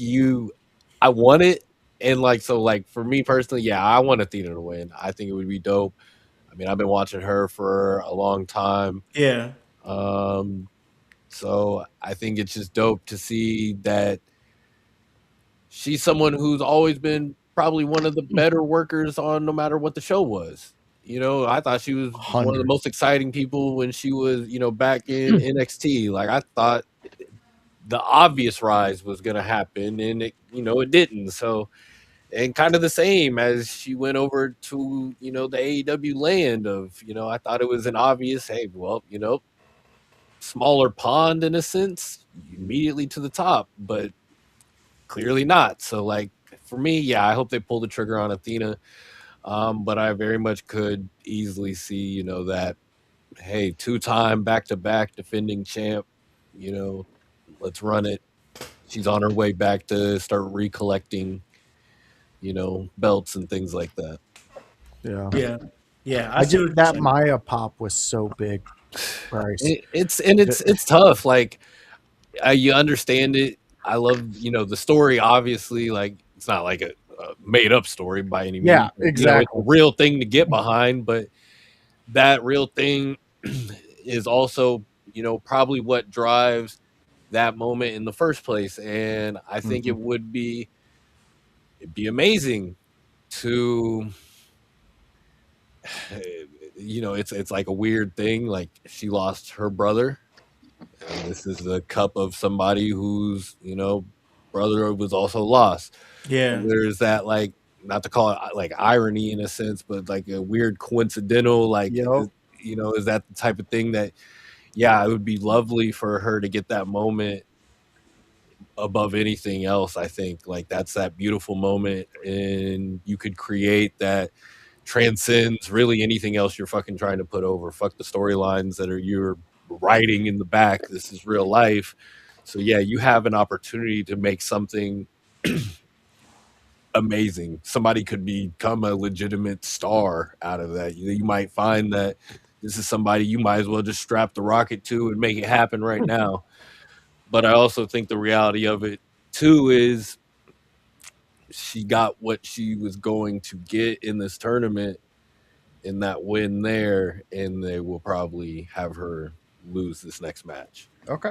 I want it, and like so, like for me personally, yeah, I want Athena to win. I think it would be dope. I mean, I've been watching her for a long time, Yeah, um, so I think it's just dope to see that she's someone who's always been probably one of the better workers on no matter what the show was. I thought she was one of the 100. most exciting people when she was, back in NXT. Like I thought the obvious rise was going to happen and it didn't. So, and kind of the same as she went over to, the AEW land of, I thought it was an obvious, hey, well, smaller pond in a sense, immediately to the top, but clearly not. So like for me, yeah, I hope they pull the trigger on Athena. But I very much could easily see, that hey, two-time back-to-back defending champ, you know, let's run it. She's on her way back to start recollecting, belts and things like that. Yeah. yeah, yeah. I I see just what you're that saying. Maya pop was so big, Bryce. It's tough. Like you understand it. I love the story. Obviously, like it's not like a made up story by any Yeah, means. It's a exactly. real thing to get behind, but that real thing is also probably what drives that moment in the first place. And I think Mhm. it'd be amazing to it's like a weird thing. Like she lost her brother, and this is the cup of somebody whose brother was also lost. Yeah, And there's that, like, not to call it like irony in a sense, but like a weird coincidental, like, Yep. is that the type of thing that, yeah, it would be lovely for her to get that moment above anything else. I think like that's that beautiful moment, and you could create that transcends really anything else you're fucking trying to put over. Fuck the storylines that you're writing in the back. This is real life. So yeah, you have an opportunity to make something amazing. Somebody could become a legitimate star out of that. You might find that this is somebody you might as well just strap the rocket to and make it happen right now. But I also think the reality of it too is she got what she was going to get in this tournament in that win there, and they will probably have her lose this next match. Okay.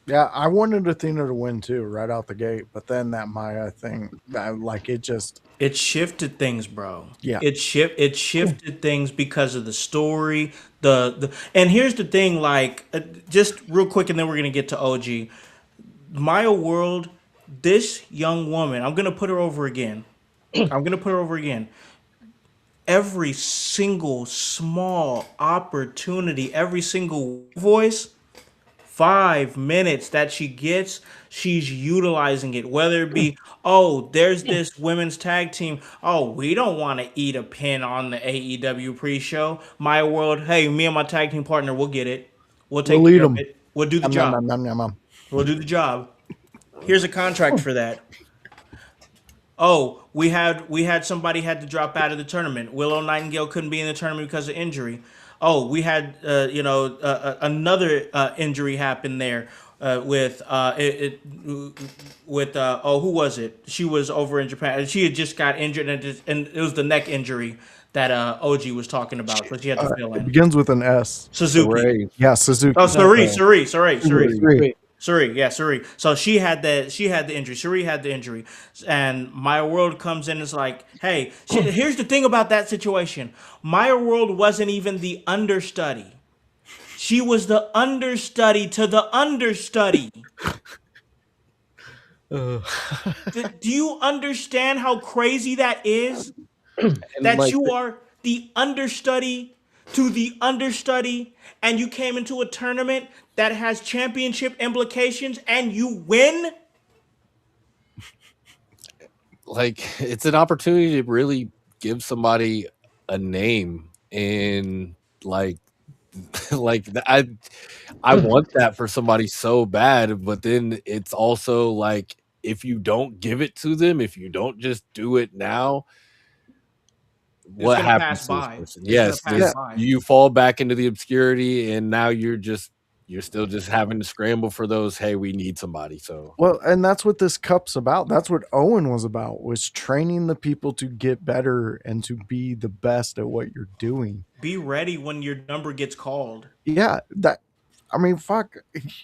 Yeah, I wanted Athena to win too, right out the gate. But then that Maya thing, like it just, it shifted things, bro. yeah. It shifted things because of the story. And here's the thing, like just real quick, and then we're gonna get to OG. Maya World, this young woman, I'm gonna put her over again. I'm gonna put her over again. Every single small opportunity, every single voice, 5 minutes that she gets, she's utilizing it. Whether it be, oh, there's this women's tag team. Oh, we don't want to eat a pin on the AEW pre-show. My world, hey, me and my tag team partner, we'll get it. We'll take We'll eat care of them. it. We'll do the Nom, nom, job. nom, nom, nom, nom. We'll do the job. Here's a contract for that. Oh, we had somebody had to drop out of the tournament. Willow Nightingale couldn't be in the tournament because of injury. Oh, we had another injury happen there with who was it? She was over in Japan. She had just got injured, and it was the neck injury that OG was talking about. So she had to fill It in. begins with an S. Suzuki. Yeah, Suzuki. Oh, Suri, Okay. Suri, sorry, Suri. Three. Suri, yeah, Suri. So she had the injury. Suri had the injury, and Maya World comes in and is like, "Hey, here's the thing about that situation. Maya World wasn't even the understudy. She was the understudy to the understudy. Uh, Do you understand how crazy that is? and That like you are the understudy to the understudy, and you came into a tournament that has championship implications and you win? it's an opportunity to really give somebody a name, and I want that for somebody so bad, but then it's also like, if you don't give it to them, if you don't just do it now, It's what gonna pass happens to this by. person? It's gonna Yes, pass Yeah. this by. you fall back into the obscurity, and now you're still just having to scramble for those, hey, we need somebody. So Well, and that's what this cup's about. That's what Owen was about, was training the people to get better and to be the best at what you're doing. Be ready when your number gets called. Yeah, that I mean, fuck.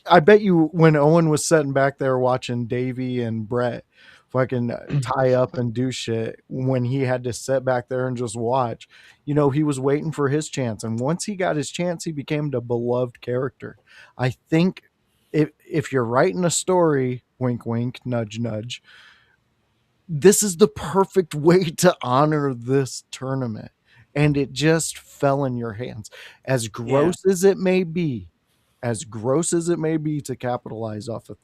I bet you when Owen was sitting back there watching Davey and Brett fucking tie up and do shit, when he had to sit back there and just watch, he was waiting for his chance. And once he got his chance, he became the beloved character. I think if you're writing a story, wink, wink, nudge, nudge, this is the perfect way to honor this tournament. And it just fell in your hands. As Yeah. gross as it may be, as gross as it may be to capitalize off of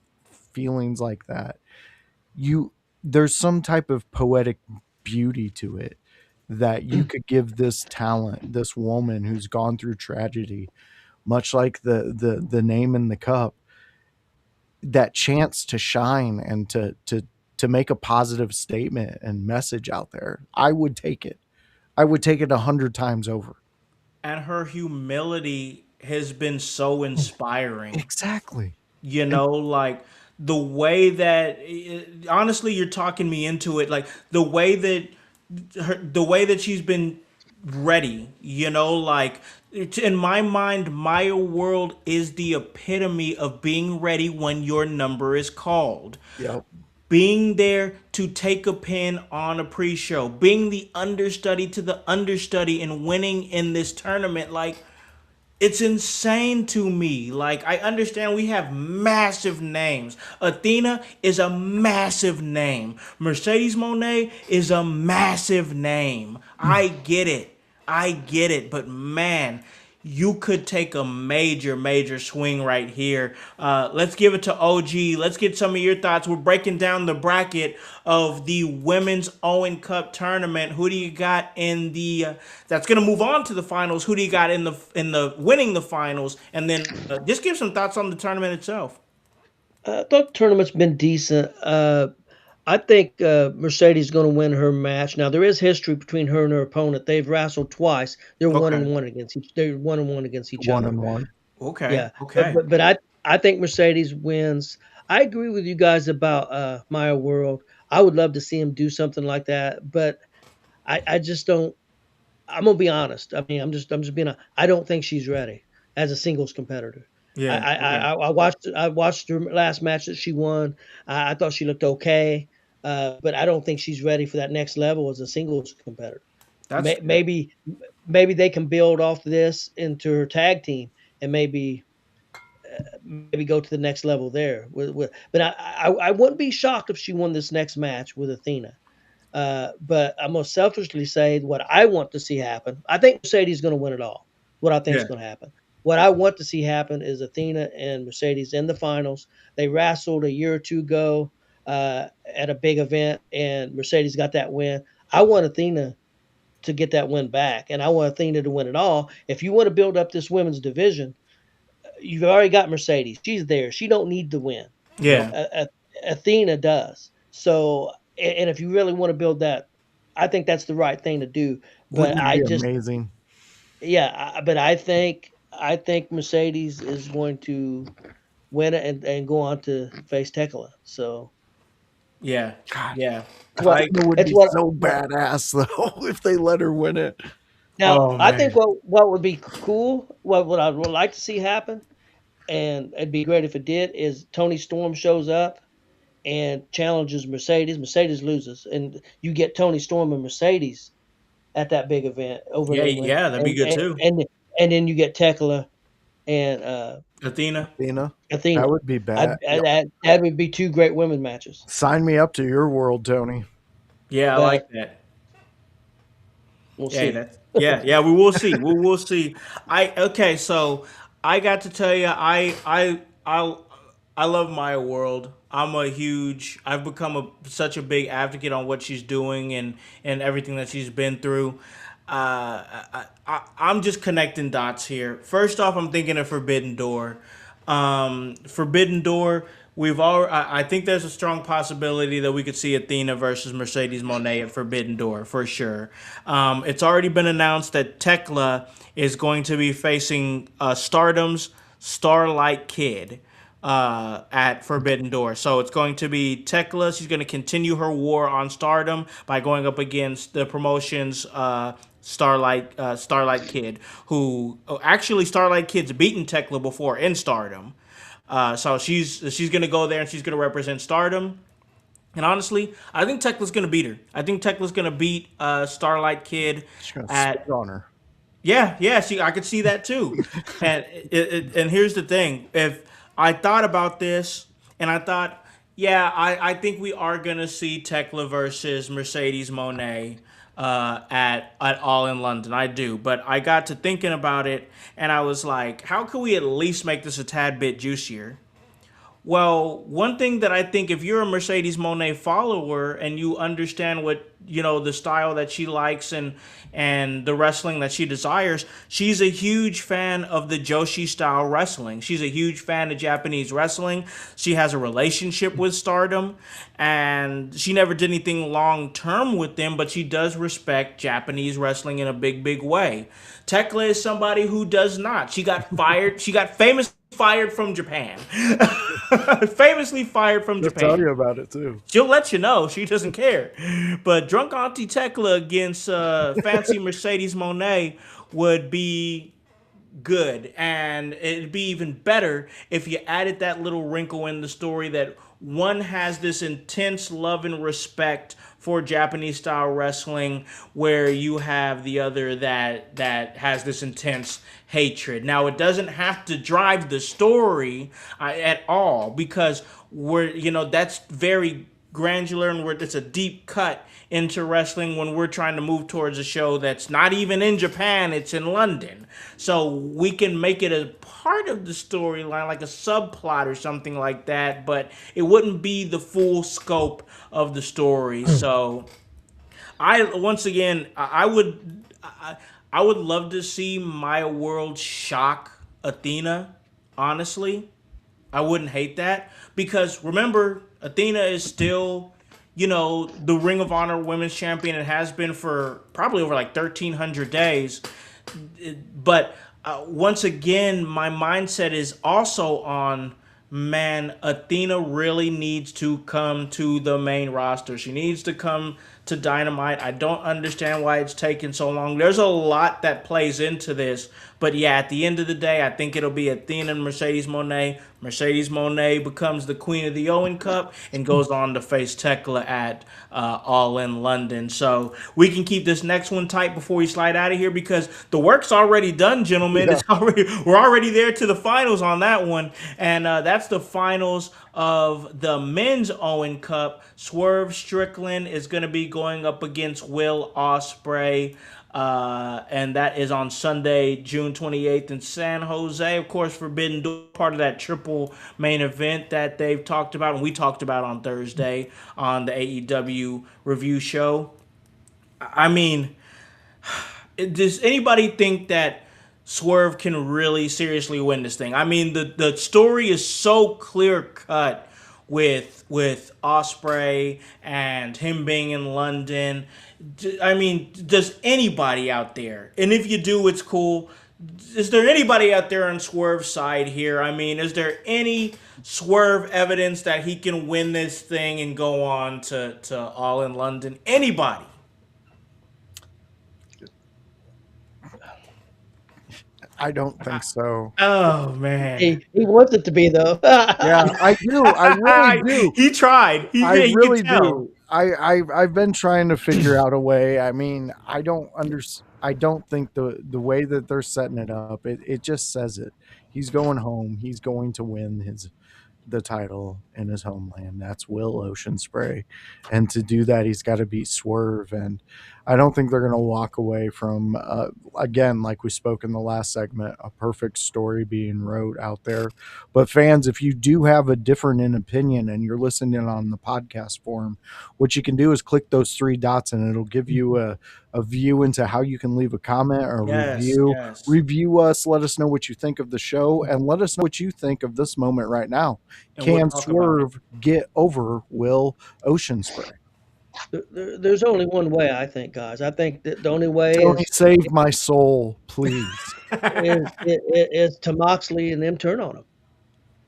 feelings like that, you there's some type of poetic beauty to it, that you could give this talent, this woman who's gone through tragedy, much like the name in the cup, that chance to shine and to make a positive statement and message out there. I would take it. I would take it 100 times over. And her humility has been so inspiring. Exactly. You And know, like the way that honestly, you're talking me into it. Like the way that she's been ready. Like in my mind, Maya World is the epitome of being ready when your number is called. yep. Being there to take a pin on a pre-show, being the understudy to the understudy and winning in this tournament, like it's insane to me. Like, I understand we have massive names. Athena is a massive name. Mercedes Monet is a massive name. I get it. I get it. But man, you could take a major, major swing right here. Let's give it to OG. Let's get some of your thoughts. We're breaking down the bracket of the Women's Owen Cup tournament. Who do you got in the? That's gonna move on to the finals. Who do you got in the winning the finals? And then just give some thoughts on the tournament itself. I thought the tournament's been decent. I think Mercedes is going to win her match. Now there is history between her and her opponent. They've wrestled twice. They're one Okay. and one against each. They're 1-1 against each One other. and one. Okay. Yeah, Okay. but I think Mercedes wins. I agree with you guys about Maya World. I would love to see him do something like that, but I just don't. I'm gonna be honest. I mean, I'm just being. I don't think she's ready as a singles competitor. Yeah. Okay. I watched her last match that she won. I thought she looked okay, but I don't think she's ready for that next level as a singles competitor. That's fair. Maybe they can build off this into her tag team and maybe go to the next level there. But I wouldn't be shocked if she won this next match with Athena. But I'm gonna selfishly say what I want to see happen. I think Mercedes is gonna win it all. What I think is Yeah. gonna happen. What I want to see happen is Athena and Mercedes in the finals. They wrestled a year or two ago at a big event, and Mercedes got that win. I want Athena to get that win back, and I want Athena to win it all. If you want to build up this women's division, you've already got Mercedes. She's there. She don't need to win. Yep. Yeah. Athena does. So, and if you really want to build that, I think that's the right thing to do. But Wouldn't it I be just, amazing? yeah, but I think Mercedes is going to win it and go on to face Tekla. So Yeah. God, Yeah. it's what I. Athena would it's be what. so badass though if they let her win it. Now Oh I think man. what would be cool, what I would like to see happen, and it'd be great if it did, is Tony Storm shows up and challenges Mercedes. Mercedes loses, and you get Tony Storm and Mercedes at that big event over in Yeah. England, Yeah. That'd be good too. and then you get Tekla and Athena. Athena. Athena. That would be bad. That would be two great women matches. Sign me up to your world, Tony. Yeah, I But like that. we'll Yeah, see. that's yeah. We will see. We will see. Okay. So I got to tell you, I love Maya World. I've become such a big advocate on what she's doing and everything that she's been through. I'm just connecting dots here. First off, I'm thinking of Forbidden Door. Forbidden Door. I think there's a strong possibility that we could see Athena versus Mercedes Moné at Forbidden Door for sure. It's already been announced that Tekla is going to be facing Stardom's Starlight Kid at Forbidden Door. So it's going to be Tekla. She's going to continue her war on Stardom by going up against the promotion's Starlight Kid, who actually Starlight Kid's beaten Tekla before in Stardom. So she's gonna go there and she's gonna represent Stardom. And honestly, I think Tekla's gonna beat her. I think Tekla's gonna beat Starlight Kid Just gonna at spit on her. yeah. I could see that too. And and here's the thing: if I thought about this, and I thought, yeah, I think we are gonna see Tekla versus Mercedes Moné at All in London. I do, but I got to thinking about it, and I was like, how can we at least make this a tad bit juicier? Well, one thing that I think, if you're a Mercedes Moné follower and you understand what, the style that she likes and the wrestling that she desires, she's a huge fan of the Joshi style wrestling. She's a huge fan of Japanese wrestling. She has a relationship with Stardom, and she never did anything long term with them, but she does respect Japanese wrestling in a big, big way. Tekla is somebody who does not. She got fired. She got fired from Japan. Famously fired from They'll Japan. tell you about it too. She'll let you know. She doesn't care. But Drunk Auntie Tekla against Fancy Mercedes Moné would be good. And it'd be even better if you added that little wrinkle in the story that one has this intense love and respect for Japanese style wrestling, where you have the other that has this intense hatred. Now, it doesn't have to drive the story at all, because that's very granular, and it's a deep cut into wrestling when we're trying to move towards a show that's not even in Japan, it's in London. So we can make it a part of the storyline, like a subplot or something like that, but it wouldn't be the full scope of the story. So I would love to see Maya World shock Athena, honestly. I wouldn't hate that, because remember, Athena is still, the Ring of Honor Women's Champion, and has been for probably over like 1,300 days. But once again, my mindset is also on, man, Athena really needs to come to the main roster. She needs to come to Dynamite. I don't understand why it's taken so long. There's a lot that plays into this. But yeah, at the end of the day, I think it'll be Athena and Mercedes Moné. Mercedes Moné becomes the queen of the Owen Cup and goes on to face Tekla at All in London. So we can keep this next one tight before we slide out of here, because the work's already done, gentlemen. Yeah. We're already there to the finals on that one. And that's the finals of the men's Owen Cup. Swerve Strickland is going to be going up against Will Ospreay. And that is on Sunday, June 28th in San Jose. Of course, Forbidden Door, part of that triple main event that they've talked about, and we talked about on Thursday on the AEW review show. I mean, does anybody think that Swerve can really seriously win this thing? I mean, the story is so clear cut with Ospreay and him being in London. I mean, does anybody out there, and if you do, it's cool, is there anybody out there on Swerve's side here? I mean, is there any Swerve evidence that he can win this thing and go on to All in London? Anybody? I don't think so. Oh, man. He wants it to be, though. Yeah, I do. I really do. He tried. I He really could tell. do. I've been trying to figure out a way. I mean, I don't think the way that they're setting it up, it just says it. He's going home. He's going to win the title in his homeland. That's Will Oceanspray. And to do that, he's got to beat Swerve. And I don't think they're going to walk away from, again, like we spoke in the last segment, a perfect story being wrote out there. But fans, if you do have a different opinion and you're listening on the podcast forum, what you can do is click those three dots and it'll give you a view into how you can leave a comment or review. Yes. Review us, let us know what you think of the show, and let us know what you think of this moment right now. And we'll Can talk about Swerve get over Will Oceanspray? There's only one way, I think, guys. I think that the only way Tony, save my soul, please. is to Moxley and them turn on him.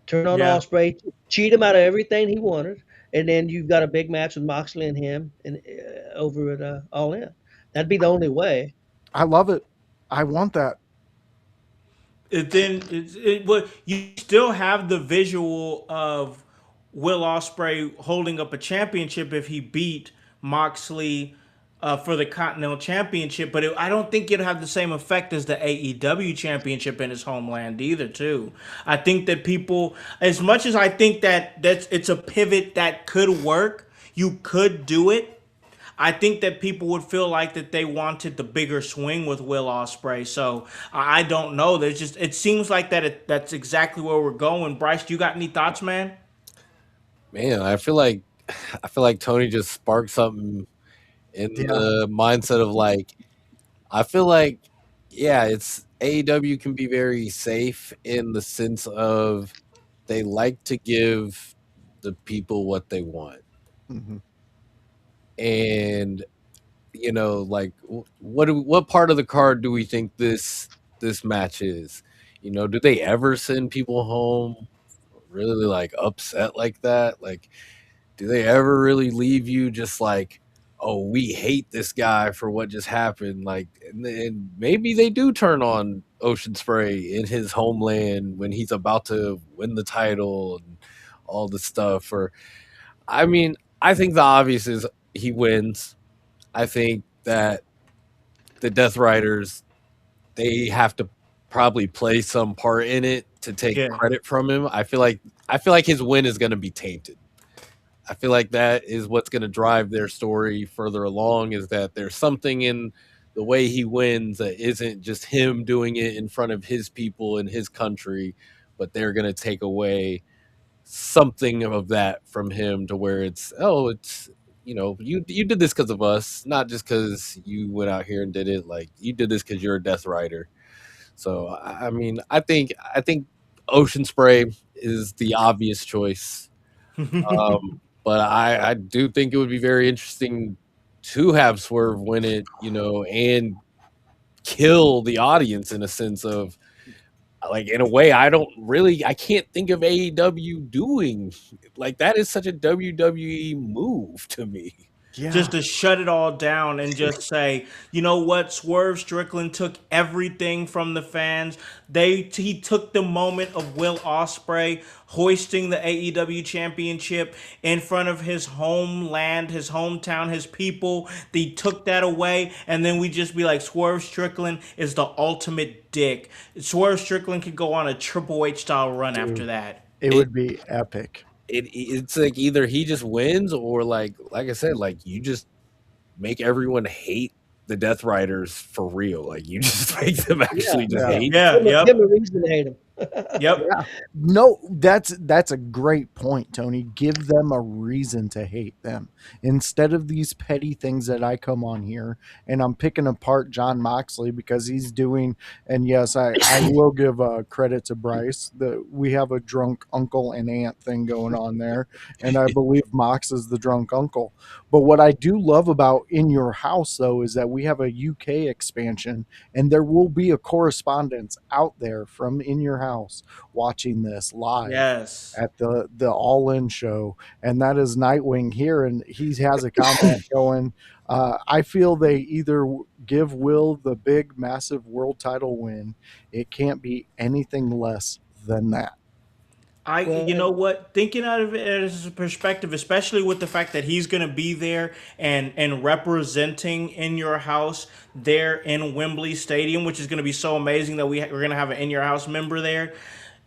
Turn on Yeah. Ospreay, cheat him out of everything he wanted, and then you've got a big match with Moxley and him and over at All In. That'd be the only way. I love it. I want that. But you still have the visual of Will Ospreay holding up a championship if he beat Moxley for the Continental Championship. But I don't think it'll have the same effect as the AEW Championship in his homeland either. Too, I think that people, as much as I think that's it's a pivot that could work, you could do it. I think that people would feel like that they wanted the bigger swing with Will Ospreay. So I don't know. There's just it seems like that's exactly where we're going. Bryce, you got any thoughts, man? Man, I feel like Tony just sparked something in the mindset of like, I feel like, yeah, it's AEW can be very safe in the sense of they like to give the people what they want. Mm-hmm. And like what part of the card do we think this match is? Do they ever send people home really like upset like that? Like, do they ever really leave you just like, oh, we hate this guy for what just happened? Like, and maybe they do turn on Oceanspray in his homeland when he's about to win the title and all this stuff. Or, I mean, I think the obvious is he wins. I think that the Death Riders, they have to probably play some part in it to take credit from him. I feel like his win is going to be tainted. I feel like that is what's going to drive their story further along, is that there's something in the way he wins that isn't just him doing it in front of his people in his country, but they're going to take away something of that from him to where it's you did this because of us, not just because you went out here and did it. Like, you did this because you're a Death Rider. So I mean, I think Oceanspray is the obvious choice. But I do think it would be very interesting to have Swerve win it, and kill the audience in a sense of, like, in a way I can't think of AEW doing like that. Is such a WWE move to me. Yeah. Just to shut it all down and just say, you know what, Swerve Strickland took everything from the fans. He took the moment of Will Ospreay hoisting the AEW championship in front of his homeland, his hometown, his people. They took that away, and then we just be like, Swerve Strickland is the ultimate dick. Swerve Strickland could go on a Triple H style run after that. It would be epic. It's like either he just wins, or like I said, like, you just make everyone hate the Death Riders for real. Like, you just make them actually hate. Give him a reason to hate him. Yep. Yeah. No, that's a great point, Tony. Give them a reason to hate them instead of these petty things that I come on here and I'm picking apart John Moxley because he's doing. And yes, I will give credit to Bryce that we have a drunk uncle and aunt thing going on there, and I believe Mox is the drunk uncle. But what I do love about In Your House, though, is that we have a UK expansion, and there will be a correspondence out there from In Your House watching this live at the All In show, and that is Nightwing here, and he has a comment going, I feel they either give Will the big massive world title win. It can't be anything less than that. Well, You know what? Thinking out of it as a perspective, especially with the fact that he's going to be there and representing In Your House there in Wembley Stadium, which is going to be so amazing that we're going to have an In Your House member there.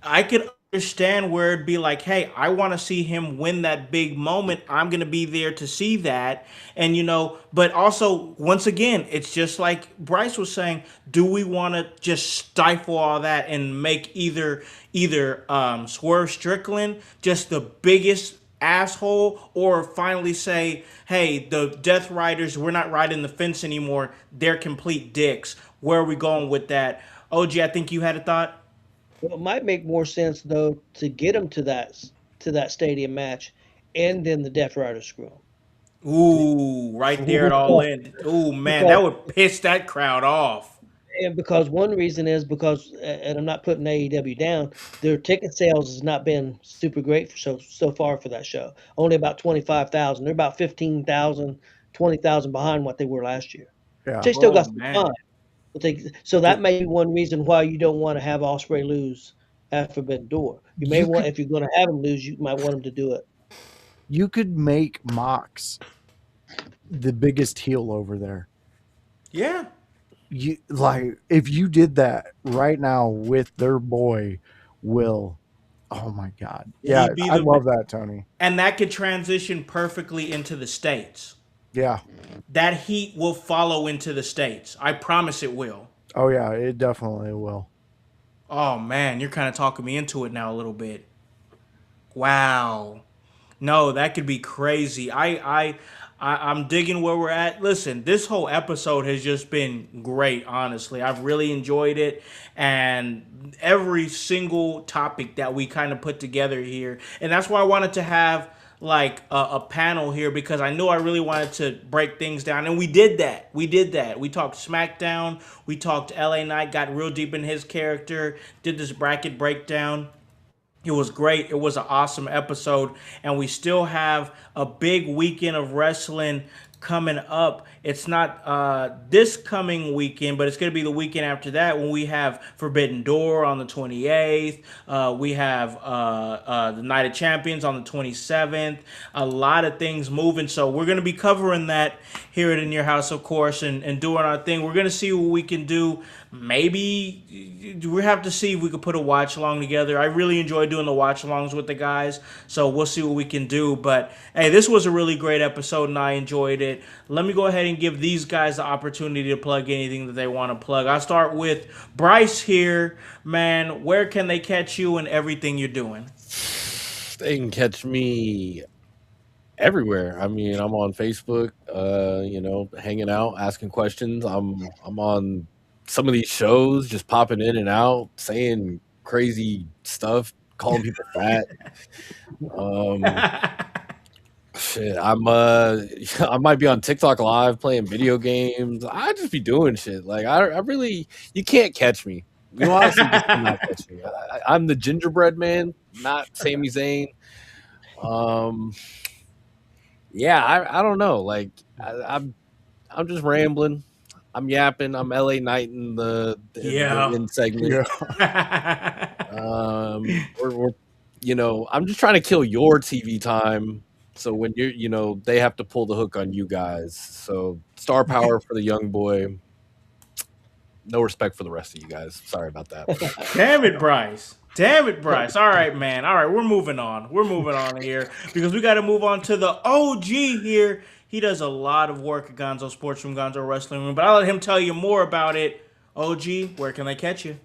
I could understand where it'd be like, hey, I want to see him win that big moment. I'm going to be there to see that. And, but also, once again, it's just like Bryce was saying, do we want to just stifle all that and make either Swerve Strickland just the biggest asshole, or finally say, hey, the Death Riders, we're not riding the fence anymore. They're complete dicks. Where are we going with that? OG, I think you had a thought. well, it might make more sense though to get them to that stadium match, and then the Death Rider screw 'em. Ooh, right there at all Because, in. Ooh, man, that because would piss that crowd off. and because one reason is because, and I'm not putting AEW down, their ticket sales has not been super great for so far for that show. Only about 25,000. They're about 15,000, 20,000 behind what they were last year. Yeah. They still Oh, got some man. time, but so that may be one reason why you don't want to have Osprey lose at Forbidden Door. You may You want, could if you're going to have him lose, you might want him to do it. you could make Mox the biggest heel over there. Yeah. You like if you did that right now with their boy Will. Oh my God. Yeah, He'd be I the. love that, Tony. And that could transition perfectly into the States. Yeah. That heat will follow into the States. I promise it will. Oh yeah, it definitely will. Oh, man, you're kind of talking me into it now a little bit. Wow. No, that could be crazy. I'm digging where we're at. Listen, this whole episode has just been great, honestly. I've really enjoyed it, and every single topic that we kind of put together here. And that's why I wanted to have like a panel here, because I knew I really wanted to break things down, and we did that. We talked SmackDown, we talked LA Knight, got real deep in his character, did this bracket breakdown. It was great. It was an awesome episode. And we still have a big weekend of wrestling coming up. It's not this coming weekend, but it's going to be the weekend after that when we have Forbidden Door on the 28th. We have the Night of Champions on the 27th. A lot of things moving. So we're going to be covering that here at In Your House, of course, and doing our thing. We're going to see what we can do. Maybe we have to see if we could put a watch along together. I really enjoy doing the watch alongs with the guys, so we'll see what we can do. But hey, this was a really great episode, and I enjoyed it. Let me go ahead and give these guys the opportunity to plug anything that they want to plug. I'll start with Bryce here, man. Where can they catch you and everything you're doing? They can catch me everywhere. I mean, I'm on Facebook, hanging out, asking questions. I'm on some of these shows, just popping in and out, saying crazy stuff, calling people fat. Shit, I might be on TikTok live playing video games. I just be doing shit. Like I really, you can't catch me. You honestly just cannot catch me. I'm the gingerbread man, not Sami Zayn. Yeah, I don't know. Like I'm just rambling. I'm yapping. I'm LA Knight in the end segment. Yeah. I'm just trying to kill your TV time. So when they have to pull the hook on you guys. So star power for the young boy. No respect for the rest of you guys. Sorry about that. Damn it, Bryce. All right, man. All right, we're moving on. Here because we got to move on to the OG here. He does a lot of work at Gonzo Sports Room, Gonzo Wrestling Room, but I'll let him tell you more about it. OG, where can they catch you?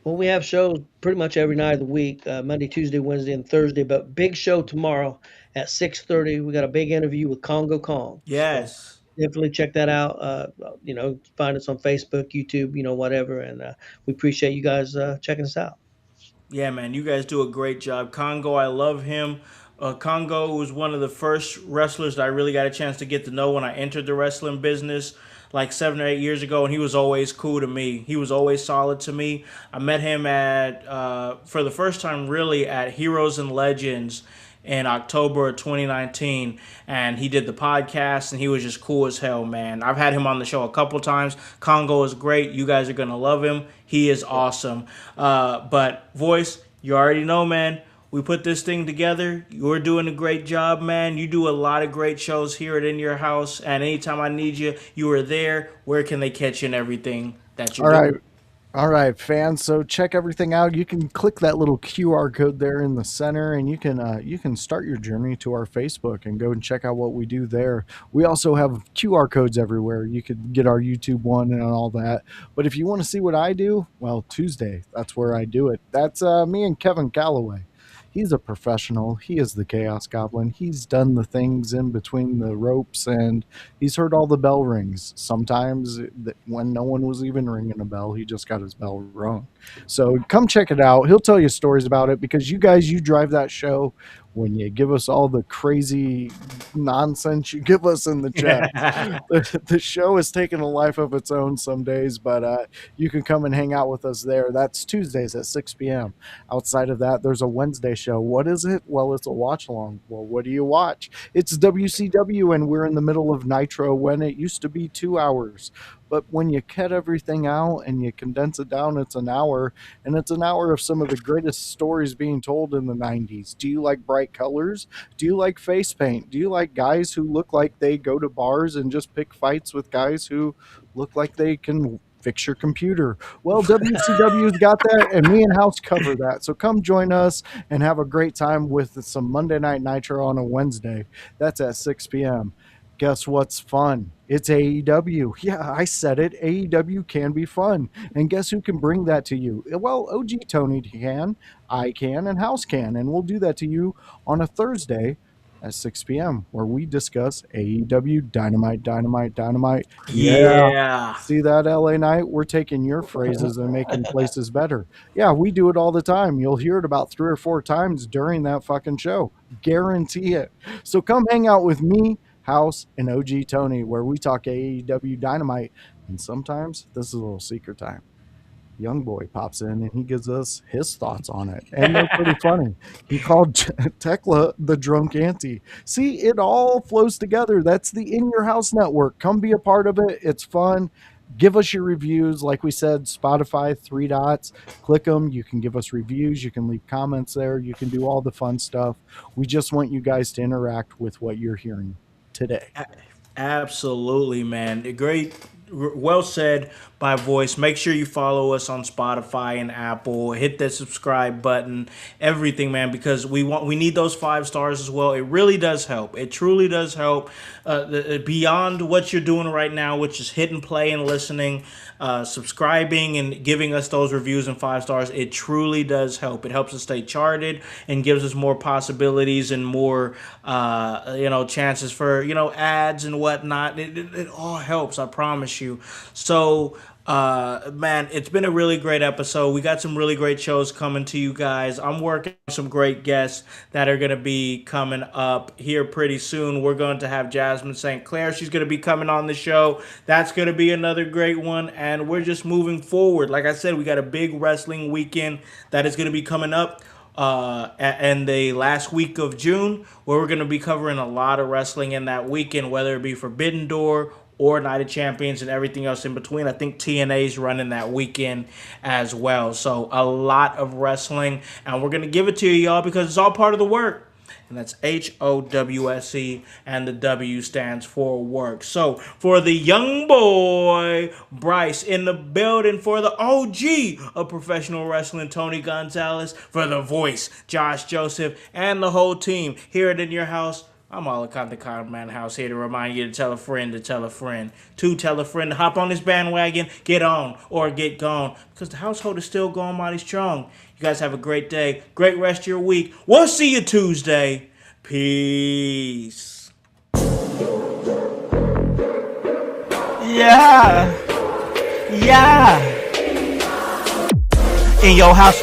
Well, we have shows pretty much every night of the week, Monday, Tuesday, Wednesday, and Thursday. But big show tomorrow at 6:30. We got a big interview with Congo Kong. Yes. So definitely check that out. Find us on Facebook, YouTube, whatever. And we appreciate you guys checking us out. Yeah, man, you guys do a great job. Congo, I love him. Congo was one of the first wrestlers that I really got a chance to get to know when I entered the wrestling business like 7 or 8 years ago, and he was always cool to me. He was always solid to me. I met him for the first time really at Heroes and Legends in October of 2019, and he did the podcast, and he was just cool as hell, man. I've had him on the show a couple times. Congo is great. You guys are going to love him. He is awesome. But, Voice, you already know, man. We put this thing together. You're doing a great job, man. You do a lot of great shows here at In Your House. And anytime I need you, you are there. Where can they catch you and everything that you're All right. doing? All right, fans. So check everything out. You can click that little QR code there in the center, and you can start your journey to our Facebook and go and check out what we do there. We also have QR codes everywhere. You could get our YouTube one and all that. But if you want to see what I do, well, Tuesday, that's where I do it. That's me and Kevin Calloway. He's a professional. He is the Chaos Goblin. He's done the things in between the ropes, and he's heard all the bell rings. Sometimes when no one was even ringing a bell, he just got his bell rung. So come check it out. He'll tell you stories about it because you guys, you drive that show when you give us all the crazy nonsense you give us in the chat. The show is taking a life of its own some days, but you can come and hang out with us there. That's Tuesdays at 6 p.m. Outside of that, there's a Wednesday show. What is it? Well, it's a watch along. Well, what do you watch? It's WCW, and we're in the middle of Nitro when it used to be 2 hours. But when you cut everything out and you condense it down, it's an hour, and it's an hour of some of the greatest stories being told in the 90s. Do you like bright colors? Do you like face paint? Do you like guys who look like they go to bars and just pick fights with guys who look like they can fix your computer? Well, WCW's got that, and me and Howse cover that. So come join us and have a great time with some Monday Night Nitro on a Wednesday. That's at 6 p.m. Guess what's fun? It's AEW. Yeah, I said it. AEW can be fun. And guess who can bring that to you? Well, OG Tony can, I can, and Howse can. And we'll do that to you on a Thursday at 6 p.m. where we discuss AEW Dynamite. Yeah. See that, LA Knight? We're taking your phrases and making places better. Yeah, we do it all the time. You'll hear it about 3 or 4 times during that fucking show. Guarantee it. So come hang out with me, Howse, and OG Tony, where we talk AEW Dynamite. And sometimes this is a little secret time. Young Boy pops in and he gives us his thoughts on it. And they're pretty funny. He called Tekla the drunk auntie. See, it all flows together. That's the In Your House Network. Come be a part of it. It's fun. Give us your reviews. Like we said, Spotify, 3 dots. Click them. You can give us reviews. You can leave comments there. You can do all the fun stuff. We just want you guys to interact with what you're hearing today. Absolutely, man. Great, well said by voice. Make sure you follow us on Spotify and Apple. Hit that subscribe button, everything, man, because we need those 5 stars as well. It really does help. It truly does help. Beyond what you're doing right now, which is hitting play and listening, subscribing and giving us those reviews and 5 stars, it truly does help. It helps us stay charted and gives us more possibilities and more chances for ads and whatnot. It all helps, I promise you. So man, it's been a really great episode. We got some really great shows coming to you guys. I'm working on some great guests that are going to be coming up here pretty soon. We're going to have Jasmine St. Clair. She's going to be coming on the show. That's going to be another great one. And we're just moving forward. Like I said, we got a big wrestling weekend that is going to be coming up and the last week of June, where we're going to be covering a lot of wrestling in that weekend, whether it be Forbidden Door or Night of Champions and everything else in between. I think TNA's running that weekend as well. So a lot of wrestling, and we're going to give it to you, y'all, because it's all part of the work. And that's HOWSE, and the W stands for work. So for the young boy, Bryce, in the building, for the OG of professional wrestling, Tony Gonzalez, for the voice, Josh Joseph, and the whole team here at In Your House, I'm all the Con Man House, here to remind you to tell a friend to tell a friend to tell a friend to hop on this bandwagon, get on or get gone, because the household is still going mighty strong. You guys have a great day, great rest of your week. We'll see you Tuesday. Peace. Yeah. In your house with